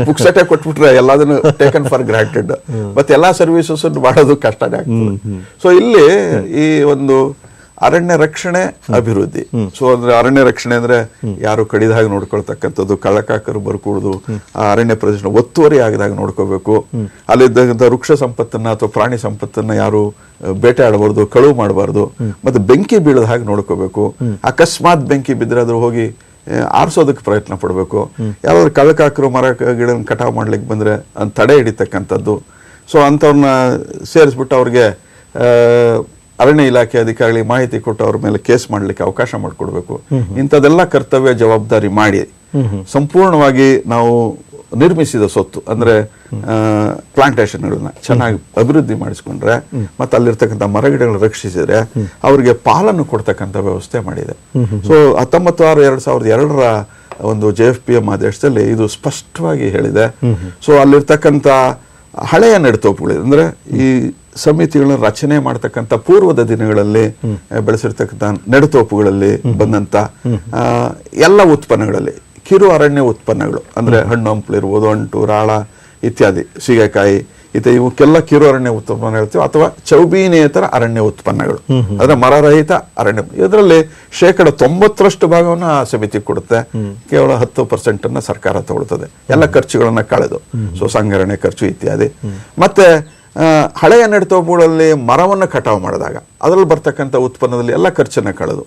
ಪುಕ್ಕಟೆ ಕೊಟ್ಬಿಟ್ರೆ ಎಲ್ಲದನ್ನು ಟೇಕನ್ ಫಾರ್ ಗ್ರಾಂಟೆಡ್, ಮತ್ತೆ ಎಲ್ಲಾ ಸರ್ವಿಸಸ್ ಮಾಡೋದು ಕಷ್ಟನೇ ಆಗ್ತದೆ. ಸೊ ಇಲ್ಲಿ ಈ ಒಂದು ಅರಣ್ಯ ರಕ್ಷಣೆ, ಅಭಿವೃದ್ಧಿ. ಸೊ ಅಂದ್ರೆ ಅರಣ್ಯ ರಕ್ಷಣೆ ಅಂದ್ರೆ ಯಾರು ಕಡಿದಾಗ ನೋಡ್ಕೊಳ್ತಕ್ಕಂಥದ್ದು, ಕಳ್ಳಕಾಕರು ಬರ್ಕೂಡುದು, ಆ ಅರಣ್ಯ ಪ್ರದೇಶ ಒತ್ತುವರಿ ಆಗದಾಗ ನೋಡ್ಕೋಬೇಕು. ಅಲ್ಲಿದ್ದಂಥ ವೃಕ್ಷ ಸಂಪತ್ತನ್ನ ಅಥವಾ ಪ್ರಾಣಿ ಸಂಪತ್ತನ್ನ ಯಾರು ಬೇಟೆ ಆಡಬಾರ್ದು, ಕಳುವು ಮಾಡಬಾರ್ದು. ಮತ್ತೆ ಬೆಂಕಿ ಬೀಳದ ಹಾಗೆ ನೋಡ್ಕೋಬೇಕು. ಅಕಸ್ಮಾತ್ ಬೆಂಕಿ ಬಿದ್ದರೆ ಅದ್ರ ಹೋಗಿ ಆರಿಸೋದಕ್ಕೆ ಪ್ರಯತ್ನ ಪಡಬೇಕು. ಯಾರಾದ್ರೂ ಕಳ್ಳಕಾಕರು ಮರ ಗಿಡ ಕಟಾವು ಮಾಡ್ಲಿಕ್ಕೆ ಬಂದ್ರೆ ಅದನ್ನ ತಡೆ ಹಿಡಿತಕ್ಕಂಥದ್ದು. ಸೊ ಅಂಥವ್ರನ್ನ ಸೇರಿಸ್ಬಿಟ್ಟು ಅವ್ರಿಗೆ ಅರಣ್ಯ ಇಲಾಖೆ ಅಧಿಕಾರಿಗಳಿಗೆ ಮಾಹಿತಿ ಕೊಟ್ಟು ಅವ್ರ ಮೇಲೆ ಕೇಸ್ ಮಾಡಲಿಕ್ಕೆ ಅವಕಾಶ ಮಾಡಿಕೊಡ್ಬೇಕು. ಇಂಥದೆಲ್ಲ ಕರ್ತವ್ಯ ಜವಾಬ್ದಾರಿ ಮಾಡಿ ಸಂಪೂರ್ಣವಾಗಿ ನಾವು ನಿರ್ಮಿಸಿದ ಸೊತ್ತು ಅಂದ್ರೆ ಪ್ಲಾಂಟೇಶನ್ಗಳನ್ನ ಚೆನ್ನಾಗಿ ಅಭಿವೃದ್ಧಿ ಮಾಡಿಸ್ಕೊಂಡ್ರೆ, ಮತ್ತೆ ಅಲ್ಲಿರ್ತಕ್ಕಂಥ ಮರಗಿಡಗಳನ್ನ ರಕ್ಷಿಸಿದ್ರೆ ಅವ್ರಿಗೆ ಪಾಲನ್ನು ಕೊಡ್ತಕ್ಕಂಥ ವ್ಯವಸ್ಥೆ ಮಾಡಿದೆ. ಸೊ 19/6/2002 ಒಂದು JFPM ಆದೇಶದಲ್ಲಿ ಇದು ಸ್ಪಷ್ಟವಾಗಿ ಹೇಳಿದೆ. ಸೊ ಅಲ್ಲಿರ್ತಕ್ಕಂಥ ಹಳೆಯ ನೆಡುತೋಪುಗಳು ಅಂದ್ರೆ ಈ ಸಮಿತಿಗಳನ್ನ ರಚನೆ ಮಾಡ್ತಕ್ಕಂಥ ಪೂರ್ವದ ದಿನಗಳಲ್ಲಿ ಬೆಳೆಸಿರ್ತಕ್ಕಂಥ ನೆಡುತೋಪುಗಳಲ್ಲಿ ಬಂದಂತ ಎಲ್ಲ ಉತ್ಪನ್ನಗಳಲ್ಲಿ ಕಿರು ಅರಣ್ಯ ಉತ್ಪನ್ನಗಳು ಅಂದ್ರೆ ಹಣ್ಣು ಹಂಪಲು ಇರ್ಬೋದು, ಅಂಟು, ರಾಳ ಇತ್ಯಾದಿ, ಸೀಗೆಕಾಯಿ, ಇವಕ್ಕೆಲ್ಲ ಕಿರು ಅರಣ್ಯ ಉತ್ಪನ್ನ ಹೇಳ್ತೀವಿ, ಅಥವಾ ಚೌಬೀನೇತರ ಅರಣ್ಯ ಉತ್ಪನ್ನಗಳು ಅಂದ್ರೆ ಮರರಹಿತ ಅರಣ್ಯ. ಇದರಲ್ಲಿ 90% ಭಾಗವನ್ನು ಆ ಸಮಿತಿ ಕೊಡುತ್ತೆ, ಕೇವಲ 10% ಅನ್ನ ಸರ್ಕಾರ ತಗೊಳ್ತದೆ, ಎಲ್ಲ ಖರ್ಚುಗಳನ್ನ ಕಳೆದು. ಸೊ ಸಂಗ್ರಹಣೆ ಖರ್ಚು ಇತ್ಯಾದಿ. ಮತ್ತೆ ಹಳೆಯ ನೆಡುತೋಪುಗಳಲ್ಲಿ ಮರವನ್ನು ಕಟಾವು ಮಾಡಿದಾಗ ಅದರಲ್ಲಿ ಬರ್ತಕ್ಕಂಥ ಉತ್ಪನ್ನದಲ್ಲಿ ಎಲ್ಲ ಖರ್ಚನ್ನ ಕಳೆದು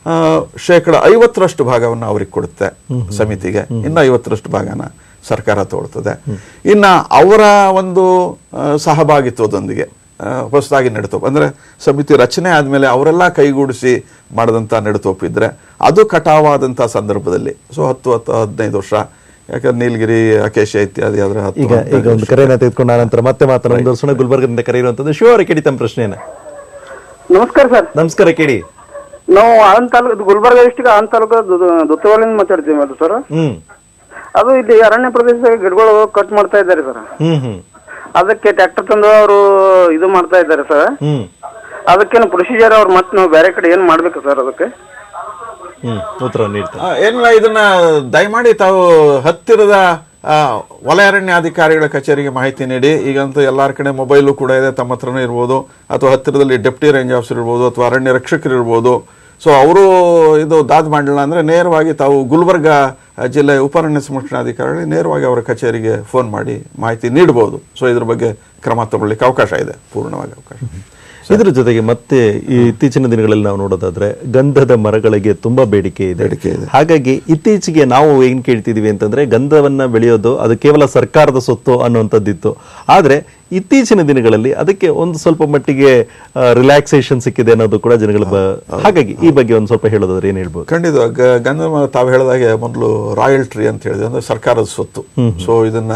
50% ಭಾಗವನ್ನು ಅವ್ರಿಗೆ ಕೊಡುತ್ತೆ ಸಮಿತಿಗೆ, ಇನ್ನು 50% ಭಾಗನ ಸರ್ಕಾರ ತಗೊಳ್ತದೆ. ಇನ್ನ ಅವರ ಒಂದು ಸಹಭಾಗಿತ್ವದೊಂದಿಗೆ ಹೊಸದಾಗಿ ನೆಡುತೋಪು ಅಂದ್ರೆ ಸಮಿತಿ ರಚನೆ ಆದ್ಮೇಲೆ ಅವರೆಲ್ಲ ಕೈಗೂಡಿಸಿ ಮಾಡಿದಂಥ ನೆಡುತೋಪು ಇದ್ರೆ ಅದು ಕಟಾವಾದಂಥ ಸಂದರ್ಭದಲ್ಲಿ 10-15 ವರ್ಷ, ಯಾಕಂದ್ರೆ ನೀಲಗಿರಿ, ಅಕೇಶಿಯಾ ಇತ್ಯಾದಿ ಆದ್ರೆ ಈಗ ಒಂದು ಕರೆಯನ್ನ ತೆಗೆದುಕೊಂಡ ನಂತರ ಮತ್ತೆ ಮಾತನಾಡೋಣ. ಗುಲ್ಬರ್ಗದಿಂದ ಕರೆ ಇರುವಂತದ್ದು ಶಿವ ಅವರ ಕೇಳಿ ತಮ್ಮ ಪ್ರಶ್ನೆಯನ್ನ. ನಮಸ್ಕಾರ ಸರ್. ನಮಸ್ಕಾರ, ಕೇಳಿ. ನಾವು ಆನಂದ್ ತಾಲೂಕು, ಗುಲ್ಬರ್ಗ ಡಿಸ್ಟಿಕ್ ಆನಂದ್ ತಾಲೂಕು ದುತ್ತವಾಲಿಂದ ಮಾತಾಡ್ತೀವಿ ಅದು ಸರ್. ಅದು ಇಲ್ಲಿ ಅರಣ್ಯ ಪ್ರದೇಶದಾಗ ಗಿಡಗಳು ಕಟ್ ಮಾಡ್ತಾ ಇದ್ದಾರೆ ಸರ್. ಅದಕ್ಕೆ ಟ್ರ್ಯಾಕ್ಟರ್ ತಂದು ಅವರು ಇದು ಮಾಡ್ತಾ ಇದ್ದಾರೆ ಸರ್. ಅದಕ್ಕೇನು ಪ್ರೊಸೀಜರ್ ಅವ್ರು ಮತ್ತೆ ನಾವು ಬೇರೆ ಕಡೆ ಏನ್ ಮಾಡ್ಬೇಕು ಸರ್ ಅದಕ್ಕೆ? ಉತ್ತರ ನೀಡ್ತಾರೆ. ಏನಿಲ್ಲ, ಇದನ್ನ ದಯಮಾಡಿ ತಾವು ಹತ್ತಿರದ ವಲಯ ಅರಣ್ಯಾಧಿಕಾರಿಗಳ ಕಚೇರಿಗೆ ಮಾಹಿತಿ ನೀಡಿ. ಈಗಂತೂ ಎಲ್ಲಾರ ಕಡೆ ಮೊಬೈಲು ಕೂಡ ಇದೆ, ತಮ್ಮ ಹತ್ರನೂ ಇರ್ಬೋದು, ಅಥವಾ ಹತ್ತಿರದಲ್ಲಿ ಡೆಪ್ಟಿ ರೇಂಜ್ ಆಫೀಸರ್ ಇರ್ಬೋದು, ಅಥವಾ ಅರಣ್ಯ ರಕ್ಷಕರು ಇರ್ಬೋದು. ಸೊ ಅವರು ಇದು ದಾದ್ ಮಾಡಲಿಲ್ಲ ಅಂದರೆ ನೇರವಾಗಿ ತಾವು ಗುಲ್ಬರ್ಗ ಜಿಲ್ಲೆಯ ಉಪರಣ್ಯ ಸಂರಕ್ಷಣಾಧಿಕಾರಿಗಳಿಗೆ ನೇರವಾಗಿ ಅವರ ಕಚೇರಿಗೆ ಫೋನ್ ಮಾಡಿ ಮಾಹಿತಿ ನೀಡಬಹುದು. ಸೊ ಇದ್ರ ಬಗ್ಗೆ ಕ್ರಮ ತಗೊಳ್ಳಿಕ್ಕೆ ಅವಕಾಶ ಇದೆ, ಪೂರ್ಣವಾಗಿ ಅವಕಾಶ. ಇದರ ಜೊತೆಗೆ ಮತ್ತೆ ಈ ಇತ್ತೀಚಿನ ದಿನಗಳಲ್ಲಿ ನಾವು ನೋಡೋದಾದ್ರೆ ಗಂಧದ ಮರಗಳಿಗೆ ತುಂಬಾ ಬೇಡಿಕೆ ಇದೆ. ಹಾಗಾಗಿ ಇತ್ತೀಚೆಗೆ ನಾವು ಏನ್ ಕೇಳ್ತಿದೀವಿ ಅಂತಂದ್ರೆ ಗಂಧವನ್ನ ಬೆಳೆಯೋದು ಅದು ಕೇವಲ ಸರ್ಕಾರದ ಸೊತ್ತು ಅನ್ನುವಂಥದ್ದಿತ್ತು. ಆದ್ರೆ ಇತ್ತೀಚಿನ ದಿನಗಳಲ್ಲಿ ಅದಕ್ಕೆ ಒಂದು ಸ್ವಲ್ಪ ಮಟ್ಟಿಗೆ ರಿಲ್ಯಾಕ್ಸೇಷನ್ ಸಿಕ್ಕಿದೆ ಅನ್ನೋದು ಕೂಡ ಜನಗಳ ಹಾಗಾಗಿ ಈ ಬಗ್ಗೆ ಒಂದು ಸ್ವಲ್ಪ ಹೇಳೋದಾದ್ರೆ ಏನ್ ಹೇಳ್ಬೋದು? ಖಂಡಿತ. ಗಂಧದ ಮರ ತಾವು ಹೇಳಿದಾಗೆ ಮೊದಲು ರಾಯಲ್ ಟ್ರೀ ಅಂತ ಹೇಳಿದೆ, ಅಂದ್ರೆ ಸರ್ಕಾರದ ಸ್ವತ್ತು. ಸೊ ಇದನ್ನ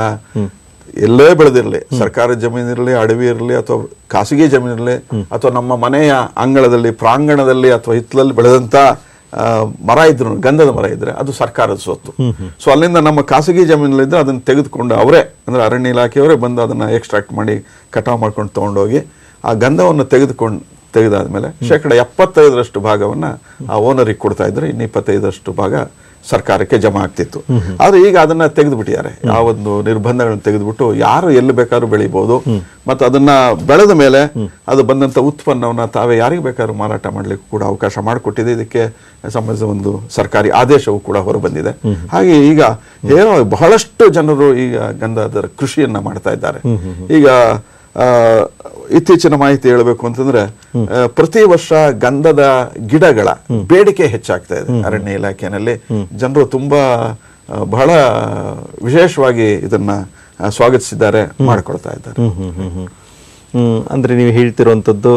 ಎಲ್ಲೇ ಬೆಳೆದಿರಲಿ, ಸರ್ಕಾರದ ಜಮೀನಿರಲಿ, ಅಡವಿ ಇರಲಿ, ಅಥವಾ ಖಾಸಗಿ ಜಮೀನಿರಲಿ, ಅಥವಾ ನಮ್ಮ ಮನೆಯ ಅಂಗಳದಲ್ಲಿ, ಪ್ರಾಂಗಣದಲ್ಲಿ ಅಥವಾ ಹಿತ್ತಲಲ್ಲಿ ಬೆಳೆದಂತ ಮರ ಇದ್ರು, ಗಂಧದ ಮರ ಇದ್ರೆ ಅದು ಸರ್ಕಾರದ ಸ್ವತ್ತು. ಸೊ ಅಲ್ಲಿಂದ ನಮ್ಮ ಖಾಸಗಿ ಜಮೀನಲ್ಲಿದ್ರೆ ಅದನ್ನ ತೆಗೆದುಕೊಂಡು ಅವರೇ, ಅಂದ್ರೆ ಅರಣ್ಯ ಇಲಾಖೆಯವರೇ ಬಂದು ಅದನ್ನ ಎಕ್ಸ್ಟ್ರಾಕ್ಟ್ ಮಾಡಿ ಕಟಾವು ಮಾಡ್ಕೊಂಡು ತಗೊಂಡೋಗಿ ಆ ಗಂಧವನ್ನು ತೆಗೆದಾದ್ಮೇಲೆ 75% ಭಾಗವನ್ನ ಆ ಓನರಿಗೆ ಕೊಡ್ತಾ ಇದ್ರೆ, ಇನ್ನು 25% ಭಾಗ ಸರ್ಕಾರಕ್ಕೆ ಜಮಾ ಆಗ್ತಿತ್ತು. ಆದ್ರೆ ಈಗ ಅದನ್ನ ತೆಗೆದು ಬಿಟ್ಟಿದ್ದಾರೆ. ಯಾವೊಂದು ನಿರ್ಬಂಧಗಳನ್ನ ತೆಗೆದುಬಿಟ್ಟು ಯಾರು ಎಲ್ಲಿ ಬೇಕಾದ್ರೂ ಬೆಳಿಬಹುದು, ಮತ್ತು ಅದನ್ನ ಬೆಳೆದ ಮೇಲೆ ಅದು ಬಂದಂತ ಉತ್ಪನ್ನವನ್ನ ತಾವೇ ಯಾರಿಗೆ ಬೇಕಾದ್ರೂ ಮಾರಾಟ ಮಾಡ್ಲಿಕ್ಕೆ ಕೂಡ ಅವಕಾಶ ಮಾಡಿಕೊಟ್ಟಿದೆ. ಇದಕ್ಕೆ ಸಂಬಂಧಿಸಿದ ಒಂದು ಸರ್ಕಾರಿ ಆದೇಶವೂ ಕೂಡ ಹೊರಬಂದಿದೆ. ಹಾಗೆ ಈಗ ಬಹಳಷ್ಟು ಜನರು ಈಗ ಗಂಧದ ಕೃಷಿಯನ್ನ ಮಾಡ್ತಾ ಇದ್ದಾರೆ. ಈಗ ಇತ್ತೀಚಿನ ಮಾಹಿತಿ ಹೇಳಬೇಕು ಅಂತಂದ್ರೆ ಪ್ರತಿ ವರ್ಷ ಗಂಧದ ಗಿಡಗಳ ಬೇಡಿಕೆ ಹೆಚ್ಚಾಗ್ತಾ ಇದೆ. ಅರಣ್ಯ ಇಲಾಖೆಯಲ್ಲಿ ಜನರು ತುಂಬಾ ಬಹಳ ವಿಶೇಷವಾಗಿ ಇದನ್ನ ಸ್ವಾಗತಿಸಿದ್ದಾರೆ, ಮಾಡಿಕೊಳ್ತಾ ಇದ್ದಾರೆ. ಅಂದ್ರೆ ನೀವು ಹೇಳ್ತಿರುವಂತದ್ದು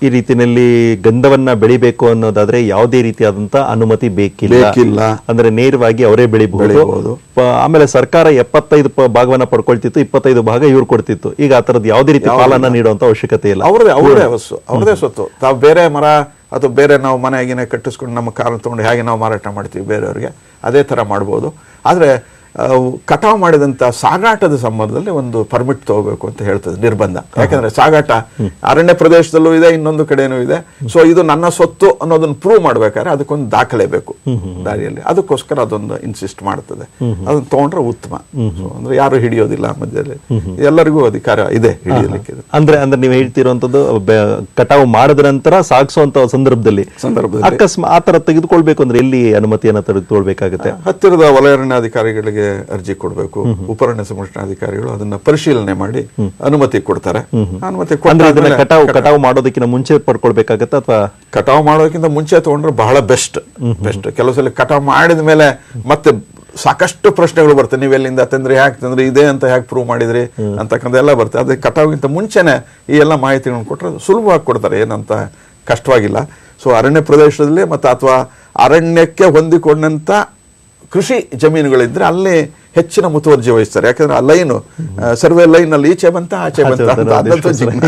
ಈ ರೀತಿಯಲ್ಲಿ ಗಂಧವನ್ನ ಬೆಳಿಬೇಕು ಅನ್ನೋದಾದ್ರೆ ಯಾವುದೇ ರೀತಿಯಾದಂತ ಅನುಮತಿ ಬೇಕಿಲ್ಲ. ಅಂದ್ರೆ ನೇರವಾಗಿ ಅವರೇ ಬೆಳಿಬಹುದು. ಆಮೇಲೆ ಸರ್ಕಾರ 75 ಭಾಗವನ್ನ ಪಡ್ಕೊಳ್ತಿತ್ತು, 25 ಭಾಗ ಇವ್ರು ಕೊಡ್ತಿತ್ತು. ಈಗ ಆ ತರದ್ ಯಾವುದೇ ರೀತಿ ಪಾಲನ ನೀಡುವಂತ ಅವಶ್ಯಕತೆ ಇಲ್ಲ. ಅವ್ರದೇ ಸ್ವತ್ತು. ತಾವು ಬೇರೆ ಮರ ಅಥವಾ ಬೇರೆ ನಾವು ಮನೆಯಾಗಿನೇ ಕಟ್ಟಿಸ್ಕೊಂಡು ನಮ್ಮ ಕಾರನ್ನು ತಗೊಂಡು ಹೇಗೆ ನಾವು ಮಾರಾಟ ಮಾಡ್ತೀವಿ ಬೇರೆಯವ್ರಿಗೆ, ಅದೇ ತರ ಮಾಡ್ಬೋದು. ಆದ್ರೆ ಕಟಾವು ಮಾಡಿದಂತ ಸಾಗಾಟದ ಸಂಬಂಧದಲ್ಲಿ ಒಂದು ಪರ್ಮಿಟ್ ತಗೋಬೇಕು ಅಂತ ಹೇಳ್ತದೆ ನಿರ್ಬಂಧ. ಯಾಕಂದ್ರೆ ಸಾಗಾಟ ಅರಣ್ಯ ಪ್ರದೇಶದಲ್ಲೂ ಇದೆ, ಇನ್ನೊಂದು ಕಡೆನೂ ಇದೆ. ಸೊ ಇದು ನನ್ನ ಸ್ವತ್ತು ಅನ್ನೋದನ್ನ ಪ್ರೂವ್ ಮಾಡ್ಬೇಕಾದ್ರೆ ಅದಕ್ಕೊಂದು ದಾಖಲೆ ಬೇಕು ದಾರಿಯಲ್ಲಿ. ಅದಕ್ಕೋಸ್ಕರ ಅದೊಂದು ಇನ್ಸಿಸ್ಟ್ ಮಾಡ್ತದೆ. ಅದನ್ನ ತಗೊಂಡ್ರೆ ಉತ್ತಮ. ಅಂದ್ರೆ ಯಾರು ಹಿಡಿಯೋದಿಲ್ಲ ಮಧ್ಯದಲ್ಲಿ, ಎಲ್ಲರಿಗೂ ಅಧಿಕಾರ ಇದೆ ಹಿಡಿಯಲಿಕ್ಕೆ. ಅಂದ್ರೆ ನೀವು ಹೇಳ್ತಿರುವಂತದ್ದು ಕಟಾವು ಮಾಡಿದ ನಂತರ ಸಾಗಿಸುವಂತ ಸಂದರ್ಭದಲ್ಲಿ ಅಕಸ್ಮಾತ್ ಆತರ ತೆಗೆದುಕೊಳ್ಬೇಕು ಅಂದ್ರೆ ಎಲ್ಲಿ ಅನುಮತಿಯನ್ನ ತೆಗೆದುಕೊಳ್ಬೇಕಾಗುತ್ತೆ? ಹತ್ತಿರದ ವಲಯ ಅರಣ್ಯಾಧಿಕಾರಿಗಳಿಗೆ ಅರ್ಜಿ ಕೊಡಬೇಕು. ಉಪರಣ್ಯ ಸಂರಕ್ಷಣಾಧಿಕಾರಿಗಳು ಅದನ್ನ ಪರಿಶೀಲನೆ ಮಾಡಿ ಅನುಮತಿ ಕೊಡ್ತಾರೆ. ಅನುಮತಿ ಕಟಾವು ಮಾಡೋದಕ್ಕಿಂತ ಮುಂಚೆ ಪಡ್ಕೊಳ್ಬೇಕಾಗತ್ತ ಅಥವಾ ಕಟಾವು ಮಾಡೋದಕ್ಕಿಂತ ಮುಂಚೆ ತಗೊಂಡ್ರೆ ಬಹಳ ಬೆಸ್ಟ್. ಕೆಲವು ಸಲ ಕಟಾವು ಮಾಡಿದ ಮೇಲೆ ಮತ್ತೆ ಸಾಕಷ್ಟು ಪ್ರಶ್ನೆಗಳು ಬರ್ತವೆ. ನೀವೆಲ್ಲಿಂದ ತಂದ್ರಿ, ಹ್ಯಾಕ್ ತಂದ್ರಿ, ಇದೆ ಅಂತ ಹ್ಯಾಕ್ ಪ್ರೂವ್ ಮಾಡಿದ್ರಿ ಅಂತಕ್ಕಂಥ ಎಲ್ಲ ಬರ್ತದೆ. ಅದೇ ಕಟಾವಿಗಿಂತ ಮುಂಚೆನೆ ಈ ಎಲ್ಲ ಮಾಹಿತಿಗಳನ್ನು ಕೊಟ್ಟರೆ ಸುಲಭವಾಗಿ ಕೊಡ್ತಾರೆ, ಏನಂತ ಕಷ್ಟವಾಗಿಲ್ಲ. ಸೊ ಅರಣ್ಯ ಪ್ರದೇಶದಲ್ಲಿ ಮತ್ತೆ ಅಥವಾ ಅರಣ್ಯಕ್ಕೆ ಹೊಂದಿಕೊಂಡಂತ ಕೃಷಿ ಜಮೀನುಗಳಿದ್ರೆ ಅಲ್ಲಿ ಹೆಚ್ಚಿನ ಮುತುವರ್ಜಿ ವಹಿಸ್ತಾರೆ. ಯಾಕಂದ್ರೆ ಆ ಲೈನು ಸರ್ವೆ ಲೈನ್ ಅಲ್ಲಿ ಈಚೆ ಬಂತ ಆಚೆ ಬಂತ.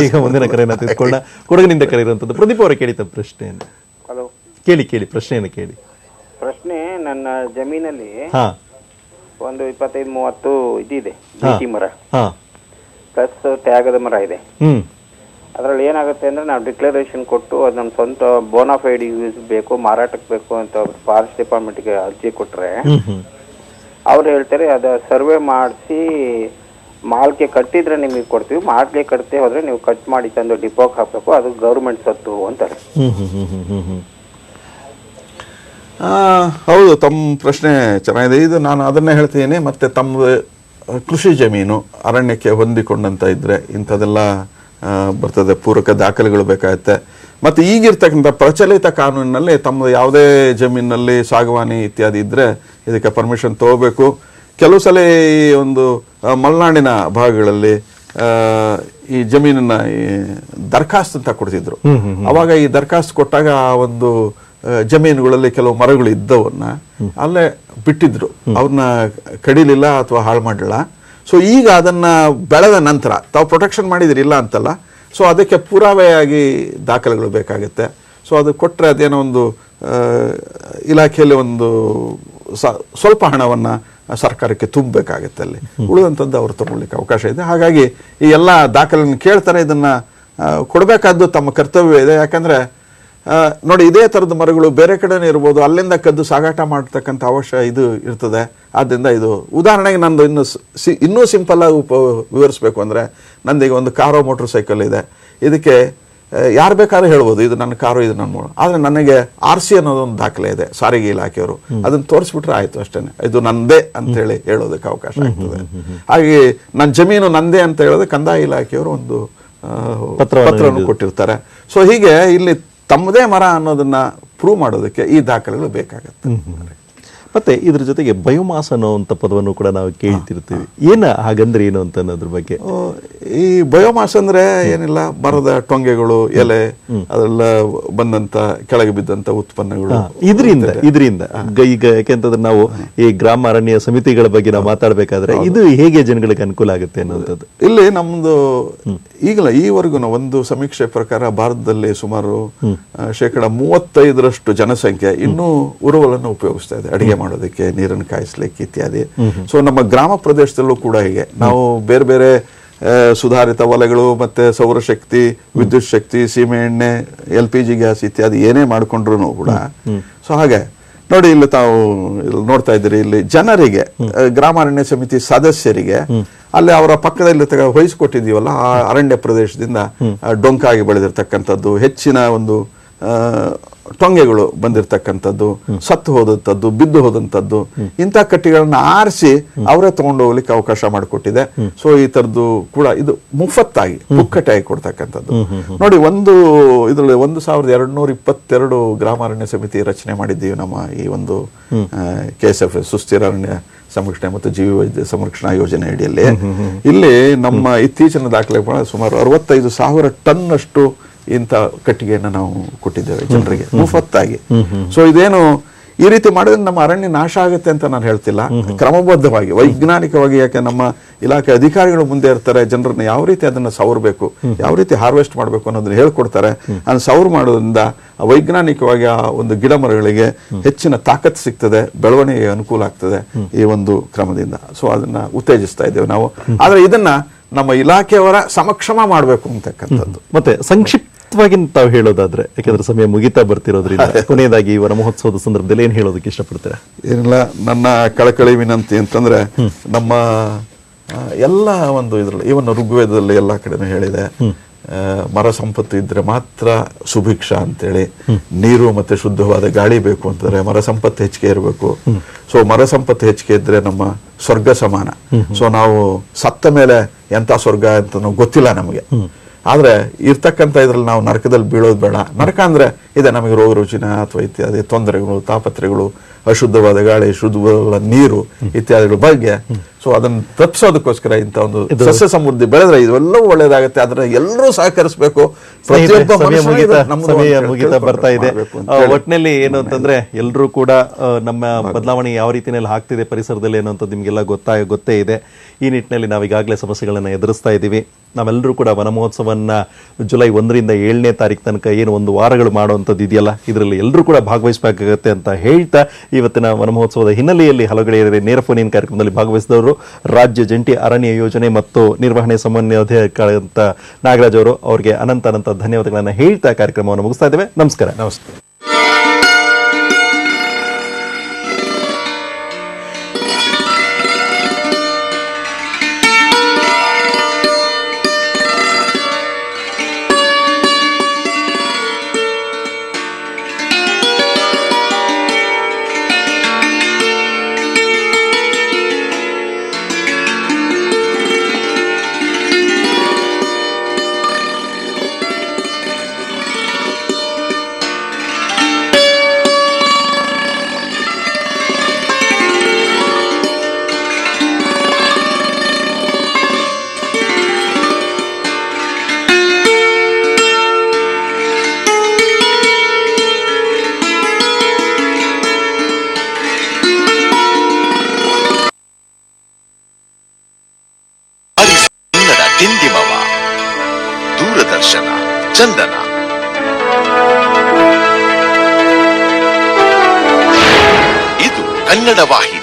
ಈಗ ಮುಂದಿನ ಕರೆಯನ್ನು ತೆಗೆದುಕೊಳ್ಳ ಕೊಡಗಿನಿಂದ ಕರೆಯುವಂಥದ್ದು ಪ್ರದೀಪ್ ಅವರ ಕೇಳಿದ ಪ್ರಶ್ನೆಯನ್ನು ಕೇಳಿ ಪ್ರಶ್ನೆಯನ್ನು ಕೇಳಿ. ಪ್ರಶ್ನೆ, ನನ್ನ ಜಮೀನಲ್ಲಿ ಒಂದು 25-30 ಇದಿದೆ ಬೀಟಿ ಮರ ಪ್ಲಸ್ ತ್ಯಾಗದ ಮರ ಇದೆ. ಅದರಲ್ಲಿ ಏನಾಗುತ್ತೆ ಅಂದ್ರೆ ನಾವು ಡಿಕ್ಲರೇಷನ್ ಕೊಟ್ಟು ಅದು ನಮ್ಮ ಸ್ವಂತ ಬೋನಾಫೈಡ್ ಯೂಸ್ ಬೇಕು, ಮಾರಾಟಕ್ಕೆ ಬೇಕು ಅಂತ ಫಾರೆಸ್ಟ್ ಡಿಪಾರ್ಟ್ಮೆಂಟ್ಗೆ ಅರ್ಜಿ ಕೊಟ್ರೆ ಅವ್ರು ಹೇಳ್ತಾರೆ ಅದು ಸರ್ವೆ ಮಾಡಿಸಿ ಮಾಲ್ಗೆ ಕಟ್ಟಿದ್ರೆ ನಿಮಗೆ ಕೊಡ್ತೀವಿ, ಮಾಲ್ಗೆ ಕಟ್ತೇ ಹೋದ್ರೆ ನೀವು ಕಟ್ ಮಾಡಿ ತಂದು ಡಿಪೋಗೆ ಹಾಕಬೇಕು, ಅದು ಗೌರ್ಮೆಂಟ್ ಸತ್ತು ಅಂತಾರೆ. ಹೌದು, ತಮ್ಮ ಪ್ರಶ್ನೆ ಚೆನ್ನಾಗಿದೆ. ಇದು ನಾನು ಅದನ್ನೇ ಹೇಳ್ತೀನಿ. ಮತ್ತೆ ತಮ್ಮ ಕೃಷಿ ಜಮೀನು ಅರಣ್ಯಕ್ಕೆ ಹೊಂದಿಕೊಂಡಂತ ಇದ್ರೆ ಇಂಥದೆಲ್ಲ ಬರ್ತದೆ, ಪೂರಕ ದಾಖಲೆಗಳು ಬೇಕಾಗುತ್ತೆ. ಮತ್ತೆ ಈಗಿರ್ತಕ್ಕಂಥ ಪ್ರಚಲಿತ ಕಾನೂನಿನಲ್ಲಿ ತಮ್ಮ ಯಾವುದೇ ಜಮೀನಿನಲ್ಲಿ ಸಾಗವಾನಿ ಇತ್ಯಾದಿ ಇದ್ರೆ ಇದಕ್ಕೆ ಪರ್ಮಿಷನ್ ತಗೋಬೇಕು. ಕೆಲವು ಸಲ ಈ ಒಂದು ಮಲೆನಾಡಿನ ಭಾಗಗಳಲ್ಲಿ ಈ ಜಮೀನನ್ನ ದರ್ಖಾಸ್ತು ಅಂತ ಕೊಡ್ತಿದ್ರು. ಅವಾಗ ಈ ದರ್ಖಾಸ್ತು ಕೊಟ್ಟಾಗ ಆ ಒಂದು ಜಮೀನುಗಳಲ್ಲಿ ಕೆಲವು ಮರಗಳು ಇದ್ದವನ್ನ ಅಲ್ಲೇ ಬಿಟ್ಟಿದ್ರು, ಅವ್ರನ್ನ ಕಡಿಲಿಲ್ಲ ಅಥವಾ ಹಾಳು ಮಾಡಲಿಲ್ಲ. ಸೊ ಈಗ ಅದನ್ನ ಬೆಳೆದ ನಂತರ ತಾವು ಪ್ರೊಟೆಕ್ಷನ್ ಮಾಡಿದಿರಿ, ಇಲ್ಲ ಅಂತಲ್ಲ. ಸೊ ಅದಕ್ಕೆ ಪುರಾವೆಯಾಗಿ ದಾಖಲೆಗಳು ಬೇಕಾಗುತ್ತೆ. ಸೊ ಅದು ಕೊಟ್ಟರೆ ಅದೇನೋ ಒಂದು ಇಲಾಖೆಯಲ್ಲಿ ಒಂದು ಸ್ವಲ್ಪ ಹಣವನ್ನು ಸರ್ಕಾರಕ್ಕೆ ತುಂಬಬೇಕಾಗತ್ತೆ. ಅಲ್ಲಿ ಉಳಿದಂಥದ್ದು ಅವರು ತಗೊಳ್ಳಿಕ್ಕೆ ಅವಕಾಶ ಇದೆ. ಹಾಗಾಗಿ ಈ ಎಲ್ಲ ದಾಖಲೆಯನ್ನು ಕೇಳ್ತಾರೆ, ಇದನ್ನ ಕೊಡಬೇಕಾದ್ದು ತಮ್ಮ ಕರ್ತವ್ಯ ಇದೆ. ಯಾಕಂದ್ರೆ ನೋಡಿ, ಇದೇ ಥರದ ಮರಗಳು ಬೇರೆ ಕಡೆನೇ ಇರ್ಬೋದು, ಅಲ್ಲಿಂದ ಕದ್ದು ಸಾಗಾಟ ಮಾಡ್ತಕ್ಕಂಥ ಅವಶ್ಯ ಇದು ಇರ್ತದೆ. ಆದ್ದರಿಂದ ಇದು ಉದಾಹರಣೆಗೆ ನಂದು ಇನ್ನೂ ಸಿಂಪಲ್ ಆಗಿ ವಿವರಿಸ್ಬೇಕು ಅಂದರೆ, ನಂದೀಗ ಒಂದು ಕಾರೋ ಮೋಟರ್ ಸೈಕಲ್ ಇದೆ. ಇದಕ್ಕೆ ಯಾರು ಬೇಕಾದ್ರೂ ಹೇಳ್ಬೋದು ಇದು ನನ್ನ ಕಾರು, ಇದು ನನ್ನ ಮೋಡ. ಆದರೆ ನನಗೆ RC ಅನ್ನೋದೊಂದು ದಾಖಲೆ ಇದೆ ಸಾರಿಗೆ ಇಲಾಖೆಯವರು, ಅದನ್ನು ತೋರಿಸ್ಬಿಟ್ರೆ ಆಯಿತು ಅಷ್ಟೇ, ಇದು ನಂದೇ ಅಂತೇಳಿ ಹೇಳೋದಕ್ಕೆ ಅವಕಾಶ ಆಗ್ತದೆ. ಹಾಗೆ ನನ್ನ ಜಮೀನು ನಂದೇ ಅಂತ ಹೇಳೋದು ಕಂದಾಯ ಇಲಾಖೆಯವರು ಒಂದು ಪತ್ರವನ್ನು ಕೊಟ್ಟಿರ್ತಾರೆ. ಸೊ ಹೀಗೆ ಇಲ್ಲಿ ತಮ್ಮದೇ ಮರ ಅನ್ನೋದನ್ನ ಪ್ರೂವ್ ಮಾಡೋದಕ್ಕೆ ಈ ದಾಖಲೆಗಳು ಬೇಕಾಗತ್ತೆ. ಮತ್ತೆ ಇದ್ರ ಜೊತೆಗೆ ಬಯೋಮಾಸ್ ಅನ್ನೋಂಥ ಪದವನ್ನು ಕೂಡ ನಾವು ಕೇಳ್ತಿರ್ತೀವಿ. ಹಾಗಂದ್ರೆ ಏನು ಅಂತ ಅನ್ನೋದ್ರ ಬಗ್ಗೆ. ಈ ಬಯೋಮಾಸ್ ಅಂದ್ರೆ ಏನಿಲ್ಲ, ಮರದ ಟೊಂಗೆಗಳು, ಎಲೆ, ಅದೆಲ್ಲ ಬಂದಂತ ಕೆಳಗೆ ಬಿದ್ದಂತ ಉತ್ಪನ್ನಗಳು. ಇದರಿಂದ ಈಗ ಯಾಕೆಂತಂದ್ರೆ ನಾವು ಈ ಗ್ರಾಮ ಅರಣ್ಯ ಸಮಿತಿಗಳ ಬಗ್ಗೆ ನಾವು ಮಾತಾಡ್ಬೇಕಾದ್ರೆ ಇದು ಹೇಗೆ ಜನಗಳಿಗೆ ಅನುಕೂಲ ಆಗುತ್ತೆ ಅನ್ನೋಂಥದ್ದು. ಇಲ್ಲಿ ನಮ್ದು ಈವರೆಗೂ ಒಂದು ಸಮೀಕ್ಷೆ ಪ್ರಕಾರ ಭಾರತದಲ್ಲಿ ಸುಮಾರು 35% ಜನಸಂಖ್ಯೆ ಇನ್ನೂ ಉರುವಲನ್ನು ಉಪಯೋಗಿಸ್ತಾ ಇದೆ ಅಡಿಗೆ ಮಾಡೋದಕ್ಕೆ, ನೀರನ್ನು ಕಾಯಿಸ್ಲಿಕ್ಕೆ ಇತ್ಯಾದಿ. ಸೊ ನಮ್ಮ ಗ್ರಾಮ ಪ್ರದೇಶದಲ್ಲೂ ಕೂಡ ಹೀಗೆ ನಾವು ಬೇರೆ ಬೇರೆ ಸುಧಾರಿತ ಒಲೆಗಳು, ಮತ್ತೆ ಸೌರಶಕ್ತಿ, ವಿದ್ಯುತ್ ಶಕ್ತಿ, ಸೀಮೆ ಎಣ್ಣೆ, LPG ಗ್ಯಾಸ್ ಇತ್ಯಾದಿ ಏನೇ ಮಾಡ್ಕೊಂಡ್ರು ಕೂಡ. ಸೊ ಹಾಗೆ ನೋಡಿ, ಇಲ್ಲಿ ತಾವು ನೋಡ್ತಾ ಇದ್ದೀರಿ, ಇಲ್ಲಿ ಜನರಿಗೆ, ಗ್ರಾಮಾರಣ್ಯ ಸಮಿತಿ ಸದಸ್ಯರಿಗೆ ಅಲ್ಲಿ ಅವರ ಪಕ್ಕದಲ್ಲಿ ವಹಿಸಿಕೊಟ್ಟಿದೀವಲ್ಲ ಆ ಅರಣ್ಯ ಪ್ರದೇಶದಿಂದ ಡೊಂಕಾಗಿ ಬೆಳೆದಿರ್ತಕ್ಕಂಥದ್ದು, ಹೆಚ್ಚಿನ ಒಂದು ಟೊಂಗೆಗಳು ಬಂದಿರತಕ್ಕಂಥದ್ದು, ಸತ್ತು ಹೋದಂಥದ್ದು, ಬಿದ್ದು ಹೋದಂಥದ್ದು, ಇಂಥ ಕಟ್ಟಿಗಳನ್ನ ಆರಿಸಿ ಅವರೇ ತಗೊಂಡು ಹೋಗ್ಲಿಕ್ಕೆ ಅವಕಾಶ ಮಾಡಿಕೊಟ್ಟಿದೆ. ಸೊ ಈ ತರದ್ದು ಕೂಡ ಇದು ಮುಫತ್ತಾಗಿ ಪುಕ್ಕಟೆಯಾಗಿ ಕೊಡ್ತಕ್ಕಂಥದ್ದು. ನೋಡಿ, ಇದರಲ್ಲಿ 1222 ಗ್ರಾಮಾರಣ್ಯ ಸಮಿತಿ ರಚನೆ ಮಾಡಿದ್ದೀವಿ ನಮ್ಮ ಈ ಒಂದು KSF ಸುಸ್ಥಿರ ಅರಣ್ಯ ಸಂರಕ್ಷಣೆ ಮತ್ತು ಜೀವ ವೈದ್ಯ ಸಂರಕ್ಷಣಾ ಯೋಜನೆ ಅಡಿಯಲ್ಲಿ. ಇಲ್ಲಿ ನಮ್ಮ ಇತ್ತೀಚಿನ ದಾಖಲೆ ಸುಮಾರು 65,000 ಟನ್ ಅಷ್ಟು ಇಂಥ ಕಟ್ಟಿಗೆಯನ್ನು ನಾವು ಕೊಟ್ಟಿದ್ದೇವೆ ಜನರಿಗೆ ಮುಫತ್ತಾಗಿ. ಸೊ ಇದೇನು ಈ ರೀತಿ ಮಾಡಿದ್ರೆ ನಮ್ಮ ಅರಣ್ಯ ನಾಶ ಆಗುತ್ತೆ ಅಂತ ನಾನು ಹೇಳ್ತಿಲ್ಲ, ಕ್ರಮಬದ್ಧವಾಗಿ ವೈಜ್ಞಾನಿಕವಾಗಿ. ಯಾಕೆ ನಮ್ಮ ಇಲಾಖೆ ಅಧಿಕಾರಿಗಳು ಮುಂದೆ ಇರ್ತಾರೆ, ಜನರನ್ನ ಯಾವ ರೀತಿ ಅದನ್ನ ಸವರಬೇಕು, ಯಾವ ರೀತಿ ಹಾರ್ವೆಸ್ಟ್ ಮಾಡಬೇಕು ಅನ್ನೋದನ್ನ ಹೇಳ್ಕೊಡ್ತಾರೆ. ಅದನ್ನ ಸವರ್ ಮಾಡೋದ್ರಿಂದ ವೈಜ್ಞಾನಿಕವಾಗಿ ಆ ಒಂದು ಗಿಡ ಮರಗಳಿಗೆ ಹೆಚ್ಚಿನ ತಾಕತ್ತು ಸಿಗ್ತದೆ, ಬೆಳವಣಿಗೆಗೆ ಅನುಕೂಲ ಆಗ್ತದೆ ಈ ಒಂದು ಕ್ರಮದಿಂದ. ಸೊ ಅದನ್ನ ಉತ್ತೇಜಿಸ್ತಾ ಇದ್ದೇವೆ ನಾವು. ಆದ್ರೆ ಇದನ್ನ ನಮ್ಮ ಇಲಾಖೆಯವರ ಸಮಕ್ಷಮ ಮಾಡಬೇಕು ಅಂತಕ್ಕಂಥದ್ದು. ಮತ್ತೆ ಸಂಕ್ಷಿಪ್ತವಾಗಿ ತಾವು ಹೇಳೋದಾದ್ರೆ, ಯಾಕಂದ್ರೆ ಸಮಯ ಮುಗಿತಾ ಬರ್ತಿರೋದ್ರಿಂದ, ಕೊನೆಯದಾಗಿ ಈ ವನ ಮಹೋತ್ಸವದ ಸಂದರ್ಭದಲ್ಲಿ ಏನ್ ಹೇಳೋದಕ್ಕೆ ಇಷ್ಟಪಡ್ತೀರಾ? ಏನಿಲ್ಲ, ನನ್ನ ಕಳಕಳಿ ವಿನಂತಿ ಅಂತಂದ್ರೆ, ನಮ್ಮ ಎಲ್ಲ ಒಂದು ಇದ್ರಲ್ಲಿ ಇವನ್ ಋಗ್ವೇದದಲ್ಲಿ ಎಲ್ಲ ಕಡೆನೂ ಹೇಳಿದೆ, ಮರ ಸಂಪತ್ತು ಇದ್ರೆ ಮಾತ್ರ ಸುಭಿಕ್ಷ ಅಂತೇಳಿ. ನೀರು ಮತ್ತೆ ಶುದ್ಧವಾದ ಗಾಳಿ ಬೇಕು ಅಂತಂದ್ರೆ ಮರ ಸಂಪತ್ತು ಹೆಚ್ಚಿಗೆ ಇರಬೇಕು. ಸೊ ಮರ ಸಂಪತ್ತು ಹೆಚ್ಚಿಗೆ ಇದ್ರೆ ನಮ್ಮ ಸ್ವರ್ಗ ಸಮಾನ. ಸೊ ನಾವು ಸತ್ತ ಮೇಲೆ ಎಂತ ಸ್ವರ್ಗ ಅಂತ ಗೊತ್ತಿಲ್ಲ ನಮಗೆ. ಆದ್ರೆ ಇರ್ತಕ್ಕಂಥ ಇದ್ರಲ್ಲಿ ನಾವು ನರಕದಲ್ಲಿ ಬೀಳೋದು ಬೇಡ. ನರಕ ಅಂದ್ರೆ ಇದೆ ನಮಗೆ ರೋಗ ರುಜಿನ ಅಥವಾ ಇತ್ಯಾದಿ ತೊಂದರೆಗಳು, ತಾಪತ್ರೆಗಳು, ಅಶುದ್ಧವಾದ ಗಾಳಿ, ಶುದ್ಧವಾದ ನೀರು ಇತ್ಯಾದಿಗಳ ಬಗ್ಗೆ. ಸೊ ಅದನ್ನ ತಪ್ಪಿಸೋದಕ್ಕೋಸ್ಕರ ಇಂಥ ಒಂದು ಸಸ್ಯ ಸಮೃದ್ಧಿ ಬೆಳೆದ್ರೆ ಇವೆಲ್ಲವೂ ಒಳ್ಳೇದಾಗುತ್ತೆ. ಆದ್ರೆ ಎಲ್ಲರೂ ಸಹಕರಿಸಬೇಕು. ಮುಗಿತಾ ಬರ್ತಾ ಇದೆ. ಒಟ್ಟಿನಲ್ಲಿ ಏನು ಅಂತಂದ್ರೆ, ಎಲ್ಲರೂ ಕೂಡ ನಮ್ಮ ಬದಲಾವಣೆ ಯಾವ ರೀತಿಯಲ್ಲಿ ಆಗ್ತಿದೆ ಪರಿಸರದಲ್ಲಿ ಏನು ಅಂತ ನಿಮ್ಗೆಲ್ಲ ಗೊತ್ತೇ ಇದೆ. ಈ ನಿಟ್ಟಿನಲ್ಲಿ ನಾವು ಈಗಾಗಲೇ ಸಮಸ್ಯೆಗಳನ್ನ ಎದುರಿಸ್ತಾ ಇದ್ದೀವಿ. ನಾವೆಲ್ಲರೂ ಕೂಡ ವನ ಮಹೋತ್ಸವನ್ನ ಜುಲೈ 1ರಿಂದ 7ನೇ ತಾರೀಕು ತನಕ ಏನು 1 ವಾರಗಳು ಮಾಡುವಂಥದ್ದು ಇದೆಯಲ್ಲ, ಇದರಲ್ಲಿ ಎಲ್ಲರೂ ಕೂಡ ಭಾಗವಹಿಸಬೇಕಾಗತ್ತೆ ಅಂತ ಹೇಳ್ತಾ, ಇವತ್ತಿನ ವನ ಮಹೋತ್ಸವದ ಹಿನ್ನೆಲೆಯಲ್ಲಿ ಹಲವು ನೇರ ಫೋನ್ ಇನ್ ಕಾರ್ಯಕ್ರಮದಲ್ಲಿ ಭಾಗವಹಿಸಿದವರು ರಾಜ್ಯ ಜಂಟಿ ಅರಣ್ಯ ಯೋಜನೆ ಮತ್ತು ನಿರ್ವಹಣೆ ಸಮನ್ವಯಾಧಿಕಾರಿ ನಾಗರಾಜ್ ಅವರು. ಅವರಿಗೆ ಅನಂತ ಧನ್ಯವಾದಗಳನ್ನು ಹೇಳ್ತಾ ಕಾರ್ಯಕ್ರಮವನ್ನು ಮುಗಿಸ್ತಾ ಇದ್ದೇವೆ. ನಮಸ್ಕಾರ. ನಮಸ್ಕಾರ. ದಿಂದಿಮವ, ದೂರದರ್ಶನ, ಚಂದನ. ಇದು ಕನ್ನಡ ವಾಹಿನಿ.